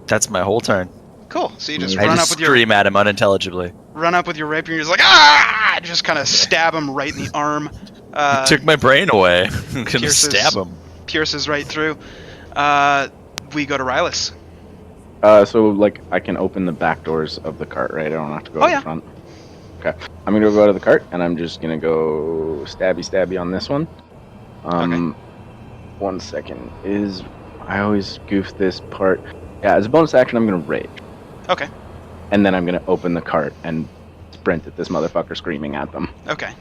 That's my whole turn. Cool. So you just I run just up with your scream at him unintelligibly. rapier, and you're just like, ah! Just kind of stab him right in the arm. He took my brain away. I'm gonna pierces- stab him. Pierces right through. We go to Rylus. So like I can open the back doors of the cart, right? I don't have to go Oh, to yeah. the front. Okay. I'm gonna go to the cart, and I'm just gonna go stabby on this one. Okay. 1 second. I always goof this part. Yeah, as a bonus action, I'm gonna rage, Okay. and then I'm gonna open the cart and sprint at this motherfucker, screaming at them. Okay.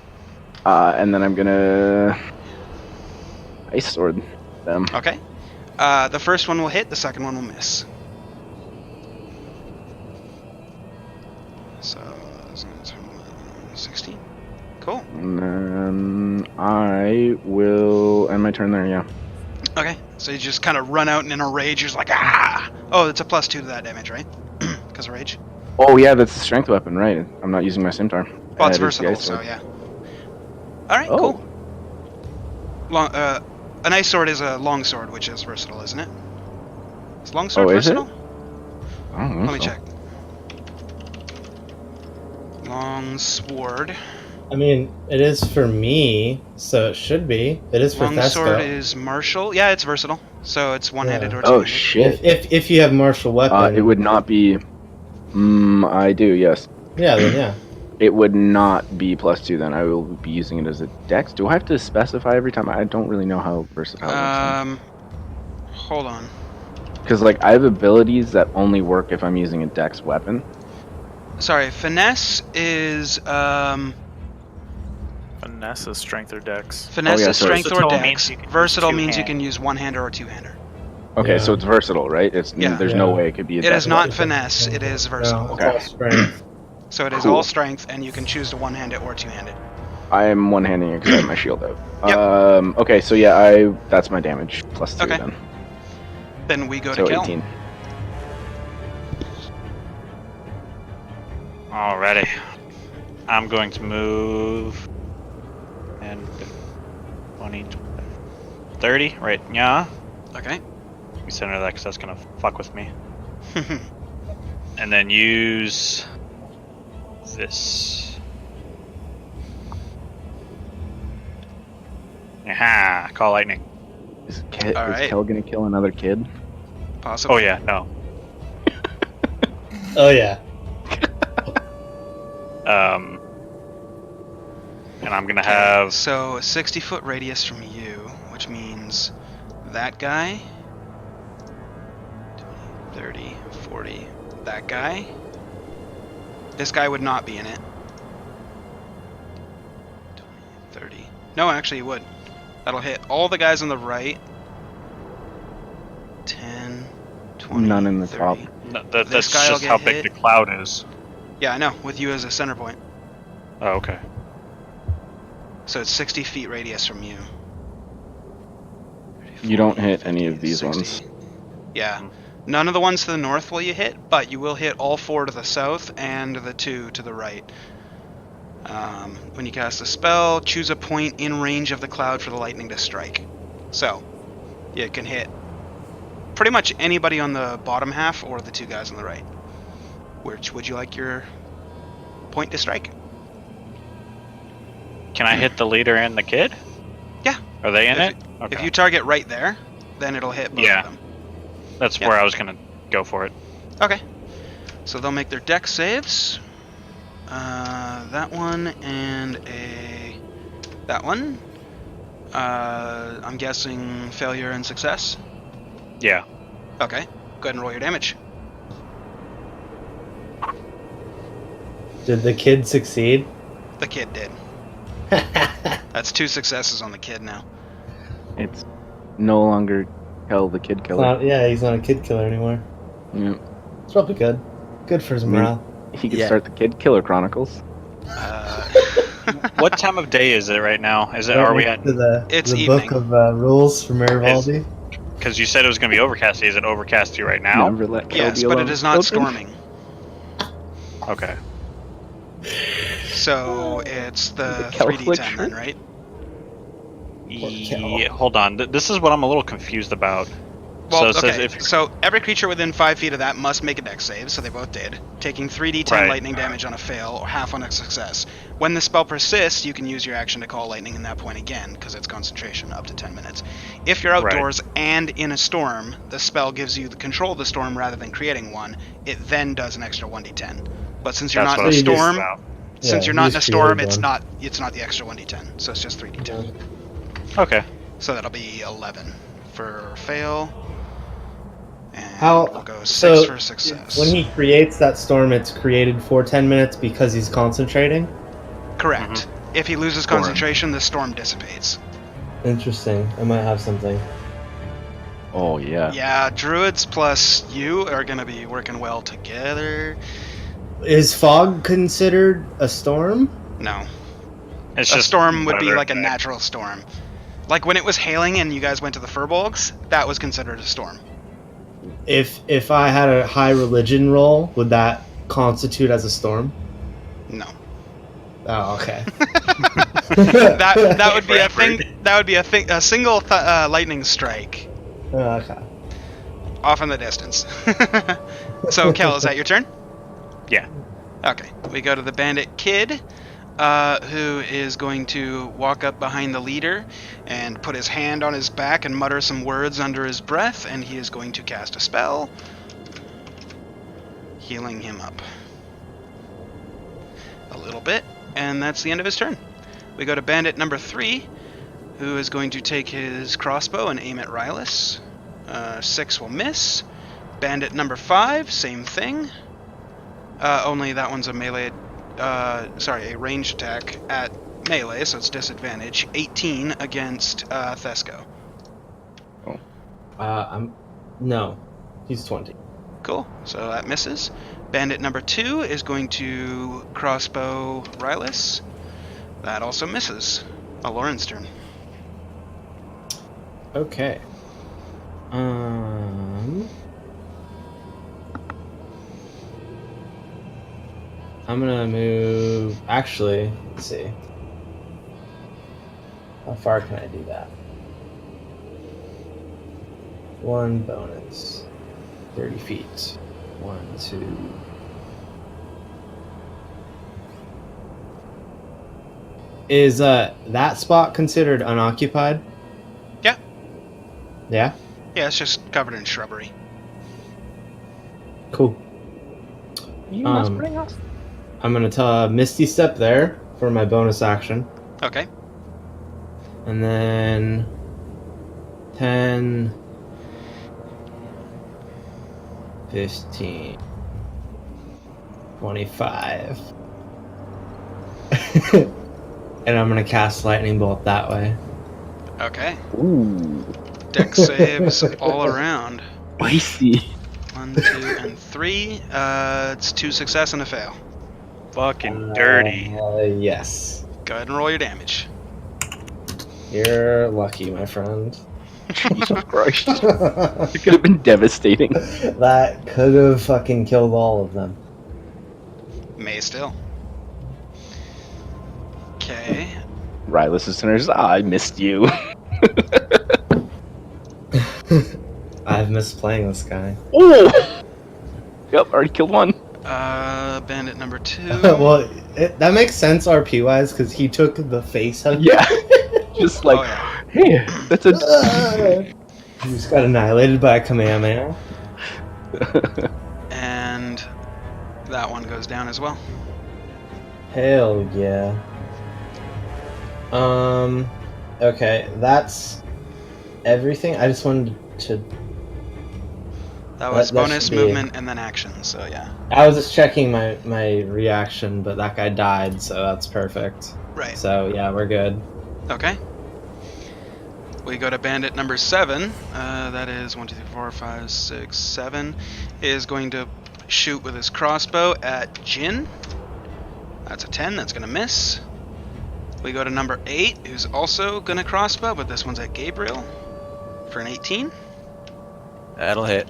And then I'm gonna ice sword them. Okay. The first one will hit. The second one will miss. So it's going to turn 16. Cool. And then I will end my turn there. Yeah. Okay. So you just kind of run out and in a rage. You're just like, ah! Oh, it's a +2 to that damage, right? Because of rage. Oh yeah, that's a strength weapon, right? I'm not using my scimitar. Well, it's And it is the versatile, ice so sword. yeah. All right. Oh. Cool. An ice sword is a long sword, which is versatile, isn't it? Is long sword Oh, is it? versatile? I don't know. Let me check. Long sword. I mean, it is for me, so it should be. It is for Long sword Thesco. is martial. Yeah, it's versatile. So it's one-handed Yeah. or two-handed. Oh shit. If you have martial weapon, It would not be. I do. Yes. Yeah, then yeah. It would not be +2 then. I will be using it as a dex. Do I have to specify every time? I don't really know how versatile it is. Hold on. Because like I have abilities that only work if I'm using a dex weapon. Sorry, finesse is Finesse is strength or dex. finesse yeah, is sorry. strength or Versatile dex. means you can use Versatile means you two-hand. can use one-hander or two-hander. Okay, Yeah. so it's versatile, right? It's Yeah. There's Yeah. no way it could be a It dex is not weapon. finesse. It is versatile. No, it's Okay. all strength. So it is Cool. all strength, and you can choose to one-hand it or two-hand it. I am one-handing it because I have my shield out. Yep. Okay, so yeah, that's my damage +2 Okay. then. Then we go So to kill. 18. Alrighty. I'm going to move. And 20, 30, right? Yeah. Okay. We center that because that's going to fuck with me. And then use this. Aha! Call lightning. Is Alright. Kel gonna kill another kid? Possible. Oh yeah, no. Oh yeah. And I'm gonna have So a 60-foot radius from you, which means that guy, 20, 30, 40, that guy. This guy would not be in it. 20, 30. No, actually, he would. That'll hit all the guys on the right. 10, 20, None in the 30. top. that's This guy will just get how big hit. the cloud is. Yeah, I know, with you as a center point. Oh, okay. So it's 60 feet radius from you. You don't 40, hit any 50, of these 60. ones. Yeah. None of the ones to the north will you hit, but you will hit all 4 to the south and the 2 to the right. When you cast a spell, choose a point in range of the cloud for the lightning to strike. So, you can hit pretty much anybody on the bottom half or the 2 guys on the right. Which would you like your point to strike? Can I hit the leader and the kid? Yeah. Are they in If- it? Okay. If you target right there, then it'll hit both Yeah. of them. That's Yeah. where I was gonna go for it. Okay. So they'll make their dex saves. That one and that one. I'm guessing failure and success. Yeah. Okay. Go ahead and roll your damage. Did the kid succeed? The kid did. That's 2 successes on the kid now. It's no longer Kel the kid killer. Yeah, he's not a kid killer anymore. Yeah. It's probably good. Good for his I mean- morale. He could Yeah. start the Kid Killer Chronicles. What time of day is it right now? Is it? Are we at? To the, It's the evening. book of rules for Marivaldi? Because you said it was gonna be overcasty. Is it overcasty right now? Never let Kel Yes, be but alone. it is not Children. storming. Okay. So it's the The Kelflick 3d10 shirt? then, right? Yeah, hold on. This is what I'm a little confused about. Well, so it says okay. if So every creature within 5 feet of that must make a dex save, so they both did, taking 3d10 Right. lightning damage on a fail or half on a success. When the spell persists, you can use your action to call lightning in that point again, because it's concentration up to 10 minutes. If you're Right. outdoors and in a storm, the spell gives you the control of the storm rather than creating one. It then does an extra 1d10. But since you're that's not what in a I'm confused storm, about. since Yeah, you're you not in a just storm, created it's not the extra 1d10, so it's just 3d10. Okay. So that'll be 11 for fail. And How- we'll go 6 so for success. When he creates that storm, it's created for 10 minutes because he's concentrating. Correct. If he loses concentration, the storm dissipates. Interesting. I might have something. Oh yeah. Yeah, druids plus you are going to be working well together. Is fog considered a storm? No. It's A just storm would be weather like a effect. natural storm. Like when it was hailing and you guys went to the Furbolgs, that was considered a storm. If I had a high religion roll, would that constitute as a storm? No. Oh, okay. That would be a thing. That would be a single lightning strike Oh, okay. off in the distance. So, Kel, is that your turn? Yeah. Okay, we go to the bandit kid, who is going to walk up behind the leader and put his hand on his back and mutter some words under his breath, and he is going to cast a spell, healing him up a little bit, and that's the end of his turn. We go to bandit number 3, who is going to take his crossbow and aim at Rylus. 6 will miss. Bandit number 5, same thing. Only that one's a melee, a ranged attack at melee, so it's disadvantage. 18 against Thesco. No. He's 20. Cool, so that misses. Bandit number 2 is going to crossbow Rylus. That also misses. Lauren's turn. Okay. I'm gonna move. Actually, let's see. How far can I do that? 1 bonus. 30 feet. 1, 2. Is that spot considered unoccupied? Yeah. Yeah? Yeah, it's just covered in shrubbery. Cool. You must Um, bring us. I'm gonna Misty Step there for my bonus action. Okay. And then 10, 15, 25. And I'm going to cast Lightning Bolt that way. Okay. Ooh, Dex saves all around. spicy. 1, 2, and 3. It's 2 success and a fail. Fucking dirty. Yes. Go ahead and roll your damage. You're lucky, my friend. Jesus Christ. It could have been devastating. That could have fucking killed all of them. May still. Okay. Rylus listeners, I missed you. I've missed playing this guy. Oh! Yep, already killed one. Bandit number 2. Well, that makes sense RP wise because he took the face out. Yeah. Just like, Oh, yeah. hey, that's a. He just got annihilated by a Kamehameha. And that one goes down as well. Hell yeah. Okay, that's everything. I just wanted to. That was That bonus should be- movement and then action, so yeah. I was just checking my reaction, but that guy died, so that's perfect. Right. So yeah, we're good. Okay. We go to bandit number 7. That is 1, 2, 3, 4, 5, 6, 7. Is going to shoot with his crossbow at Jin. That's a 10. That's going to miss. We go to number 8, who's also going to crossbow, but this one's at Gabriel for an 18. That'll hit.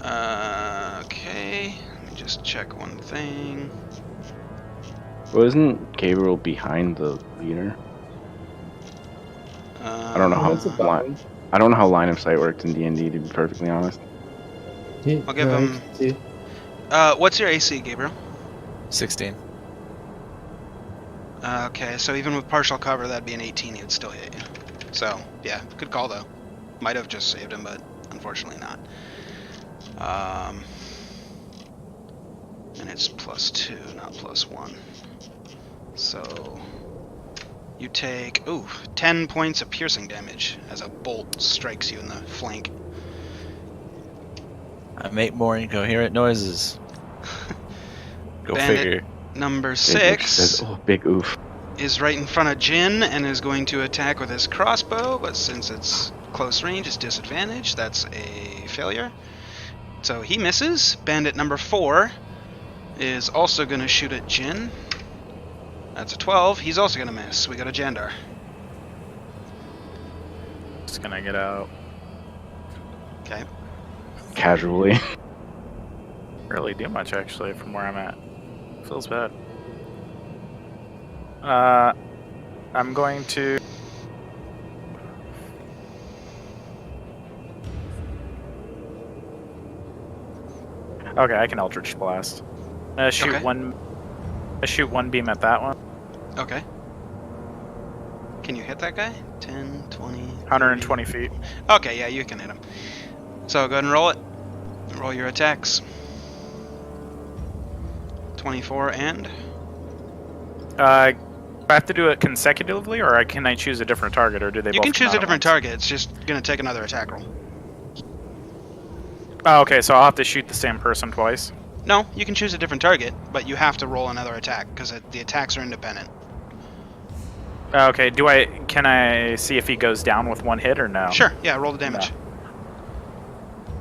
Okay. Let me just check one thing. Well, isn't Gabriel behind the leader? I don't know how That's a bummer. I don't know how line of sight works in D&D, to be perfectly honest. I'll give him- What's your AC, Gabriel? 16. Okay, so even with partial cover, that'd be an 18. He'd still hit you. So yeah, good call though. Might have just saved him, but unfortunately not. And it's +2, not +1. So you take 10 points of piercing damage as a bolt strikes you in the flank. I make more incoherent noises. Go Bandit. figure. Number Gabriel 6 says, "Oh, big oof." is right in front of Jin and is going to attack with his crossbow, but since it's close range, it's disadvantage. That's a failure. So he misses. Bandit number 4 is also going to shoot at Jin. That's a 12. He's also going to miss. We got a Jandar. Just gonna get out. Okay. Casually. Really do much actually from where I'm at. Feels bad. I'm going to. Okay, I can Eldritch Blast. Shoot Okay. one. Shoot one beam at that one. Okay. Can you hit that guy? 10, 20... 120 feet. Okay, yeah, you can hit him. So go ahead and roll it. Roll your attacks. 24 and... Do I have to do it consecutively, or can I choose a different target, or do they You both can come choose out a at different once? target. It's just going to take another attack roll. Oh, okay, so I'll have to shoot the same person twice. No, you can choose a different target, but you have to roll another attack because the attacks are independent. Okay, can I see if he goes down with one hit or no? Sure, yeah, roll the damage.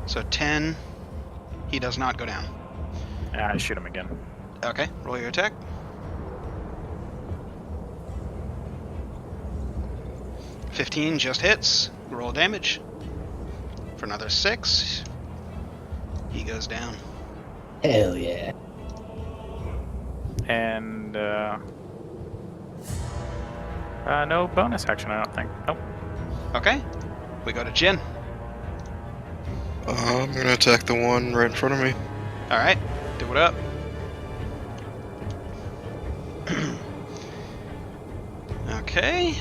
So 10, he does not go down. Yeah, I shoot him again. Okay, roll your attack. 15 just hits. Roll damage. For another 6, he goes down. Hell yeah. And no bonus action, I don't think. Nope. Okay, we go to Jin. I'm gonna attack the one right in front of me. All right, do it up. Okay.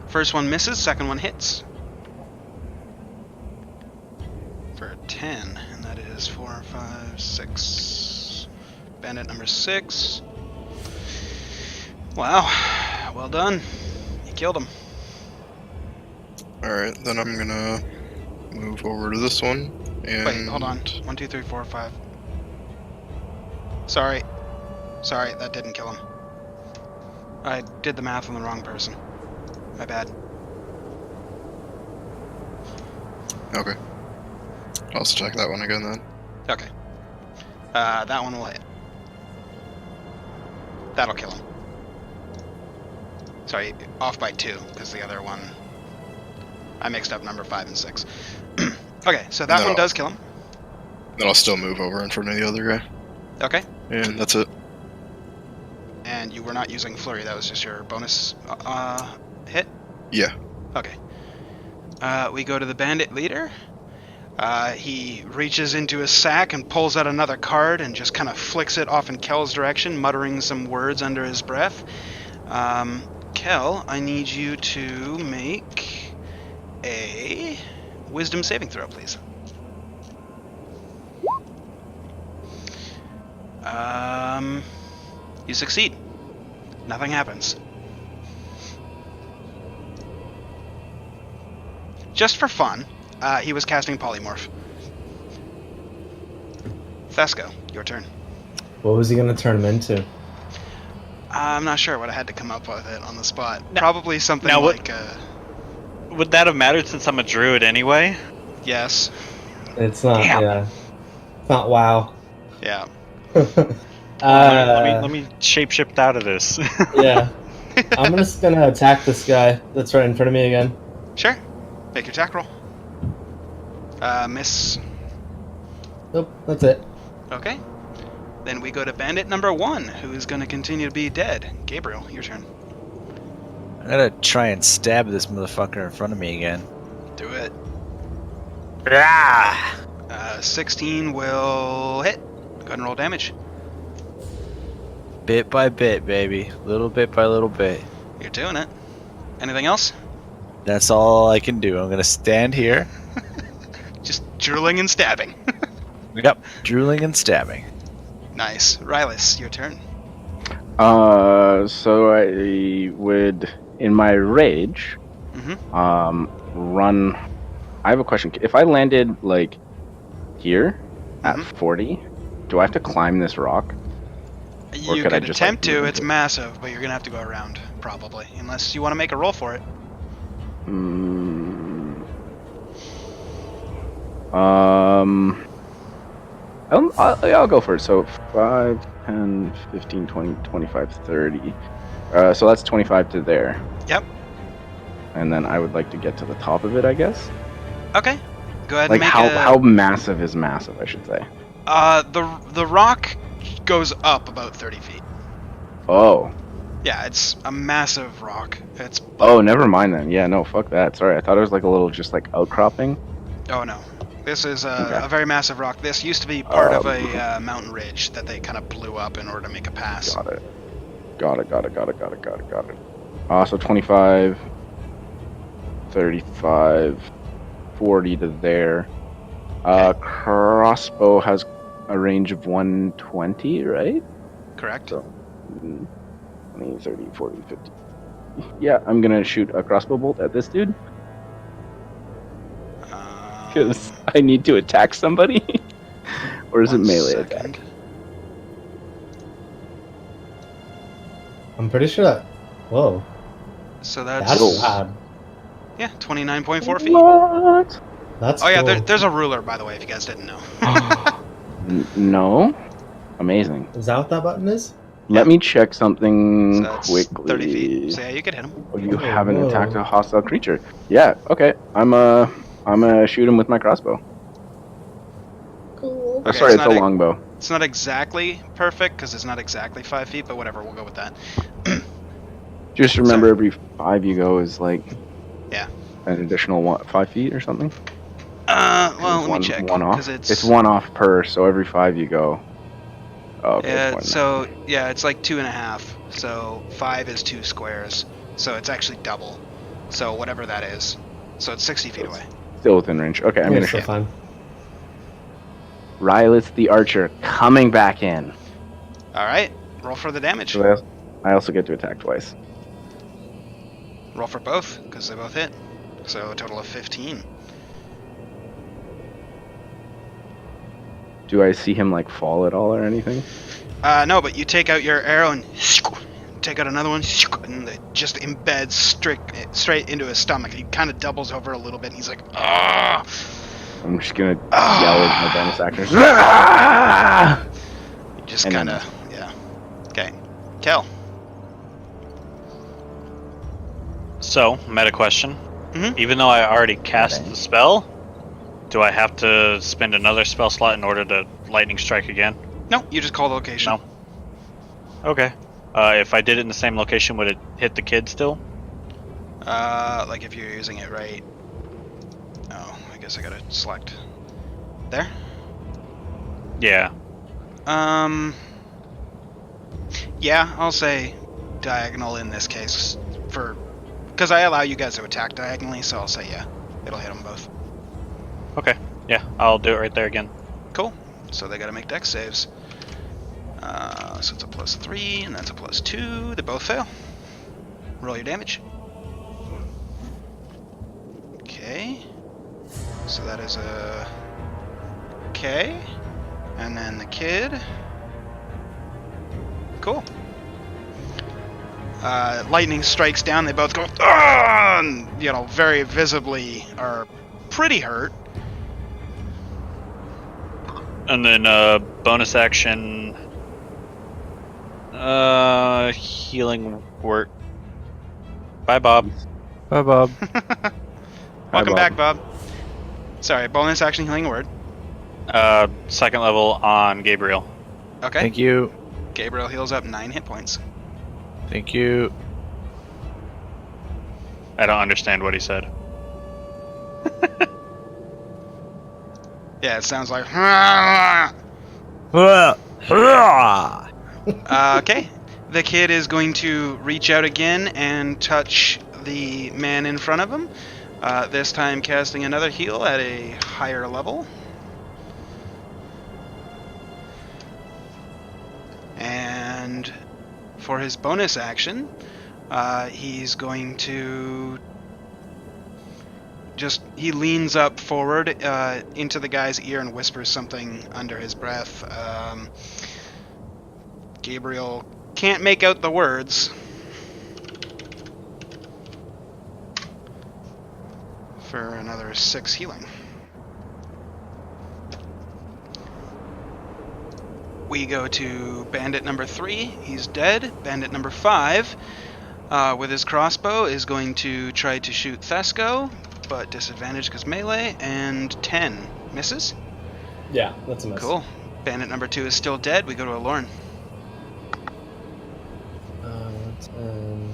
First one misses, second one hits. For 10, and that is 4, 5, 6. Bandit number 6. Wow, well done. You killed him. Alright, then I'm gonna move over to this one. And Wait, hold on. 1, 2, 3, 4, 5. Sorry, that didn't kill him. I did the math on the wrong person. My bad. Okay. I'll just attack that one again then. Okay. That one will hit. That'll kill him. Sorry, off by 2, because the other one... I mixed up number 5 and 6. Okay, so that No. one does kill him. Then I'll still move over in front of the other guy. Okay. And that's it. And you were not using Flurry, that was just your bonus hit? Yeah. Okay. We go to the bandit leader. He reaches into his sack and pulls out another card and just kind of flicks it off in Kel's direction, muttering some words under his breath. Kel, I need you to make a wisdom saving throw, please. You succeed. Nothing happens. Just for fun, he was casting Polymorph. Thesco, your turn. What was he gonna turn him into? I'm not sure what I had to come up with it on the spot. Now- Probably something now what- like, Would that have mattered since I'm a druid anyway? yes. It's not. Damn. Yeah. It's not WoW. Yeah. Let me shapeshift out of this. Yeah. I'm just gonna attack this guy that's right in front of me again. Sure. Make your attack roll. Miss. Nope, that's it. Okay. Then we go to bandit number 1, who is going to continue to be dead. Gabriel, your turn. I gotta try and stab this motherfucker in front of me again. Do it. Ah! 16 will hit. Go ahead and roll damage. Bit by bit, baby. Little bit by little bit. You're doing it. Anything else? That's all I can do. I'm gonna stand here. Just drooling and stabbing. Yep. Drooling and stabbing. Nice. Rylas, your turn. So I would, in my rage, run. I have a question. If I landed like here at 40, do I have to climb this rock? You could I could just, attempt like, move to. It's into it? massive, but you're going to have to go around, probably. Unless you want to make a roll for it. I'll go for it. So 5, 10, 15, 20, 25, 30. So that's 25 to there. Yep. And then I would like to get to the top of it, I guess. Okay. Go ahead Like and make how massive is massive, I should say. the rock goes up about 30 feet. Oh. Yeah, it's a massive rock. It's Oh, never mind then. Yeah, no, fuck that. Sorry, I thought it was like a little just like outcropping. Oh no. This is Okay. a very massive rock. This used to be part of a mountain ridge that they kind of blew up in order to make a pass. Got it. So 25, 35, 40 to there. Crossbow has a range of 120, right? Correct. So 20, 30, 40, 50. Yeah, I'm gonna shoot a crossbow bolt at this dude because I need to attack somebody. Or is it one melee second. attack? I'm pretty sure that. Whoa, So that's that's bad. yeah, 29.4 feet. What? That's Oh yeah, cool. there's a ruler, by the way, if you guys didn't know. No? Amazing. Is that what that button is? Let me check something So that's quickly. 30 feet. So yeah, you could hit him. Oh, you Oh, haven't whoa. attacked a hostile creature. Yeah, okay. I'm gonna shoot him with my crossbow. Cool. Oh, Okay, sorry, it's it's a not a- longbow. It's not exactly perfect because it's not exactly 5 feet, but whatever, we'll go with that. Just remember, Sorry. every 5 you go is like Yeah. an additional 5 feet or something. Well, let one, me check. One off. 'cause It's one off per, so every 5 you go. Oh, okay. Yeah, one. so yeah, it's like 2.5. So 5 is 2 squares. So it's actually double. So whatever that is. So it's 60 feet away. Still within range. Okay, I'm Yeah, gonna still shoot. fine. Rylith the archer coming back in. All right, roll for the damage. So I also get to attack twice. Roll for both because they both hit. So a total of 15. Do I see him like fall at all or anything? No, but you take out your arrow and take out another one, and it just embeds straight into his stomach. He kind of doubles over a little bit. And he's like, ah. I'm just gonna yell with my bonus action. Ah! Just And kind then- of, yeah. Okay, Kel. So, meta question. Mhm. Even though I already cast the spell, do I have to spend another spell slot in order to lightning strike again? No, you just call the location. No. Okay. If I did it in the same location, would it hit the kid still? Like if you're using it right. Oh, I guess I gotta select. There. Yeah. Yeah, I'll say diagonal in this case because I allow you guys to attack diagonally, so I'll say yeah, it'll hit them both. Okay. Yeah, I'll do it right there again. Cool. So they gotta make dex saves. So it's a +3 and that's a +2. They both fail. Roll your damage. Okay. So that is a okay, and then the kid. Cool. Lightning strikes down. They both go, "Ah!" and, very visibly are pretty hurt. And then bonus action. Healing word. Bye, Bob. Bye, Bob. Welcome Bob. back, Bob. Sorry, bonus action healing word. Second level on Gabriel. Okay. Thank you. Gabriel heals up 9 hit points. Thank you. I don't understand what he said. Yeah, it sounds like. Okay. The kid is going to reach out again and touch the man in front of him. This time casting another heal at a higher level. And for his bonus action, he's going to he leans up forward into the guy's ear and whispers something under his breath. Gabriel can't make out the words. For another 6 healing. We go to bandit number 3. He's dead. Bandit number 5, with his crossbow, is going to try to shoot Thesco, but disadvantage because melee, and 10. Misses? Yeah, that's a miss. Cool. Bandit number 2 is still dead. We go to Alorn. 10.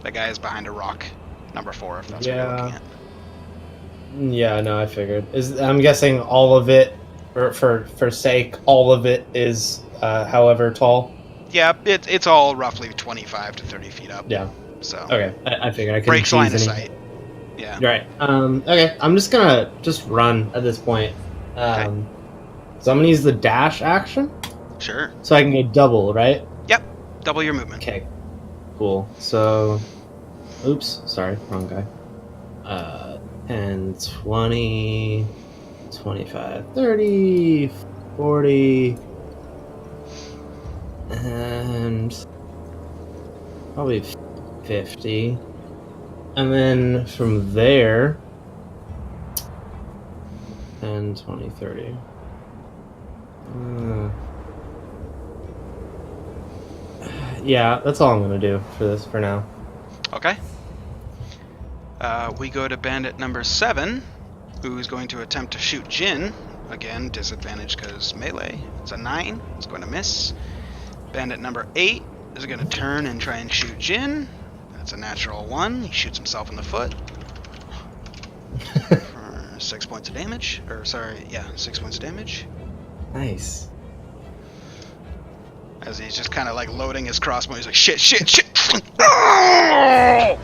That guy is behind a rock. Number 4, if that's what you're looking at. Yeah, no, I figured. I'm guessing all of it, or for sake, all of it is however tall. Yeah, it's all roughly 25 to 30 feet up. Yeah. So Okay, I figured I could breaks line of any. sight. Yeah. Right. Okay, I'm just gonna run at this point. So I'm gonna use the dash action, Sure. so I can go double, right? Yep. Double your movement. Okay. Cool. So, oops, sorry, wrong guy. 10, 20, 25, 30, 40, and probably 50. And then from there, 10, 20, 30. Yeah, that's all I'm going to do for this for now. Okay. We go to bandit number 7, who's going to attempt to shoot Jin. Again, disadvantage because melee. It's a 9. It's going to miss. Bandit number 8 is going to turn and try and shoot Jin. That's a natural 1. He shoots himself in the foot. For 6 points of damage. 6 points of damage. Nice. As he's just kind of like loading his crossbow. He's like, shit. Oh!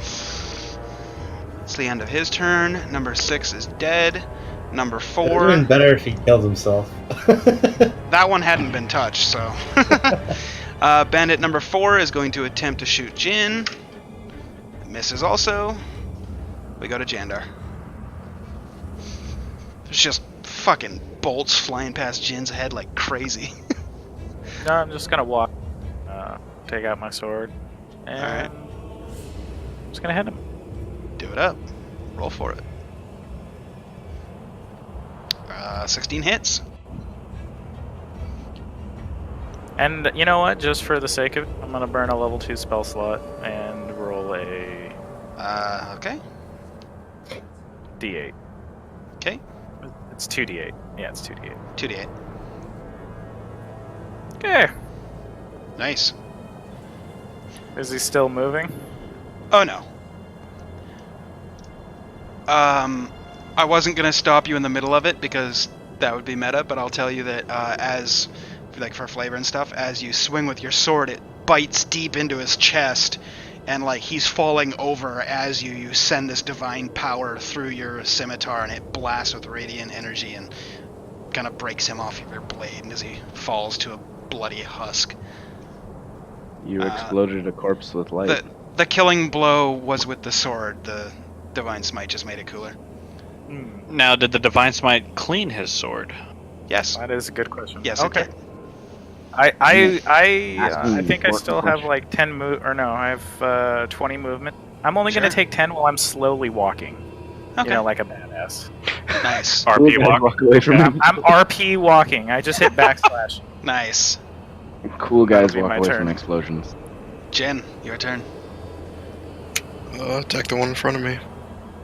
It's the end of his turn. Number 6 is dead. Number 4. It would have been better if he killed himself. That one hadn't been touched, so. Bandit number 4 is going to attempt to shoot Jin. Misses also. We go to Jandar. There's just fucking bolts flying past Jin's head like crazy. No, I'm just gonna walk, take out my sword, and Alright. I'm just gonna hit him. Do it up. Roll for it. 16 hits. And you know what? Just for the sake of it, I'm gonna burn a level 2 spell slot and roll a Okay. d8. Okay. It's 2d8. Yeah, it's 2d8. 2d8. Okay. Nice. Is he still moving? Oh no. I wasn't gonna stop you in the middle of it because that would be meta, but I'll tell you that as like for flavor and stuff, as you swing with your sword, it bites deep into his chest, and like he's falling over as you send this divine power through your scimitar, and it blasts with radiant energy and kind of breaks him off of your blade, and as he falls to a bloody husk. You exploded a corpse with light. The killing blow was with the sword. The divine smite just made it cooler. Now, did the Divine Smite clean his sword? Yes. That is a good question. Yes. It Okay. did. I think I still have like 10 move, or no, I have 20 movement. I'm only gonna Sure. take 10 while I'm slowly walking. Okay. You know, like a badass. Nice. RP Cool guys walk. away from I'm RP walking. I just hit backslash. Nice. Cool guys That'll be walk my away turn. from explosions. Jen, your turn. Attack the one in front of me.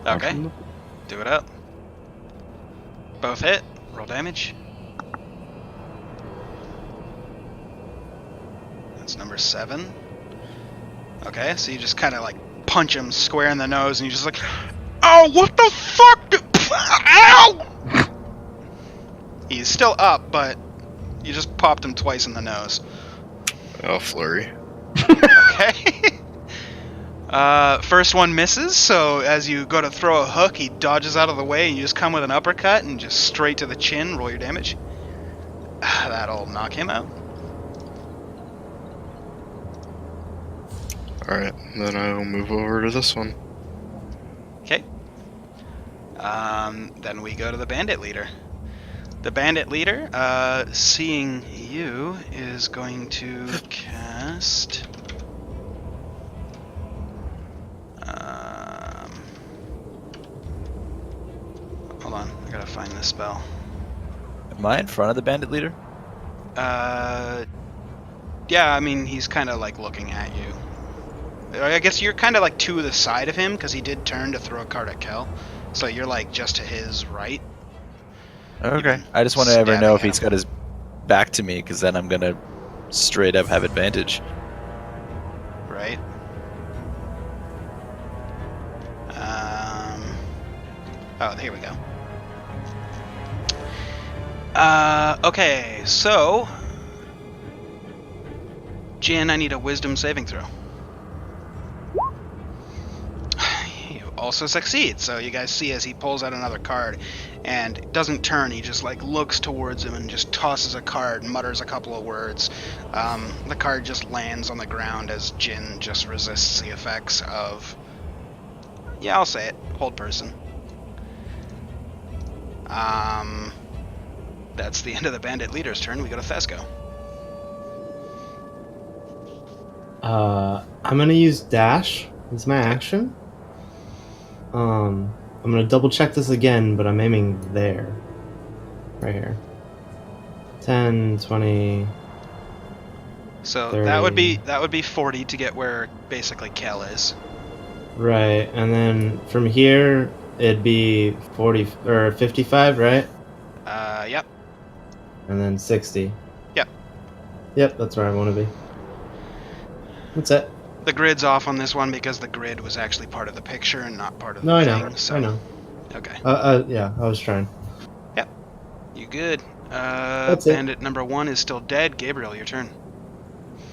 Okay. Do it up. Both hit. Roll damage. That's number 7. Okay, so you just kind of like punch him square in the nose, and you're just like, "Oh, what the fuck? Ow!" He's still up, but you just popped him twice in the nose. Oh, flurry. Okay. First one misses, so as you go to throw a hook, he dodges out of the way, and you just come with an uppercut and just straight to the chin. Roll your damage. That'll knock him out. Alright, then I'll move over to this one. Okay. Then we go to the bandit leader. The bandit leader, seeing you, is going to cast... hold on, I gotta find this spell. Am I in front of the bandit leader? Yeah, I mean, he's kind of like looking at you. I guess you're kind of like to the side of him, because he did turn to throw a card at Kel. So you're like just to his right. Okay. I just want to ever know Stabbing if he's him. got his back to me, because then I'm going to straight up have advantage. Right. Oh, here we go. Okay, so... Jin, I need a wisdom saving throw. You also succeed, so you guys see as he pulls out another card, and doesn't turn, he just like looks towards him and just tosses a card, mutters a couple of words. The card just lands on the ground as Jin just resists the effects of... Yeah, I'll say it. Hold person. That's the end of the bandit leader's turn. We go to Thesco. I'm gonna use dash as my action. I'm gonna double check this again, but I'm aiming there. Right here. 10, 20... So 30. that would be 40 to get where basically Kel is. Right, and then from here it'd be 40 or 55, right? Yep. And then 60. Yep. Yep, that's where I want to be. That's it. The grid's off on this one because the grid was actually part of the picture and not part of No, the I thing. know. So. I know. Okay. Yeah, I was trying. You good. That's it. Bandit number 1 is still dead. Gabriel, your turn.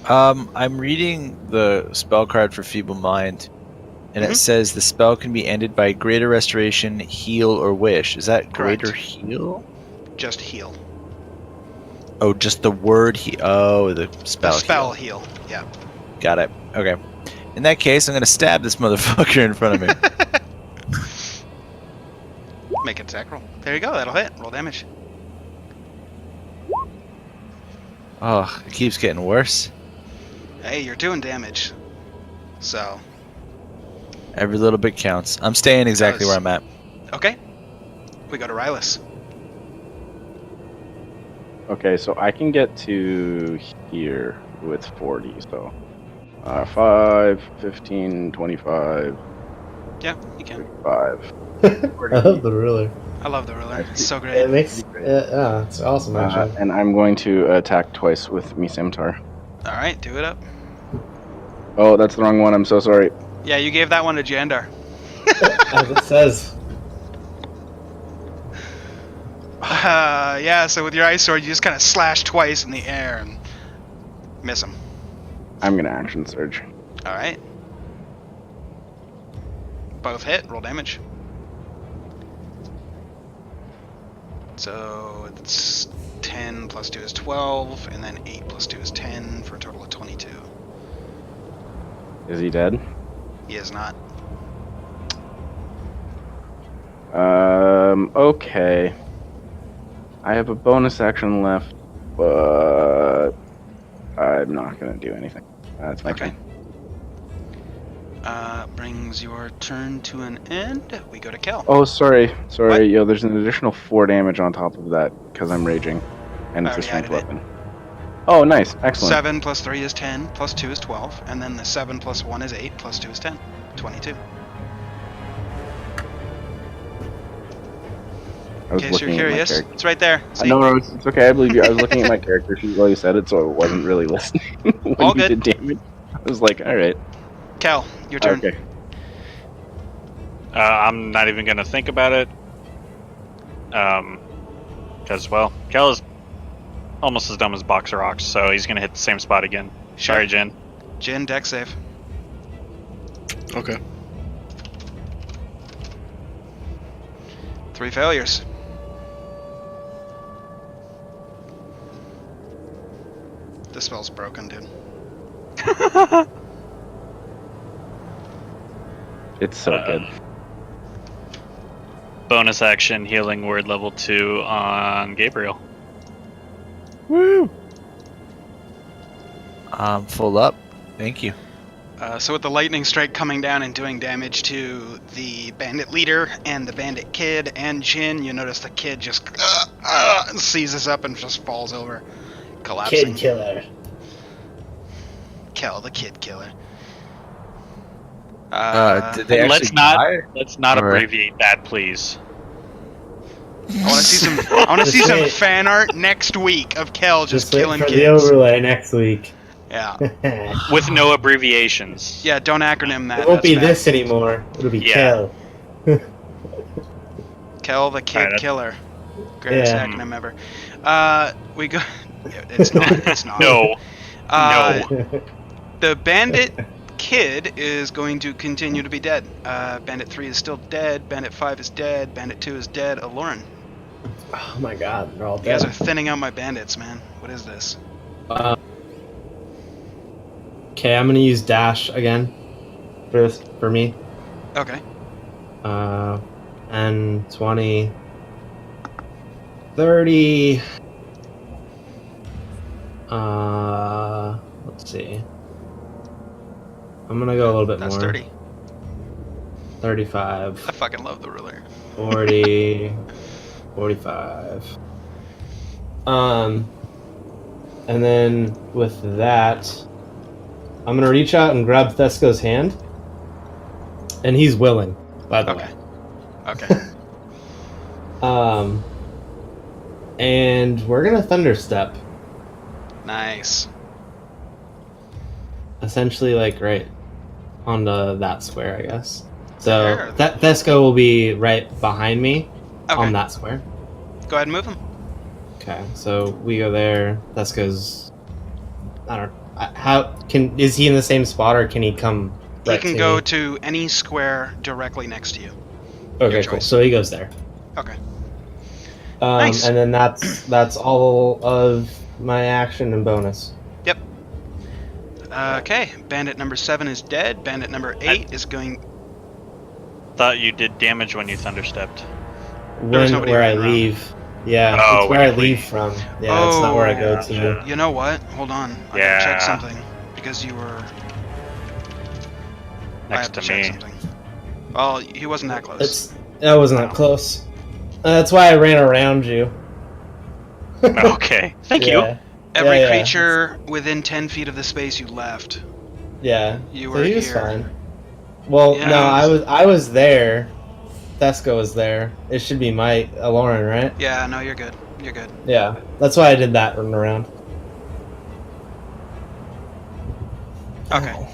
I'm reading the spell card for Feeble Mind, and Mhm. it says the spell can be ended by Greater Restoration, Heal, or Wish. Is that Correct. Greater Heal? Just heal. Oh, just the word heal. Oh, the spell. The spell Heal. heal. Yeah. Got it. Okay. In that case, I'm gonna stab this motherfucker in front of me. Make an attack roll. There you go. That'll hit. Roll damage. Oh, it keeps getting worse. Hey, you're doing damage. So, Every little bit counts. I'm staying exactly Does. where I'm at. okay. We go to Rylus. Okay, so I can get to here with 40, so 5, 15, 25, Yeah, you can. 5. I love the ruler. I love the ruler. It's so It great. makes yeah, it's awesome actually. And I'm going to attack twice with me Scimitar. All right, do it up. Oh, that's the wrong one. I'm so sorry. Yeah, you gave that one to Jandar. As it says. Yeah, so with your ice sword, you just kind of slash twice in the air and miss him. I'm going to action surge. All right. Both hit. Roll damage. So it's 10 plus 2 is 12, and then 8 plus 2 is 10 for a total of 22. Is he dead? He is not. Okay. I have a bonus action left, but I'm not going to do anything. That's my Okay. turn. Brings your turn to an end. We go to Kel. Oh, sorry. What? Yo, there's an additional 4 damage on top of that because I'm raging. And it's a I already strength added it. weapon. Oh, nice. Excellent. 7 plus 3 is 10, plus 2 is 12, and then the 7 plus 1 is 8, plus 2 is 10. 22. I In was case you're looking at my curious, character. it's right there. See? No, it's okay. I believe you. I was looking at my character sheet while you said it, so I wasn't really listening when All you good. did damage. I was like, all right, Cal, your turn. okay. I'm not even gonna think about it. Because well, Kel is almost as dumb as Boxer Rocks, so he's gonna hit the same spot again. Sure. Sorry, Jin. Jin, deck save. Okay. 3 failures. This spell's broken, dude. It's so good. Bonus action, healing word level 2 on Gabriel. Woo! Full up. Thank you. So with the lightning strike coming down and doing damage to the bandit leader and the bandit kid and Jin, you notice the kid just seizes up and just falls over, collapsing. Kid killer. Kel, the kid killer. Did they let's actually not- die? Let's not All right. abbreviate that, please. I want to see some. I want to see Just some wait. fan art next week of Kel just Just wait killing for the kids. overlay next week. Yeah, With no abbreviations. yeah. Don't acronym that. It won't that's be bad. this anymore. It'll be Yeah. Kel. Kel, the kid Alright, killer. Greatest Yeah. acronym ever. We go. It's not. It's not. No. No. The bandit kid is going to continue to be dead. Bandit 3 is still dead. Bandit 5 is dead. Bandit 2 is dead. Aloran. Oh my god, they're all You guys dead. are thinning out my bandits, man. What is this? Okay, I'm gonna use dash again for this for me. Okay. And 20, 30. Let's see. I'm gonna go a little bit That's more. 30. 35, I fucking love the ruler. 40, 45. And then with that, I'm gonna reach out and grab Thesco's hand, and he's willing, by the Okay. way. Okay. And we're gonna thunderstep, Nice. essentially, like right onto that square, I guess. So Sure. that Thesco will be right behind me Okay. on that square. Go ahead and move him. Okay, so we go there. Thesco's. I don't. How is he in the same spot, or can he come? He Right can to go me? to any square directly next to you. Okay, your cool. choice. So he goes there. Okay. Nice. And then that's all of my action and bonus. Okay. Bandit number 7 is dead. Bandit number 8 is going. Thought you did damage when you thunderstepped. was nobody Where I around. leave. Yeah, Oh, it's where I when you leave leave. from. Yeah, it's not where I go yeah, to. yeah. You know what? Hold on. I Yeah. gotta check something because you were. I Next have to to check me. something. Well, he wasn't that close. That wasn't that close. That's why I ran around you. Okay. Thank you. Yeah. Every yeah. creature within 10 feet of the space you left. Yeah. You so were he was here. fine. Well, Yeah. no, I was there. Thesco was there. It should be Mike Lauren, right? Yeah, no, you're good. You're good. Yeah. That's why I did that run around. Okay.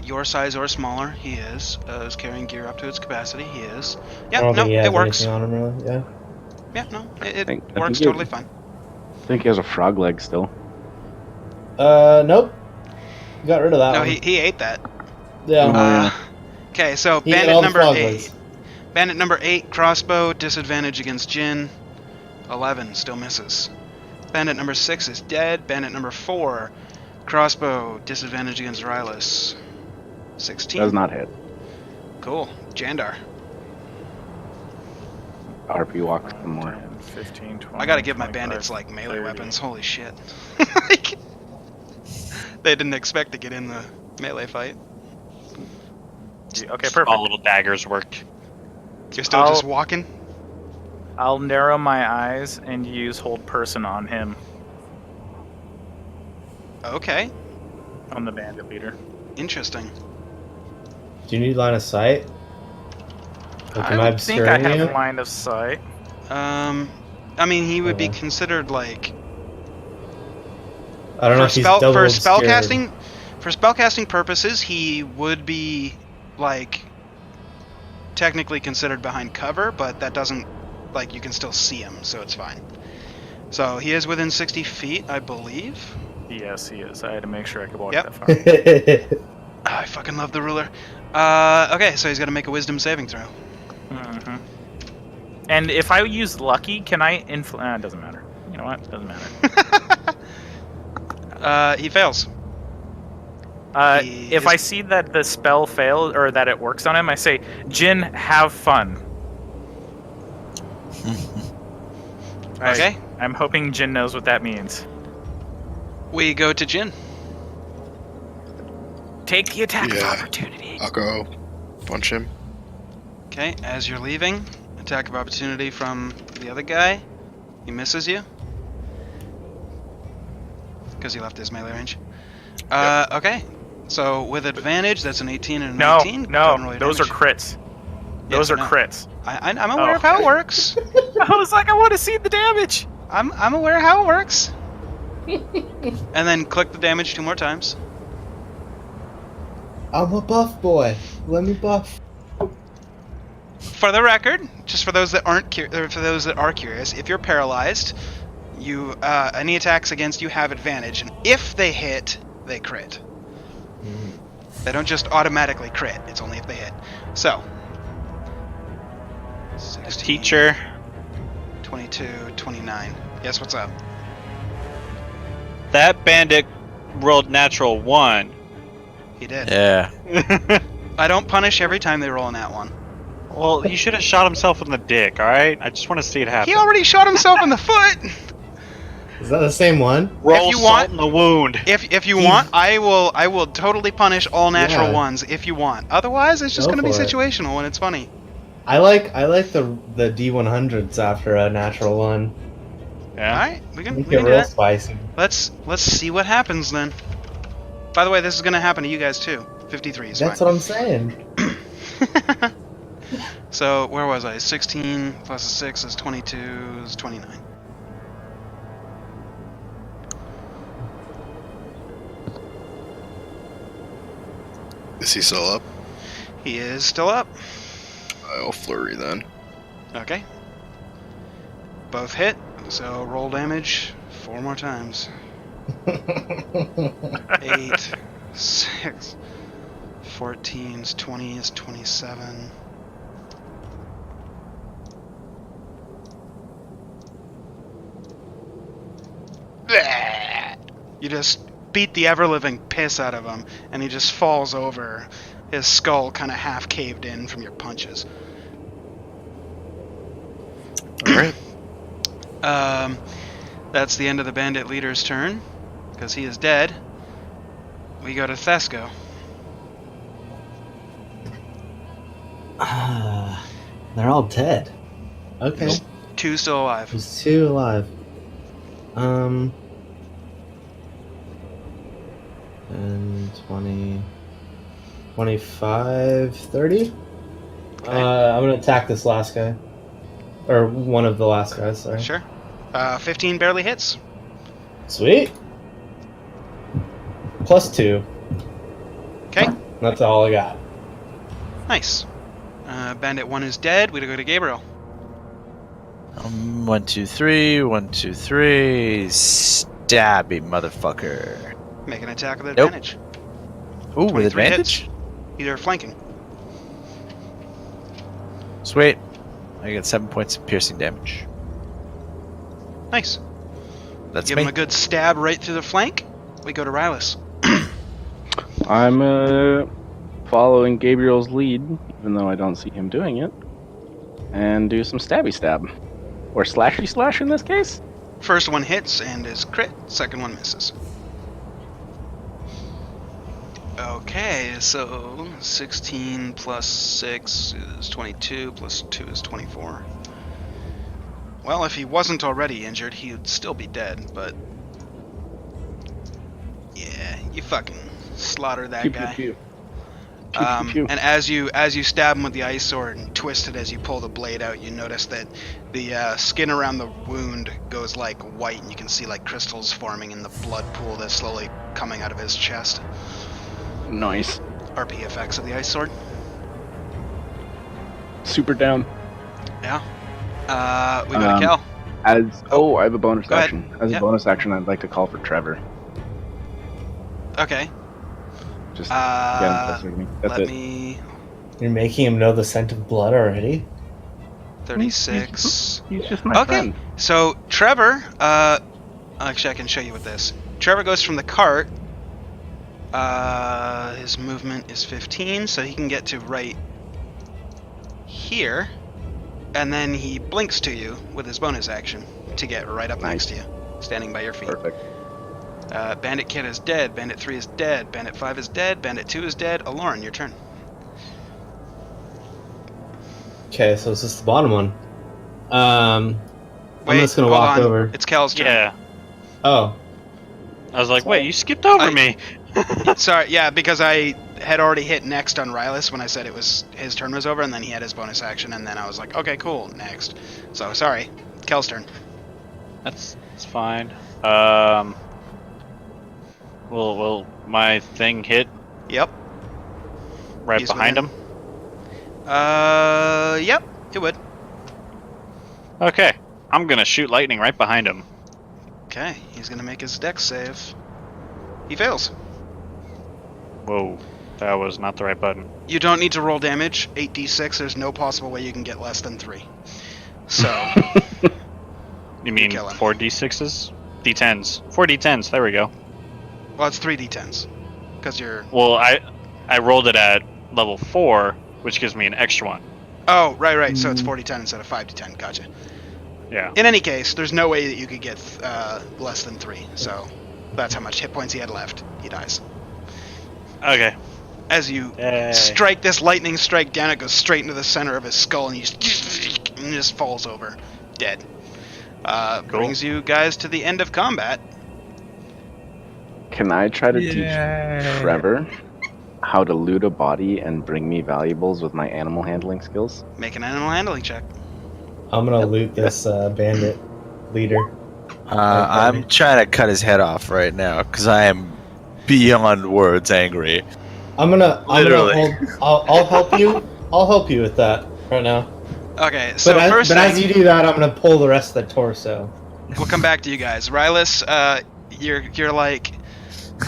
Your size or smaller, he is carrying gear up to its capacity. He is. I Yeah, don't no, think he has it works. anything on him really. Yeah. Yeah, no, it I works think totally fine. I think he has a frog leg still. Nope. Got rid of that No, one. he ate that. Yeah. Uh, okay, so He ate bandit all the number frog 8. legs. Bandit number 8, crossbow, disadvantage against Jin. 11, still misses. Bandit number 6 is dead. Bandit number 4, crossbow, disadvantage against Rylus. 16. Does not hit. Cool. Jandar. RP walk some more. 15, 20, I gotta give my 25, bandits like melee 30. weapons. Holy shit. They didn't expect to get in the melee fight. Okay, perfect. All little daggers worked. You're still just walking? I'll narrow my eyes and use hold person on him, Okay. on the bandit leader. Interesting. Do you need line of sight? Like, am I I think I obscuring have you? line of sight. I mean, he would be Okay. considered like I don't know if he's double for obscured. spellcasting purposes, he would be like technically considered behind cover, but that doesn't like you can still see him, so it's fine. So he is within 60 feet, I believe. Yes, he is. I had to make sure I could walk Yep. that far. Oh, I fucking love the ruler. Okay, so he's got to make a wisdom saving throw. hmm And if I use lucky, can I it doesn't matter. You know what? Doesn't matter. He fails. He If is- I see that the spell failed or that it works on him, I say, Jin, have fun. Okay. I'm hoping Jin knows what that means. We go to Jin. Take the attack of Yeah. opportunity. I'll go punch him. Okay, as you're leaving, attack of opportunity from the other guy. He misses you. Because he left his melee range. Okay. So with advantage, that's an 18 and an No, 18. Don't roll no, your those are damage. crits. Those Yes, are I know. crits. I'm aware Oh. of how it works. I was like, I want to see the damage. I'm aware how it works. And then click the damage 2 more times. I'm a buff boy. Let me buff. For the record, just for those that aren't for those that are curious, if you're paralyzed, you any attacks against you have advantage, and if they hit, they crit. They don't just automatically crit. It's only if they hit. So, 16, Teacher, 22, 29. Yes, what's up? that bandit rolled natural 1. He did. Yeah. I don't punish every time they roll in that one. Well, he should have shot himself in the dick, alright? I just want to see it happen. He already shot himself in the foot. Is that the same one? Roll you salt want- in the wound. If you want, I will totally punish all natural Yeah. ones if you want. Otherwise, it's just Go going to be for it. situational when it's funny. I like the D100s after a natural one. Yeah. All right, we can Make do it real that. spicy. Let's see what happens then. By the way, this is going to happen to you guys too. 53 is That's fine. what I'm saying. So where was I? 16 plus a 6 is 22 is 29. Is he still up? He is still up. I'll flurry then. Okay. Both hit, so roll damage 4 more times. 8, 6, 14 is 20 is 27. You just beat the ever-living piss out of him, and he just falls over, his skull kind of half caved in from your punches. Alright. That's the end of the bandit leader's turn, because he is dead. We go to Thesco. They're all dead. Okay. There's 2 still alive. There's 2 alive. And 20, 25, 30. Okay. I'm gonna attack this last guy, or one of the last guys. Sorry. Sure. 15 barely hits. Sweet. +2. Okay, That's all I got. nice. Bandit 1 is dead. We go to Gabriel. 1, 2, 3. 1, 2, 3. Stabby motherfucker. Make an attack with Nope. advantage. Ooh, with 23 advantage? hits. Either flanking. Sweet. I get 7 points of piercing damage. Nice. That's Give me. him a good stab right through the flank. We go to Rylus. I'm following Gabriel's lead, even though I don't see him doing it, and do some stabby stab. Or slashy slash in this case? First one hits and is crit. Second one misses. Okay, so 16 plus 6 is 22, plus 2 is 24. Well, if he wasn't already injured, he would still be dead, but... Yeah, you fucking slaughter that Pew, pew, guy. pew. Pew, pew, pew. And as you stab him with the ice sword and twist it as you pull the blade out, you notice that the skin around the wound goes like white, and you can see like crystals forming in the blood pool that's slowly coming out of his chest. Nice. RP effects of the ice sword. Super down. Yeah. We go to Cal. I have a bonus Go ahead. action. As Yep. a bonus action, I'd like to call for Trevor. Okay. Just get him closer to me. That's Let it. me. You're making him know the scent of blood already? 36. He's just my Okay. friend. So Trevor, actually I can show you with this. Trevor goes from the cart. His movement is 15, so he can get to right here, and then he blinks to you with his bonus action to get right up next to you, standing by your feet. Perfect. Bandit Kid is dead. Bandit 3 is dead. Bandit 5 is dead. Bandit 2 is dead. Aloran, your turn. Okay, so it's just the bottom one. I'm just gonna hold walk on. over. It's Cal's turn. Yeah. Oh, I was like, wait, you skipped over I- me. Sorry, yeah, because I had already hit next on Rylus when I said it was his turn was over, and then he had his bonus action, and then I was like, okay, cool, next. So sorry, Kel's turn. That's fine. Will my thing hit Yep. right He's behind within. him? Yep, it would. Okay, I'm gonna shoot lightning right behind him. Okay, he's gonna make his dex save. He fails. Whoa, that was not the right button. You don't need to roll damage. 8d6. There's no possible way you can get less than 3. So You mean kill him. 4 d6s? D10s. 4 d10s, there we go. well, it's 3d10s because you're. Well, I rolled it at level 4, which gives me an extra one. Oh, right. So it's 4d10 instead of 5d10. Gotcha. Yeah. In any case, there's no way that you could get less than 3. So that's how much hit points he had left. He dies. Okay. As you Yay. strike this lightning strike down, it goes straight into the center of his skull, and he just falls over, dead. Brings you guys to the end of combat. Can I try to teach Trevor how to loot a body and bring me valuables with my animal handling skills? Make an animal handling check. I'm gonna loot this bandit leader. I'm trying to cut his head off right now because I am beyond words angry. Literally. I'll help you. I'll help you with that right now. Okay, so But first as thing, you do that, I'm gonna pull the rest of the torso. we'll come back to you guys. Rylus, you're like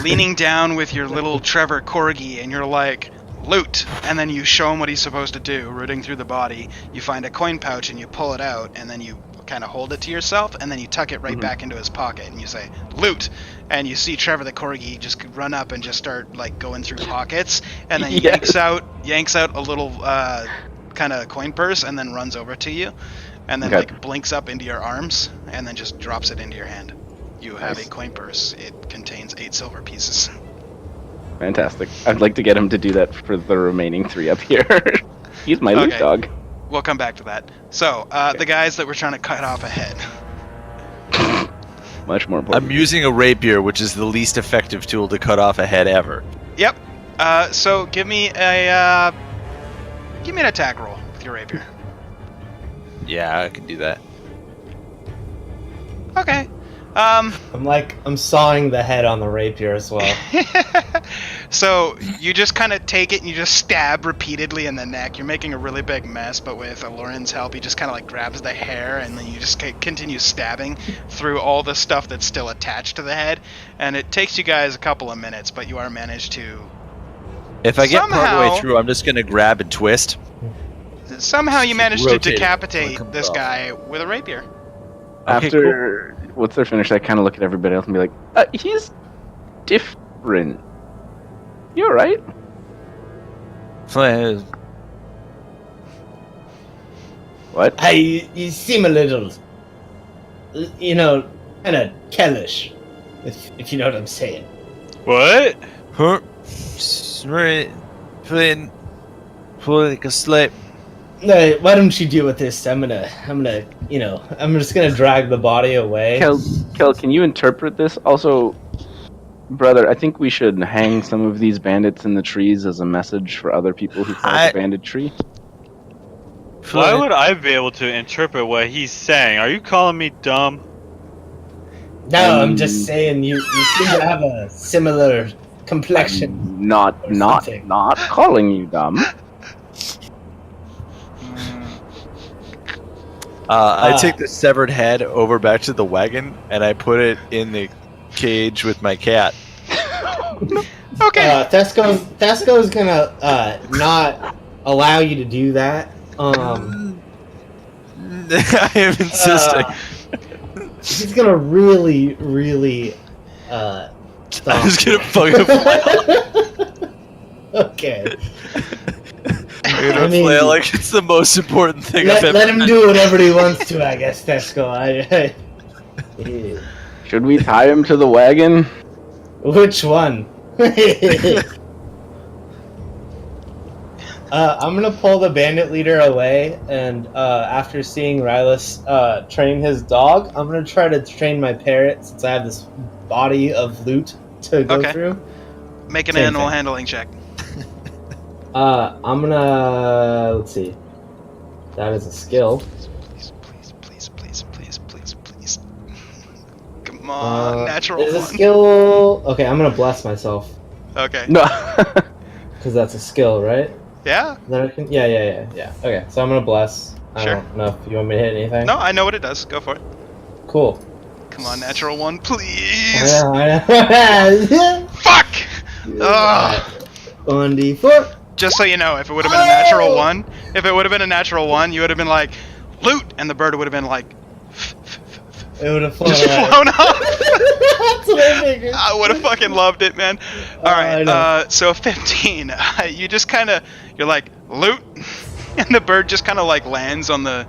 leaning down with your little Trevor corgi, and you're like, loot, and then you show him what he's supposed to do, rooting through the body. You find a coin pouch and you pull it out, and then you kind of hold it to yourself, and then you tuck it right back into his pocket, and you say, loot, and you see Trevor the corgi just run up and just start like going through pockets, and then he Yes. yanks out a little kind of coin purse, and then runs over to you, and then Okay. like blinks up into your arms, and then just drops it into your hand. You have Nice. a coin purse. It contains 8 silver pieces. Fantastic. I'd like to get him to do that for the remaining 3 up here. He's my loot Okay. dog. We'll come back to that. So, the guys that were trying to cut off a head. Much more important. I'm using a rapier, which is the least effective tool to cut off a head ever. Yep. So give me an attack roll with your rapier. Yeah, I can do that. Okay. I'm sawing the head on the rapier as well. So you just kind of take it and you just stab repeatedly in the neck. You're making a really big mess, but with Aloran's help, he just kind of like grabs the hair, and then you just continue stabbing through all the stuff that's still attached to the head. And it takes you guys a couple of minutes, but you are managed to. If I get Somehow- partway through, I'm just gonna grab and twist. Somehow you managed to Rotate it decapitate until it comes this off. guy with a rapier. Okay, After once they're finished, I kind of look at everybody else and be like, he's different. You alright? Cool. What? Hey, you seem a little, kind of kellish, if you know what I'm saying. What? Huh? Right. Playing a slip. No, why don't you deal with this? I'm just gonna drag the body away. Kel, can you interpret this? Also, Brother, I think we should hang some of these bandits in the trees as a message for other people who follow the bandit tree. Why would I be able to interpret what he's saying? Are you calling me dumb? No, I'm just saying you seem to have a similar complexion. I'm not calling you dumb. I take the severed head over back to the wagon and I put it in the cage with my cat. Okay. Thesco's gonna not allow you to do that. I am insisting. He's gonna really, I'm just gonna fucking flail. Okay. I'm gonna flail like it's the most important thing I've ever let him do whatever he wants to, I guess, Tesco. Should we tie him to the wagon? Which one? I'm gonna pull the bandit leader away, and after seeing Rylus train his dog, I'm gonna try to train my parrot since I have this body of loot to go through. Make an Same animal thing. handling check. I'm gonna let's see. That is a skill. Please. Come on, natural Is a one. skill? Okay, I'm gonna bless myself Okay. No. because that's a skill, right? Yeah. That I can. Yeah. Okay, so I'm gonna bless. I Sure. don't know if you want me to hit anything. No, I know what it does. Go for it. Cool. Come on, natural one, please. I know. Fuck. Ugh. 1d4. Just so you know, if it would have been a natural one, you would have been like, loot, and the bird would have been like, It would have flown just away. flown off. That's what I figured. I would have fucking loved it, man. All I know. right, so 15. You just kind of, you're like, loot, and the bird just kind of like lands on the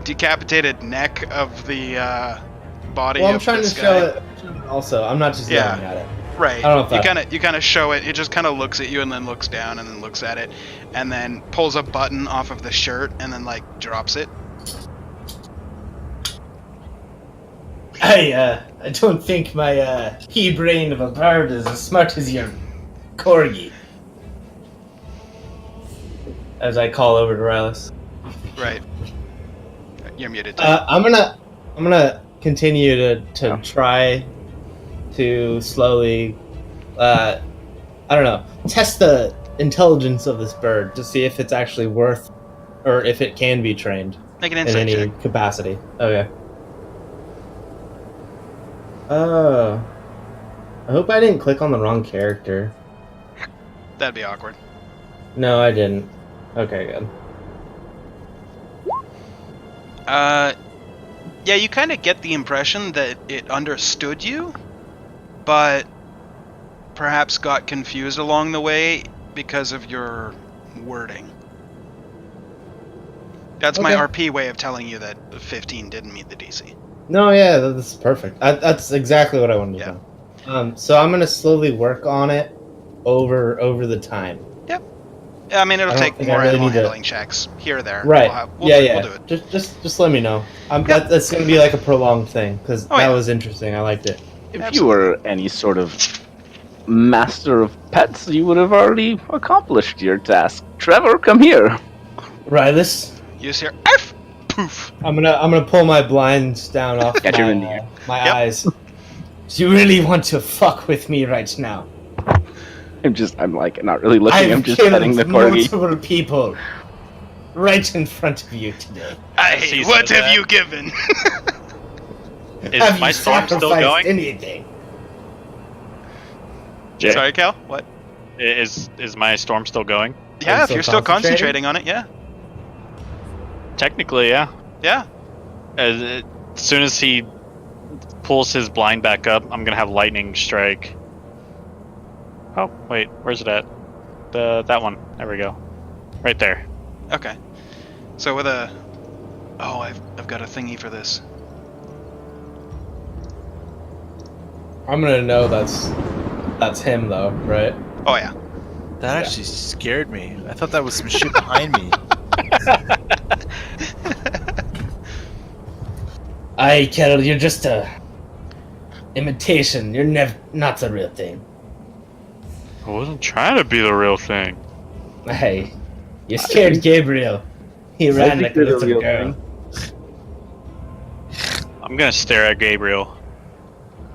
decapitated neck of the body Well, I'm of trying to this show guy. it. Also, I'm not just Yeah. yelling at it. Right. I don't know if You kind of show it. It just kind of looks at you and then looks down and then looks at it, and then pulls a button off of the shirt and then like drops it. I don't think my pea brain of a bird is as smart as your corgi. As I call over to Rylus. Right. You're muted. I'm gonna continue to try to slowly, I don't know, test the intelligence of this bird to see if it's actually worth, or if it can be trained Make an in insight any check. capacity. Okay. I hope I didn't click on the wrong character. That'd be awkward. No, I didn't. Okay, good. Yeah, you kind of get the impression that it understood you, but perhaps got confused along the way because of your wording. That's my Okay. RP way of telling you that 15 didn't meet the DC. No, yeah, that's perfect. That's exactly what I wanted to know. So I'm gonna slowly work on it over the time. I mean, it'll I don't take think I more really animal need to- handling checks here or there. Right. We'll yeah. do it. Just let me know. That's gonna be like a prolonged thing because Oh, that yeah. was interesting. I liked it. If you were any sort of master of pets, you would have already accomplished your task. Trevor, come here. Rylus, You just hear, F! Poof! I'm gonna pull my blinds down off Get your in here. my Yep. eyes. Do you really want to fuck with me right now? I'm like not really looking. I'm I've just killed petting the corgi. multiple people right in front of you today. Hey, He what said have that. you given? Is Have my you storm still sacrificed going? anything? Jay. Sorry, Cal? What? Is my storm still going? Yeah, if still you're still concentrating? concentrating on it, yeah. Technically, yeah. Yeah. As soon as he pulls his blind back up, I'm gonna have lightning strike. Oh wait, where's it at? That one. There we go. Right there. Okay. So with a... Oh, I've got a thingy for this. I'm gonna know that's him though, right? Oh, yeah. That actually scared me. I thought that was some shit behind me. Aye, Carol, you're just a Imitation. You're not the real thing. I wasn't trying to be the real thing. Hey, you scared Gabriel. He ran like a you're the little real girl. I'm gonna stare at Gabriel.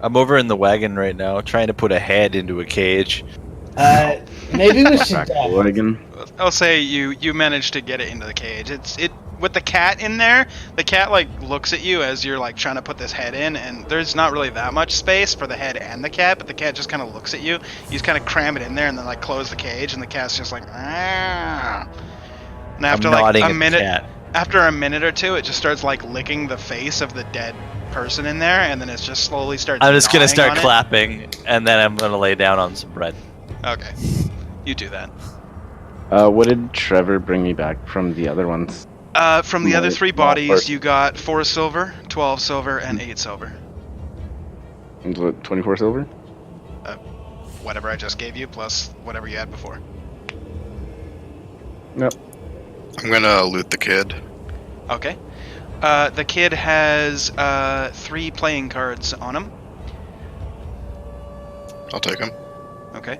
I'm over in the wagon right now, trying to put a head into a cage. Maybe we should. Wagon. I'll say you managed to get it into the cage. It with the cat in there. The cat like looks at you as you're like trying to put this head in, and there's not really that much space for the head and the cat, but the cat just kind of looks at you. You just kind of cram it in there and then like close the cage, and the cat's just like. "Ah." And after I'm like nodding a at the minute, cat. after a minute or two, it just starts like licking the face of the dead person in there, and then it just slowly starts. I'm just gonna gnawing start on it. clapping, and then I'm gonna lay down on some bread. Okay, you do that. What did Trevor bring me back from the other ones? From the other No, 3 not bodies, first. you got 4 silver, 12 silver, and 8 silver. And what, 24 silver? Whatever I just gave you, plus whatever you had before. Yep. I'm gonna loot the kid. Okay. The kid has 3 playing cards on him. I'll take him. Okay.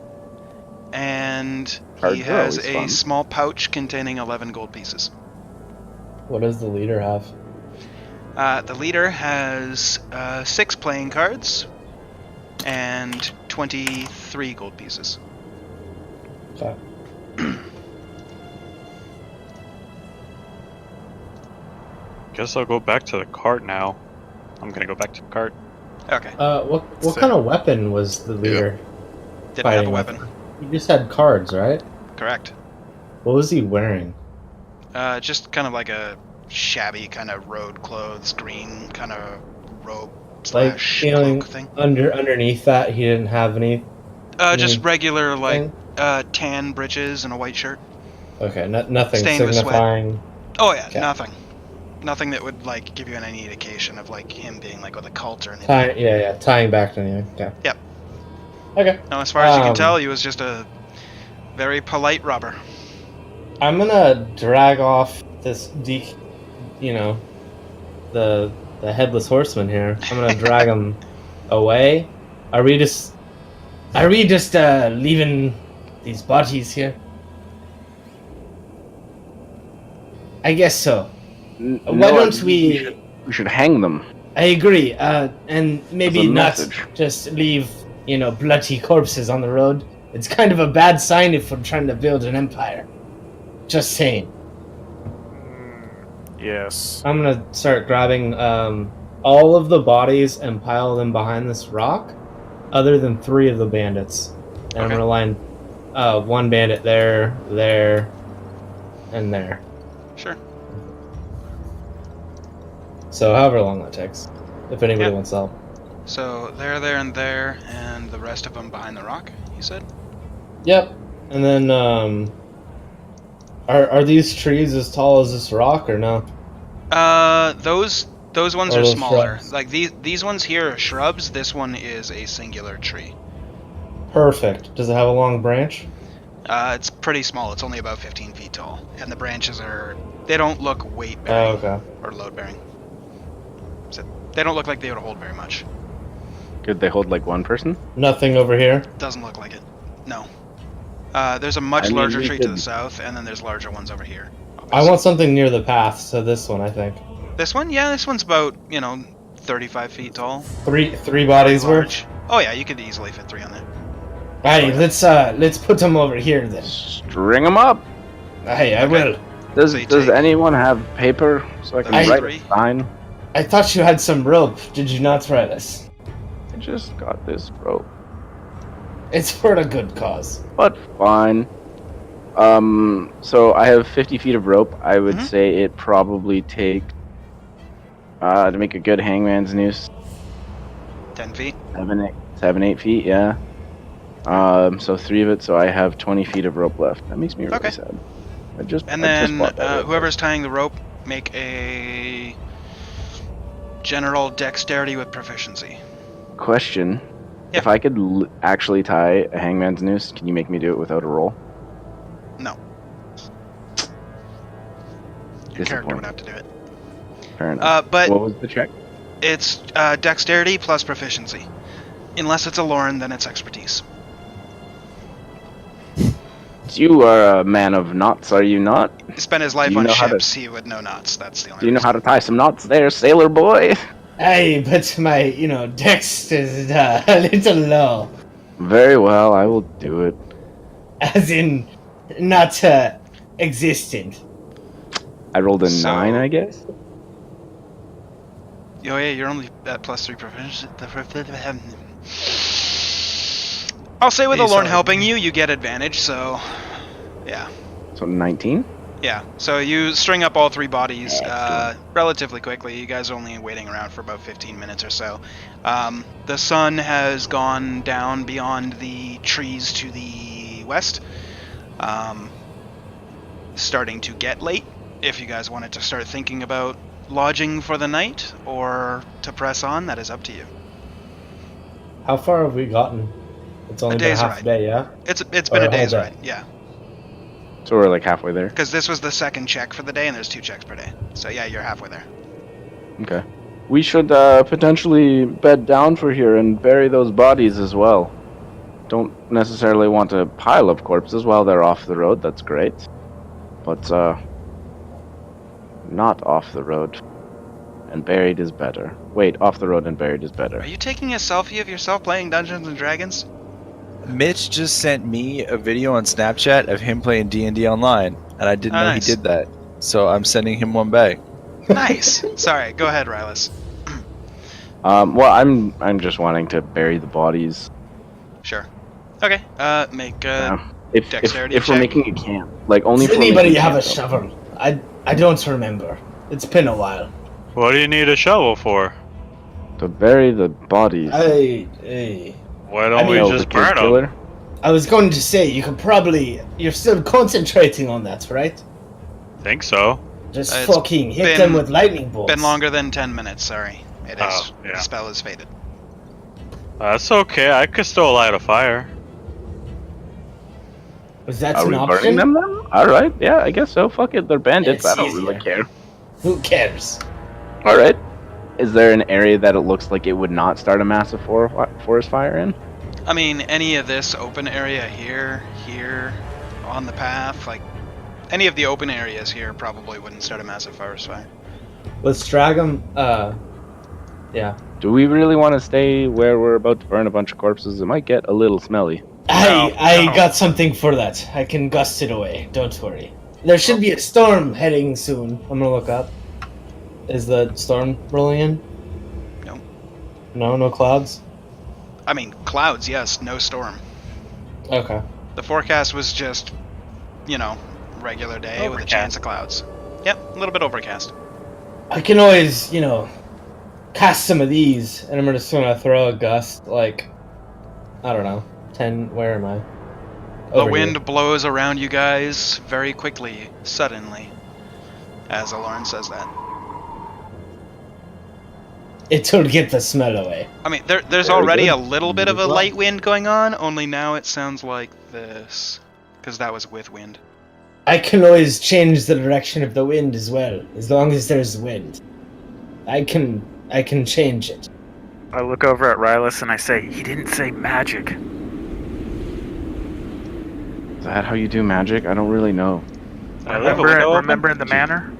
And he Cards are has always a fun. small pouch containing 11 gold pieces. What does the leader have? The leader has 6 playing cards and 23 gold pieces. Okay. Guess I'll go back to the cart now. I'm gonna go back to the cart. Okay. What kind of weapon was the leader? Didn't have a fighting weapon. with? He just had cards, right? Correct. What was he wearing? Just kind of like a shabby kind of road clothes, green kind of robe Like slash feeling cloak thing. underneath that, he didn't have any. Just regular like thing? tan breeches and a white shirt. Okay, nothing Stained with sweat. signifying. Oh yeah, Okay. nothing. Nothing that would like give you any indication of like him being like with a cult or anything. Tying back to anything. Okay. Yep. Okay. No, as far as you can Um, tell, he was just a very polite robber. I'm gonna drag off this the headless horseman here. I'm gonna drag him away. Are we just leaving these bodies here? I guess so. Why don't we? We should hang them. I agree. And maybe As a not message. just leave bloody corpses on the road. It's kind of a bad sign if we're trying to build an empire. Just saying. Yes. I'm gonna start grabbing all of the bodies and pile them behind this rock, other than 3 of the bandits. And I'm Okay. gonna line 1 bandit there, and there. Sure. So however long that takes, if anybody Yeah. wants help. So there, and the rest of them behind the rock. You said. Yep. And then are these trees as tall as this rock or no? Those ones Or are those smaller. shrubs? Like these ones here are shrubs. This one is a singular tree. Perfect. Does it have a long branch? It's pretty small. It's only about 15 feet tall, and the branches they don't look weight Oh, bearing okay. or load bearing. So they don't look like they would hold very much. Could they hold like one person? Nothing over here. Doesn't look like it. No. There's a much I mean, larger we tree to the could- south, and then there's larger ones over here. I want something near the path, so this one I think. This one? Yeah, this one's about 35 feet tall. Three bodies worth. Large. Oh yeah, you could easily fit 3 on there. Hey, let's put them over here then. String them up. Hey, I Okay. will. Does So you Does take- anyone have paper so I can Those write 3? a sign? I thought you had some rope. Did you not write us? I just got this rope, It's for a good cause. but fine. So I have 50 feet of rope. I would Mhm. say it probably take to make a good hangman's noose 10 feet. 7, 8 feet. Yeah. So 3 of it. So I have 20 feet of rope left. That makes me really Okay. sad. And I just then bought that rope. whoever's tying the rope, make a general dexterity with proficiency. Question. Yeah. If I could actually tie a hangman's noose, can you make me do it without a roll? No. Your character would Disappointing. have to do it. Fair enough. But What was the check? it's dexterity plus proficiency. Unless it's a Lauren, then it's expertise. You are a man of knots, are you not? He spent his life Do you on know how to- ships. He would know knots. That's the only Do you know reason. how to tie some knots there, sailor boy? Hey, but my, dex is a little low. Very well, I will do it. As in, not existent. I rolled a So- 9, I guess. Oh yeah, you're only at +3 proficiency. I'll say with Hey, a Lorne sorry. helping you, you get advantage. So, yeah, So 19? yeah. So you string up all 3 bodies Excellent. relatively quickly. You guys are only waiting around for about 15 minutes or so. The sun has gone down beyond the trees to the west. Starting to get late. If you guys wanted to start thinking about lodging for the night or to press on, that is up to you. How far have we gotten? It's only A been day's half ride. a day, yeah? It's been Or a a whole day's day. ride, yeah. So we're like halfway there. Because this was the second check for the day, and there's 2 checks per day. So yeah, you're halfway there. Okay. We should potentially bed down for here and bury those bodies as well. Don't necessarily want to pile up corpses while they're off the road, that's great. But, not off the road. And buried is better. Wait, off the road and buried is better. Are you taking a selfie of yourself playing Dungeons and Dragons? Mitch just sent me a video on Snapchat of him playing D&D online, and I didn't Oh, know nice. he did that. So I'm sending him one back. Nice. Sorry, go ahead, Rylus. Well, I'm just wanting to bury the bodies. Sure. Okay. Make If Dexterity if we're check. making a camp, like only Does if we're anybody making have a camp, though. shovel? I don't remember. It's been a while. What do you need a shovel for? To bury the bodies. Hey. Why don't we Oh, just the kid burn them? killer? I was going to say, you could probably... You're still concentrating on that, right? Think so. Just It's fucking hit been- them with lightning bolts. been longer than 10 minutes, sorry. It is. Oh, yeah. The spell is faded. That's okay. I could still light a fire. Was that Are an we option? burning them then? Alright, yeah, I guess so. Fuck it, they're bandits. It's I don't really easier. care. Who cares? Alright. Is there an area that it looks like it would not start a massive forest fire in? I mean, any of this open area here, on the path, like, any of the open areas here probably wouldn't start a massive forest fire. Let's drag them, yeah. Do we really want to stay where we're about to burn a bunch of corpses? It might get a little smelly. I no. got something for that. I can gust it away. Don't worry. There should be a storm heading soon. I'm gonna look up. Is the storm rolling in? No. No clouds? I mean, clouds, yes, no storm. Okay. The forecast was just, regular day with a Overcast. chance of clouds. Yep, a little bit overcast. I can always, cast some of these, and I'm just gonna throw a gust, like, I don't know, 10, where am I? The Over wind here. blows around you guys very quickly, suddenly, as Aloran says that. It'll get the smell away. I mean, there's Very already good. a little bit of a Well. light wind going on, only now it sounds like this. Because that was with wind. I can always change the direction of the wind as well, as long as there's wind. I can change it. I look over at Rylus and I say, he didn't say magic. Is that how you do magic? I don't really know. Remember in the manor?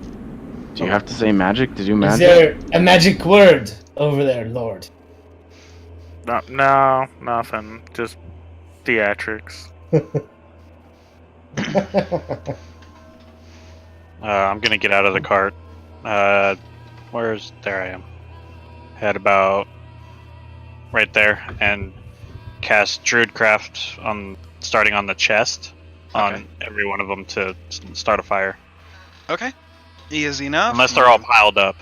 Do you have to say magic to do Is magic? there a magic word over there, Lord? No, nothing. Just theatrics. I'm gonna get out of the cart. There I am. Head about right there and cast Druidcraft starting on the chest on Okay. every one of them to start a fire. Okay. Easy enough. Unless they're all piled up.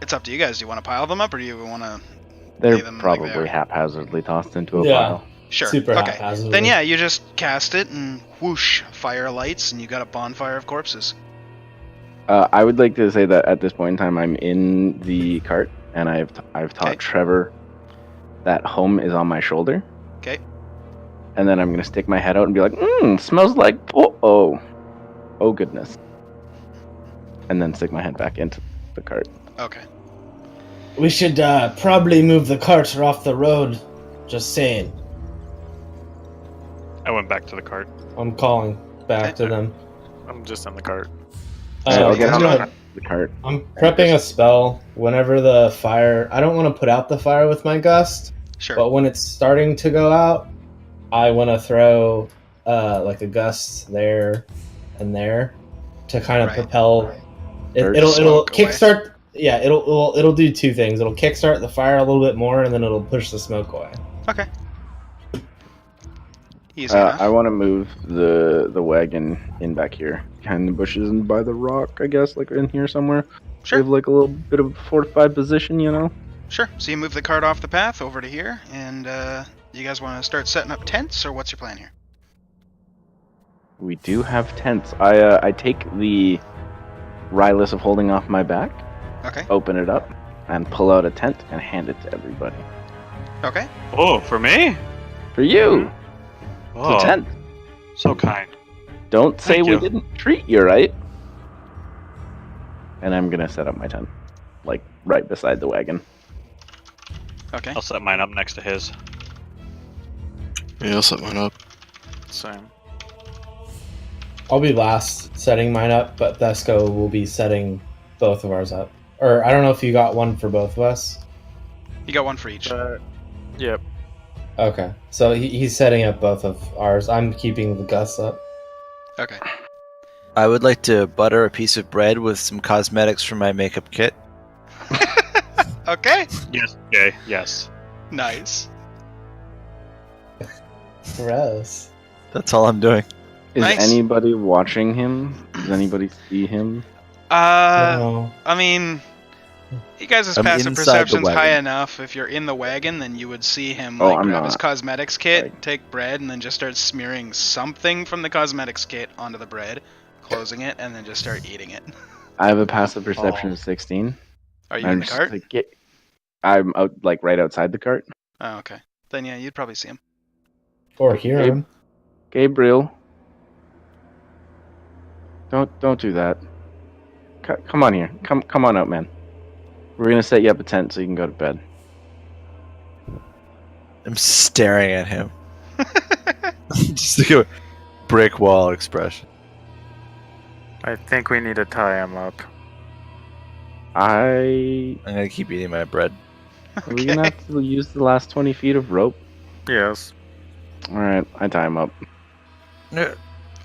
It's up to you guys. Do you want to pile them up, or do you want to... They're Lay them like they probably are. haphazardly tossed into a Yeah. pile. Sure. Super okay. haphazardly. Then yeah, you just cast it and whoosh, fire lights, and you got a bonfire of corpses. I would like to say that at this point in time, I'm in the cart, and I've taught Okay. Trevor that home is on my shoulder. Okay. And then I'm gonna stick my head out and be like, smells like oh goodness. And then stick my head back into the cart. Okay. We should probably move the cart off the road Just saying. I went back to the cart. I'm calling back to them. I'm just in the cart. I'll you get guys on doing? the cart. I'm prepping a spell whenever the fire. I don't want to put out the fire with my gust, Sure. but when it's starting to go out, I want to throw like a gust there and there to kind of Right. propel. Or It'll smoke away. kickstart. Yeah, it'll do two things. It'll kickstart the fire a little bit more, and then it'll push the smoke away. Okay. Easy enough. I want to move the wagon in back here, behind the bushes and by the rock, I guess, like in here somewhere. Sure. Give like a little bit of fortified position, you know. Sure. So you move the cart off the path over to here, and you guys want to start setting up tents, or what's your plan here? We do have tents. I take the Rylus of holding off my back, Okay. open it up, and pull out a tent and hand it to everybody. Okay. Oh, for me? For you, Oh, it's a tent. so kind. Don't say Thank we you. didn't treat you right. And I'm gonna set up my tent, like right beside the wagon. Okay. I'll set mine up next to his. Yeah, I'll set mine up. Same. I'll be last setting mine up, but Thesco will be setting both of ours up. Or I don't know if you got one for both of us. You got one for each. Yep. Okay, so he's setting up both of ours. I'm keeping the Gus up. Okay. I would like to butter a piece of bread with some cosmetics for my makeup kit. Okay. Yes, Jay. Yes. Nice. Gross. That's all I'm doing. Is Nice. anybody watching him? Does anybody see him? No. I mean, you guys' I'm passive inside the perception's high wagon. enough. If you're in the wagon, then you would see him Oh, like I'm grab his not. cosmetics kit, Like- take bread, and then just start smearing something from the cosmetics kit onto the bread, closing it, and then just start eating it. I have a passive perception Oh. of 16. Are you I'm in the just cart? like, I'm out, like right outside the cart. Oh, okay. Then yeah, you'd probably see him. Or hear Gabe? him. Gabriel, don't do that. Come on here. Come on out, man. We're gonna set you up a tent so you can go to bed. I'm staring at him. Just like a brick wall expression. I think we need to tie him up. I'm I'm gonna keep eating my bread. Are we gonna have to use the last 20 feet of rope? Yes. All right, I tie him up.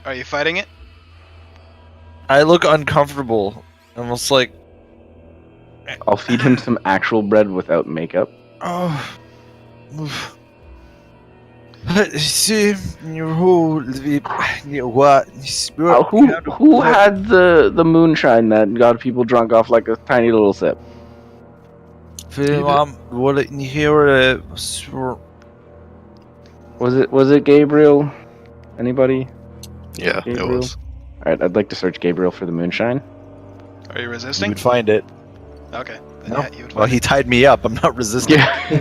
Are you fighting it? I look uncomfortable, almost like I'll feed him some actual bread without makeup. oh. See, what? Who had the moonshine that got people drunk off like a tiny little sip? What you hear? Was it Gabriel? Anybody? Yeah, it Gabriel? was. All right, I'd like to search Gabriel for the moonshine. Are you You resisting? would find it. Okay. Then No. yeah, you would Well, find he it. tied me up. I'm not resisting. Yeah.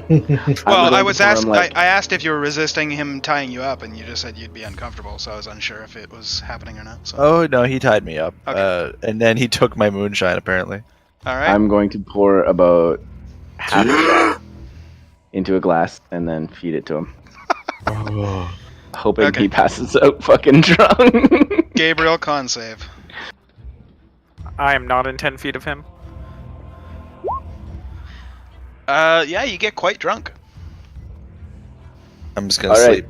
Well, I would was like to asked. tell him, like- I asked if you were resisting him tying you up, and you just said you'd be uncomfortable. So I was unsure if it was happening or not. So. Oh no, he tied me up. Okay. And then he took my moonshine. Apparently. All right. I'm going to pour about half a shot into a glass and then feed it to him, hoping Okay. he passes out fucking drunk. Gabriel, con save. I am not in 10 feet of him. Yeah, you get quite drunk. I'm just gonna All right. sleep.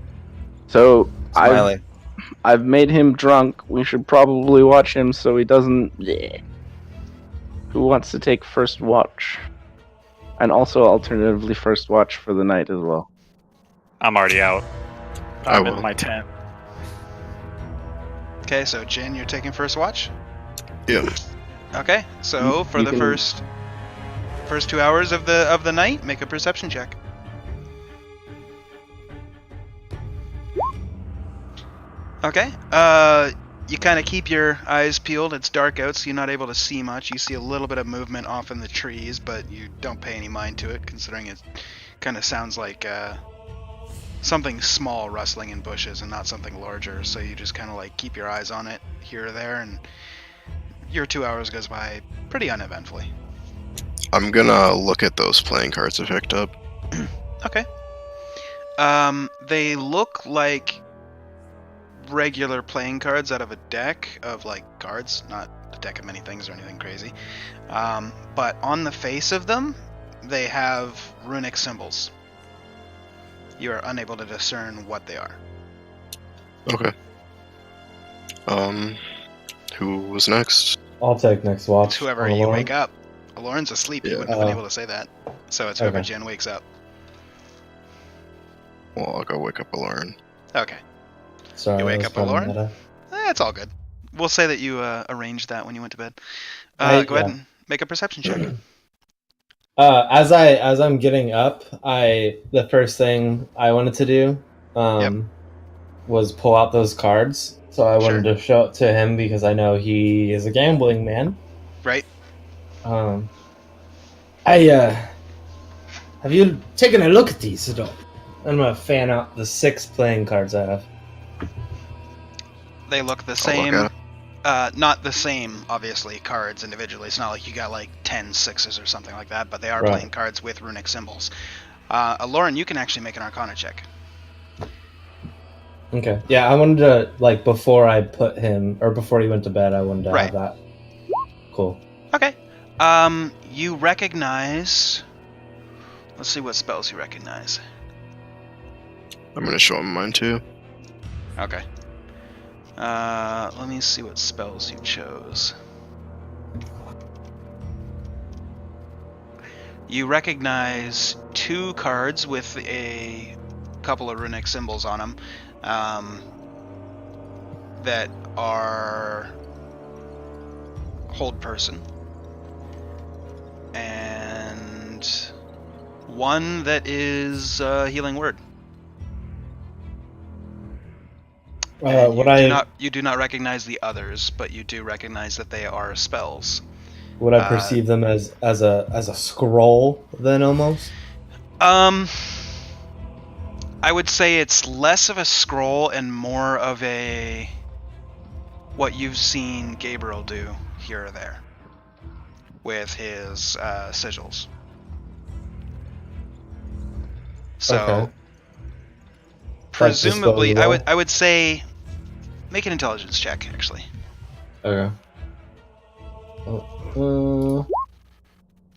So Smiling. I've made him drunk. We should probably watch him so he doesn't. Yeah. Who wants to take first watch? And also alternatively first watch for the night as well. I'm already out. I I'm in will. my tent. Okay, so Jin, you're taking first watch. Yeah. Okay, so for you the can- first 2 hours of the night, make a perception check. Okay. You kind of keep your eyes peeled. It's dark out, so you're not able to see much. You see a little bit of movement off in the trees, but you don't pay any mind to it, considering it kind of sounds like something small rustling in bushes and not something larger. So you just kind of like keep your eyes on it here or there, and your 2 hours goes by pretty uneventfully. I'm gonna look at those playing cards I picked up. Okay. They look like regular playing cards out of a deck of like cards, not a deck of many things or anything crazy. But on the face of them, they have runic symbols. You are unable to discern what they are. Okay. Who was next? I'll take next watch. It's whoever on you Lauren. wake up. Lauren's asleep. You Yeah. wouldn't have been able to say that. So it's whoever Okay. Jen wakes up. Well, I'll go wake up Lauren. Okay. Sorry, You wake that was up kinda Lauren? meta. It's all good. We'll say that you arranged that when you went to bed. Go ahead and make a perception check. As I'm getting up, the first thing I wanted to do was pull out those cards. So I wanted to show it to him because I know he is a gambling man. Right? Have you taken a look at these at all? I'm gonna fan out the 6 playing cards I have. They look the I'll same. look Not the same, obviously, cards individually. It's not like you got like 10 sixes or something like that, but they are Right. playing cards with runic symbols. Lauren, you can actually make an Arcana check. Okay. Yeah, I wanted to before I put him or before he went to bed, I wanted to Right. have that. Cool. Okay. You recognize. Let's see what spells you recognize. I'm gonna show him mine too. Okay. Let me see what spells you chose. You recognize 2 cards with a couple of runic symbols on them that are Hold Person, and one that is Healing Word. And you do not recognize the others, but you do recognize that they are spells. Would I perceive them as a scroll then almost? I would say it's less of a scroll and more of a what you've seen Gabriel do here or there with his sigils. So Okay. presumably, disposable? I would say make an intelligence check actually. Okay.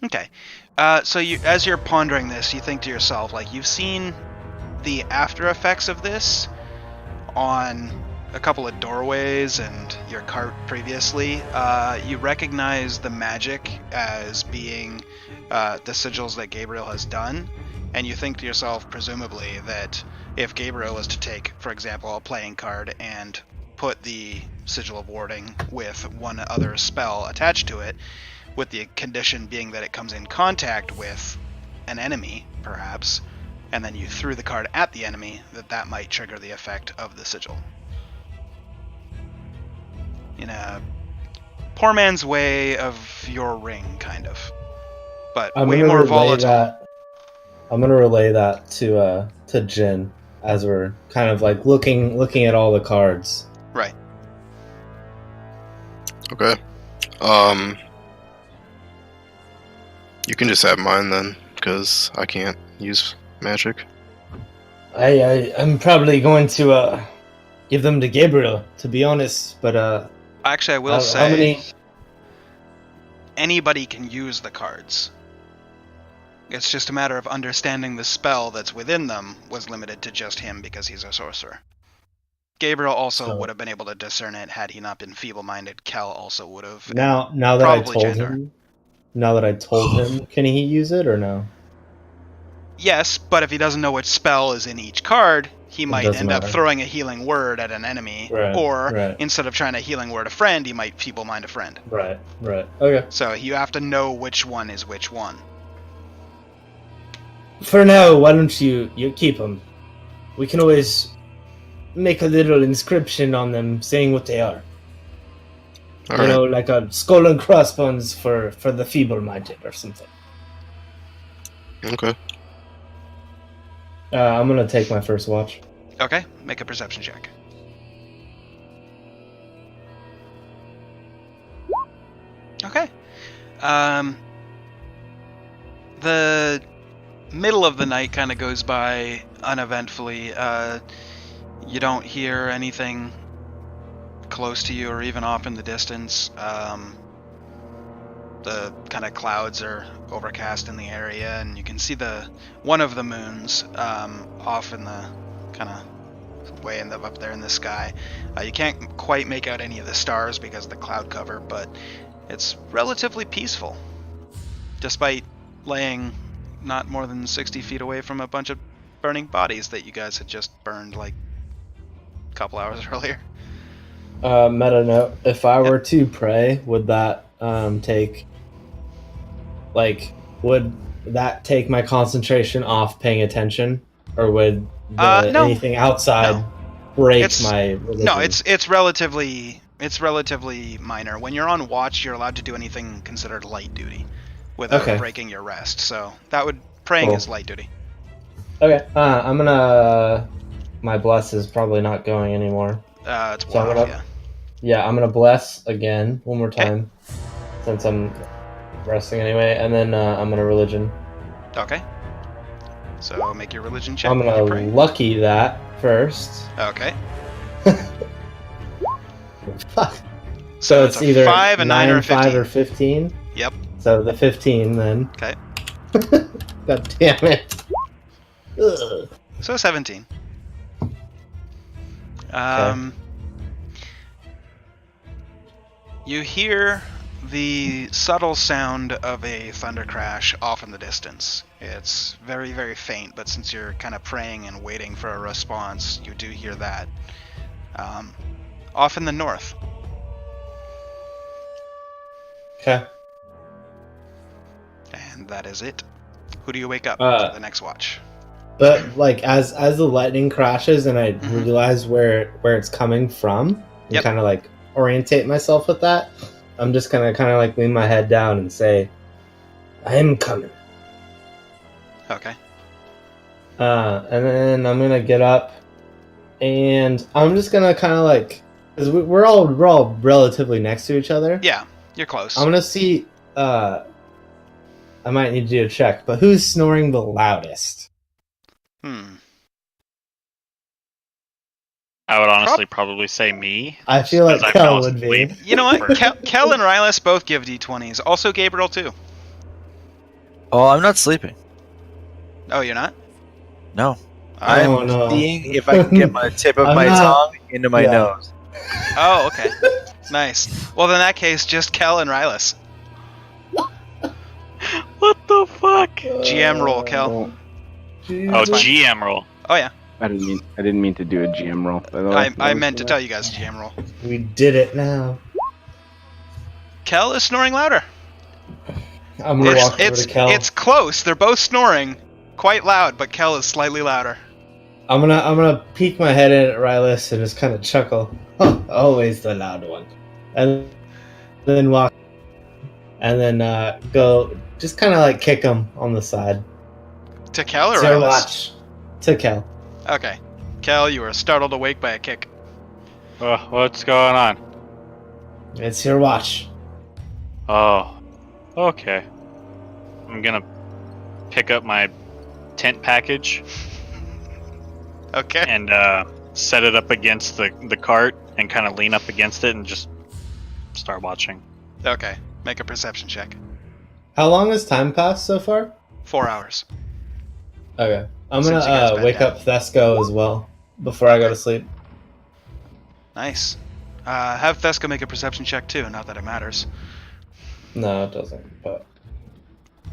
Okay. So you, as you're pondering this, you think to yourself, like, you've seen the after effects of this on a couple of doorways and your cart previously. You recognize the magic as being the sigils that Gabriel has done, and you think to yourself, presumably, that if Gabriel was to take, for example, a playing card and put the Sigil of Warding with one other spell attached to it, with the condition being that it comes in contact with an enemy, perhaps, and then you threw the card at the enemy, that might trigger the effect of the sigil. In a poor man's way of your ring, kind of. But I'm way gonna more relay volatile. that. I'm gonna relay that to Jin as we're kind of like looking at all the cards. Right. Okay. You can just have mine then, because I can't use magic. I'm probably going to give them to Gabriel, to be honest. But Actually, I will how say many? anybody can use the cards. It's just a matter of understanding the spell that's within them was limited to just him because he's a sorcerer. Gabriel also So- would have been able to discern it had he not been feeble-minded. Kel also would have. Now that I Probably told Jandar. him, now that I told him, can he use it or no? Yes, but if he doesn't know which spell is in each card, he might doesn't end up matter. throwing a healing word at an enemy, Right, or right. instead of trying to healing word a friend, he might feeble-mind a friend. Right. Okay. So you have to know which one is which one. For now, why don't you keep them? We can always make a little inscription on them saying what they are. Alright. You know, like a skull and crossbones for the feeble-minded or something. Okay. I'm gonna take my first watch. Okay, make a perception check. Okay. The middle of the night kind of goes by uneventfully. You don't hear anything close to you or even off in the distance. The kind of clouds are overcast in the area, and you can see one of the moons off in the kind of way up there in the sky. You can't quite make out any of the stars because of the cloud cover, but it's relatively peaceful, despite laying not more than 60 feet away from a bunch of burning bodies that you guys had just burned like a couple hours earlier. Meta note: if I were to pray, would that would that take my concentration off paying attention, or would No. anything outside No. break It's- my religion? No, it's relatively minor. When you're on watch, you're allowed to do anything considered light duty without Okay. breaking your rest. So that would praying Cool. is light duty. Okay. I'm gonna. My bless is probably not going anymore. It's So I'm one gonna- off, yeah. Yeah, I'm gonna bless again one more Okay. time, since I'm resting anyway, and then I'm gonna religion. Okay. So make your religion check. I'm when you gonna pray. lucky that first. Okay. Fuck. So So it's it's a either 5, a 9, or a 5 15. or 15. Yep. So the 15 then. Okay. God damn it. Ugh. So 17. You hear the subtle sound of a thunder crash off in the distance. It's very, very faint, but since you're kind of praying and waiting for a response, you do hear that. Off in the north. Okay. And that is it. Who do you wake up Uh, for the next watch? But like as the lightning crashes and I Mhm. realize where it's coming from, and Yep. kind of like orientate myself with that, I'm just gonna kind of like lean my head down and say, "I'm coming." Okay. And then I'm gonna get up, and I'm just gonna kind of like, because we're all relatively next to each other. Yeah, you're close. I'm gonna see. I might need to do a check, but who's snoring the loudest? I would honestly probably say me. I feel like Because I Kel fell would be. asleep. You know what? Kel and Rylas both give D20s. Also Gabriel too. Oh, I'm not sleeping. Oh, you're not? No. Alright. Oh, no. Seeing if I can get my tip of I'm my not- tongue into my Yeah. nose. Oh, okay. Nice. Well, in that case, just Kel and Rylas. What the fuck? GM roll, Kel. Oh, Oh, GM roll. Oh yeah. I didn't mean to do a GM roll. By the way. I meant to tell you guys GM roll. We did it now. Kel is snoring louder. I'm gonna walk over It's to Kel. it's close. They're both snoring quite loud, but Kel is slightly louder. I'm gonna peek my head in at Rylas and just kind of chuckle. Huh, always the loud one. And then walk. And then go, just kind of like kick him on the side. To Kel or It's your Rylas? watch. To Kel. Okay. Kel, you are startled awake by a kick. What's going on? It's your watch. Oh, okay. I'm gonna pick up my tent package Okay. and set it up against the cart and kind of lean up against it and just start watching. Okay. Make a perception check. How long has time passed so far? 4 hours. Okay. I'm Since you guys gonna bed wake down. up Thesco as well before I go to sleep. Nice. Have Thesco make a perception check too, not that it matters. No, it doesn't, but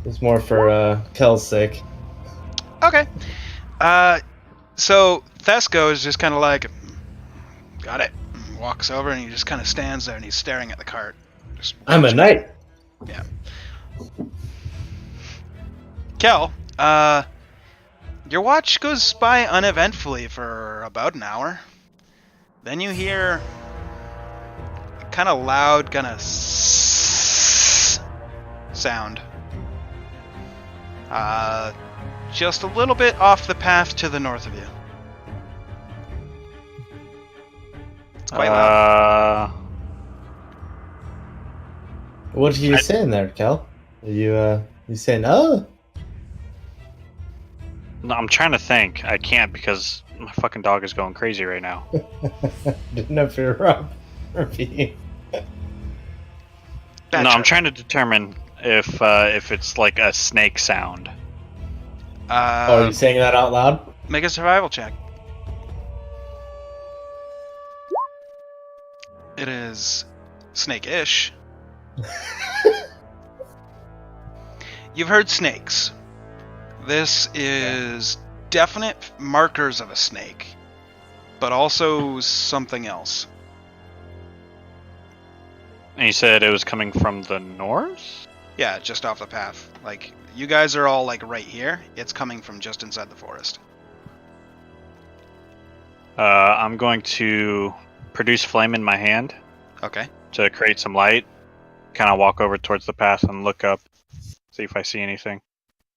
it's more for Kel's sake. Okay. So Thesco is just kind of like, got it. Walks over and he just kind of stands there and he's staring at the cart. Just I'm a knight. Kel, your watch goes by uneventfully for about an hour. Then you hear kind of loud, kind of sound. Just a little bit off the path to the north of you. It's quite loud. What are you saying there, Kel? Are you saying, oh? No, I'm trying to think. I can't because my fucking dog is going crazy right now. Didn't know if you were repeating. Bad No, I'm choice. trying to determine if it's like a snake sound. Oh, are you saying that out loud? Make a survival check. It is snake-ish. You've heard snakes. This is definite markers of a snake, but also something else. And you said it was coming from the north? Yeah, just off the path. Like, you guys are all, like, right here. It's coming from just inside the forest. I'm going to produce flame in my hand Okay. to create some light. Kind of walk over towards the path and look up, see if I see anything.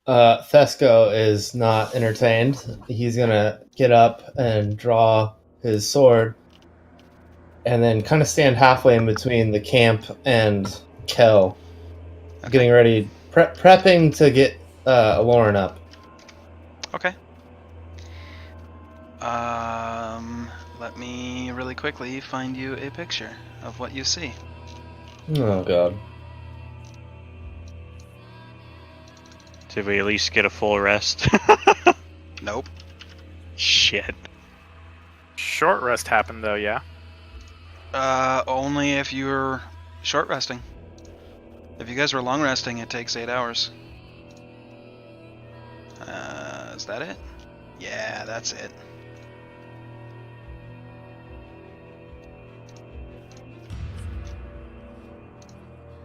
Thesco is not entertained. He's gonna get up and draw his sword, and then kind of stand halfway in between the camp and Kel, getting ready, prepping to get Lauren up. Okay. Let me really quickly find you a picture of what you see. Oh god. Did we at least get a full rest? Nope. Shit. Short rest happened though, yeah. Only if you're short resting. If you guys were long resting, it takes 8 hours. Is that it? Yeah, that's it.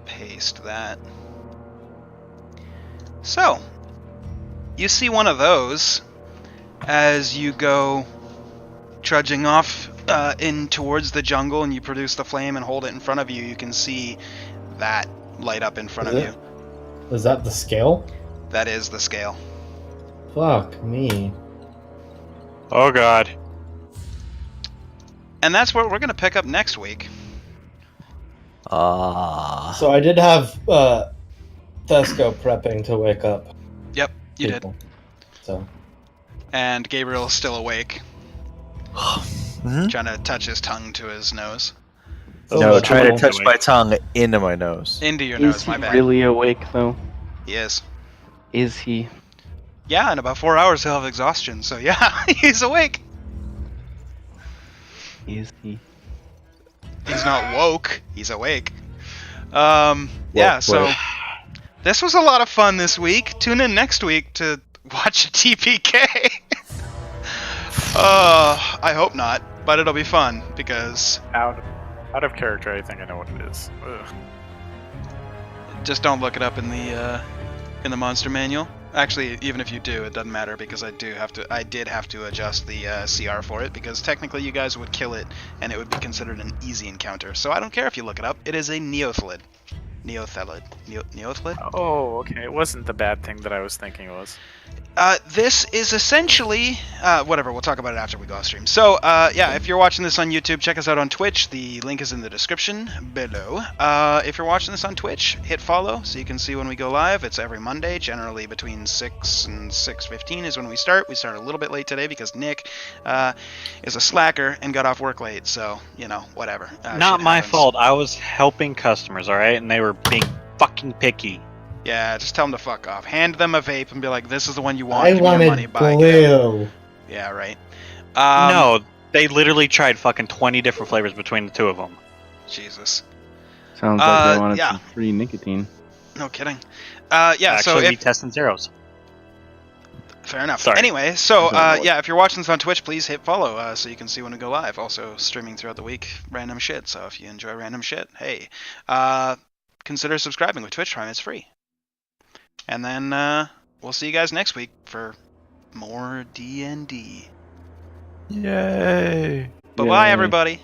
Paste that. So, you see one of those as you go trudging off in towards the jungle, and you produce the flame and hold it in front of you. You can see that light up in front of you. Is that the scale? That is the scale. Fuck me. Oh god. And that's what we're going to pick up next week. So I did have Thesco prepping to wake up. Yep, you did. people. So And Gabriel's still awake, Mhm. trying to touch his tongue to his nose. No, try to Oh, touch wait. my tongue into my nose. Into your Is nose, he my bad. really awake though? He is. Is he? Yeah, in about 4 hours he'll have exhaustion, so yeah, he's awake. Is he? He's not woke, he's awake. Yeah, so this was a lot of fun this week. Tune in next week to watch a TPK. I hope not, but it'll be fun because Out of character, I think I know what it is. Ugh. just don't look it up in the monster manual. Actually, even if you do, it doesn't matter because I did have to adjust the CR for it because technically you guys would kill it and it would be considered an easy encounter. So I don't care if you look it up. It is a Neothelid. Neothelid? Oh, okay. It wasn't the bad thing that I was thinking it was. This is essentially whatever. We'll talk about it after we go off stream. So yeah, if you're watching this on YouTube, check us out on Twitch. The link is in the description below. If you're watching this on Twitch, hit follow so you can see when we go live. It's every Monday, generally between 6 and 6:15 is when we start. We started a little bit late today because Nick is a slacker and got off work late. So you know, whatever. Not Shit my happens. fault. I was helping customers, alright? And they were being fucking picky. Yeah, just tell them to fuck off. Hand them a vape and be like, "This is the one you want. I Give me your money. wanted Bye." Get out. blue. Yeah, right. No, they literally tried fucking 20 different flavors between the two of them. Jesus. Sounds like they wanted yeah. some free nicotine. No kidding. Yeah, Actually, so me if, testing zeros. fair enough. Sorry. Anyway, so Don't worry. yeah, if you're watching this on Twitch, please hit follow so you can see when we go live. Also streaming throughout the week, random shit. So if you enjoy random shit, hey, consider subscribing with Twitch Prime. It's free. And then we'll see you guys next week for more D&D. Yay! Bye-bye, Yay. everybody.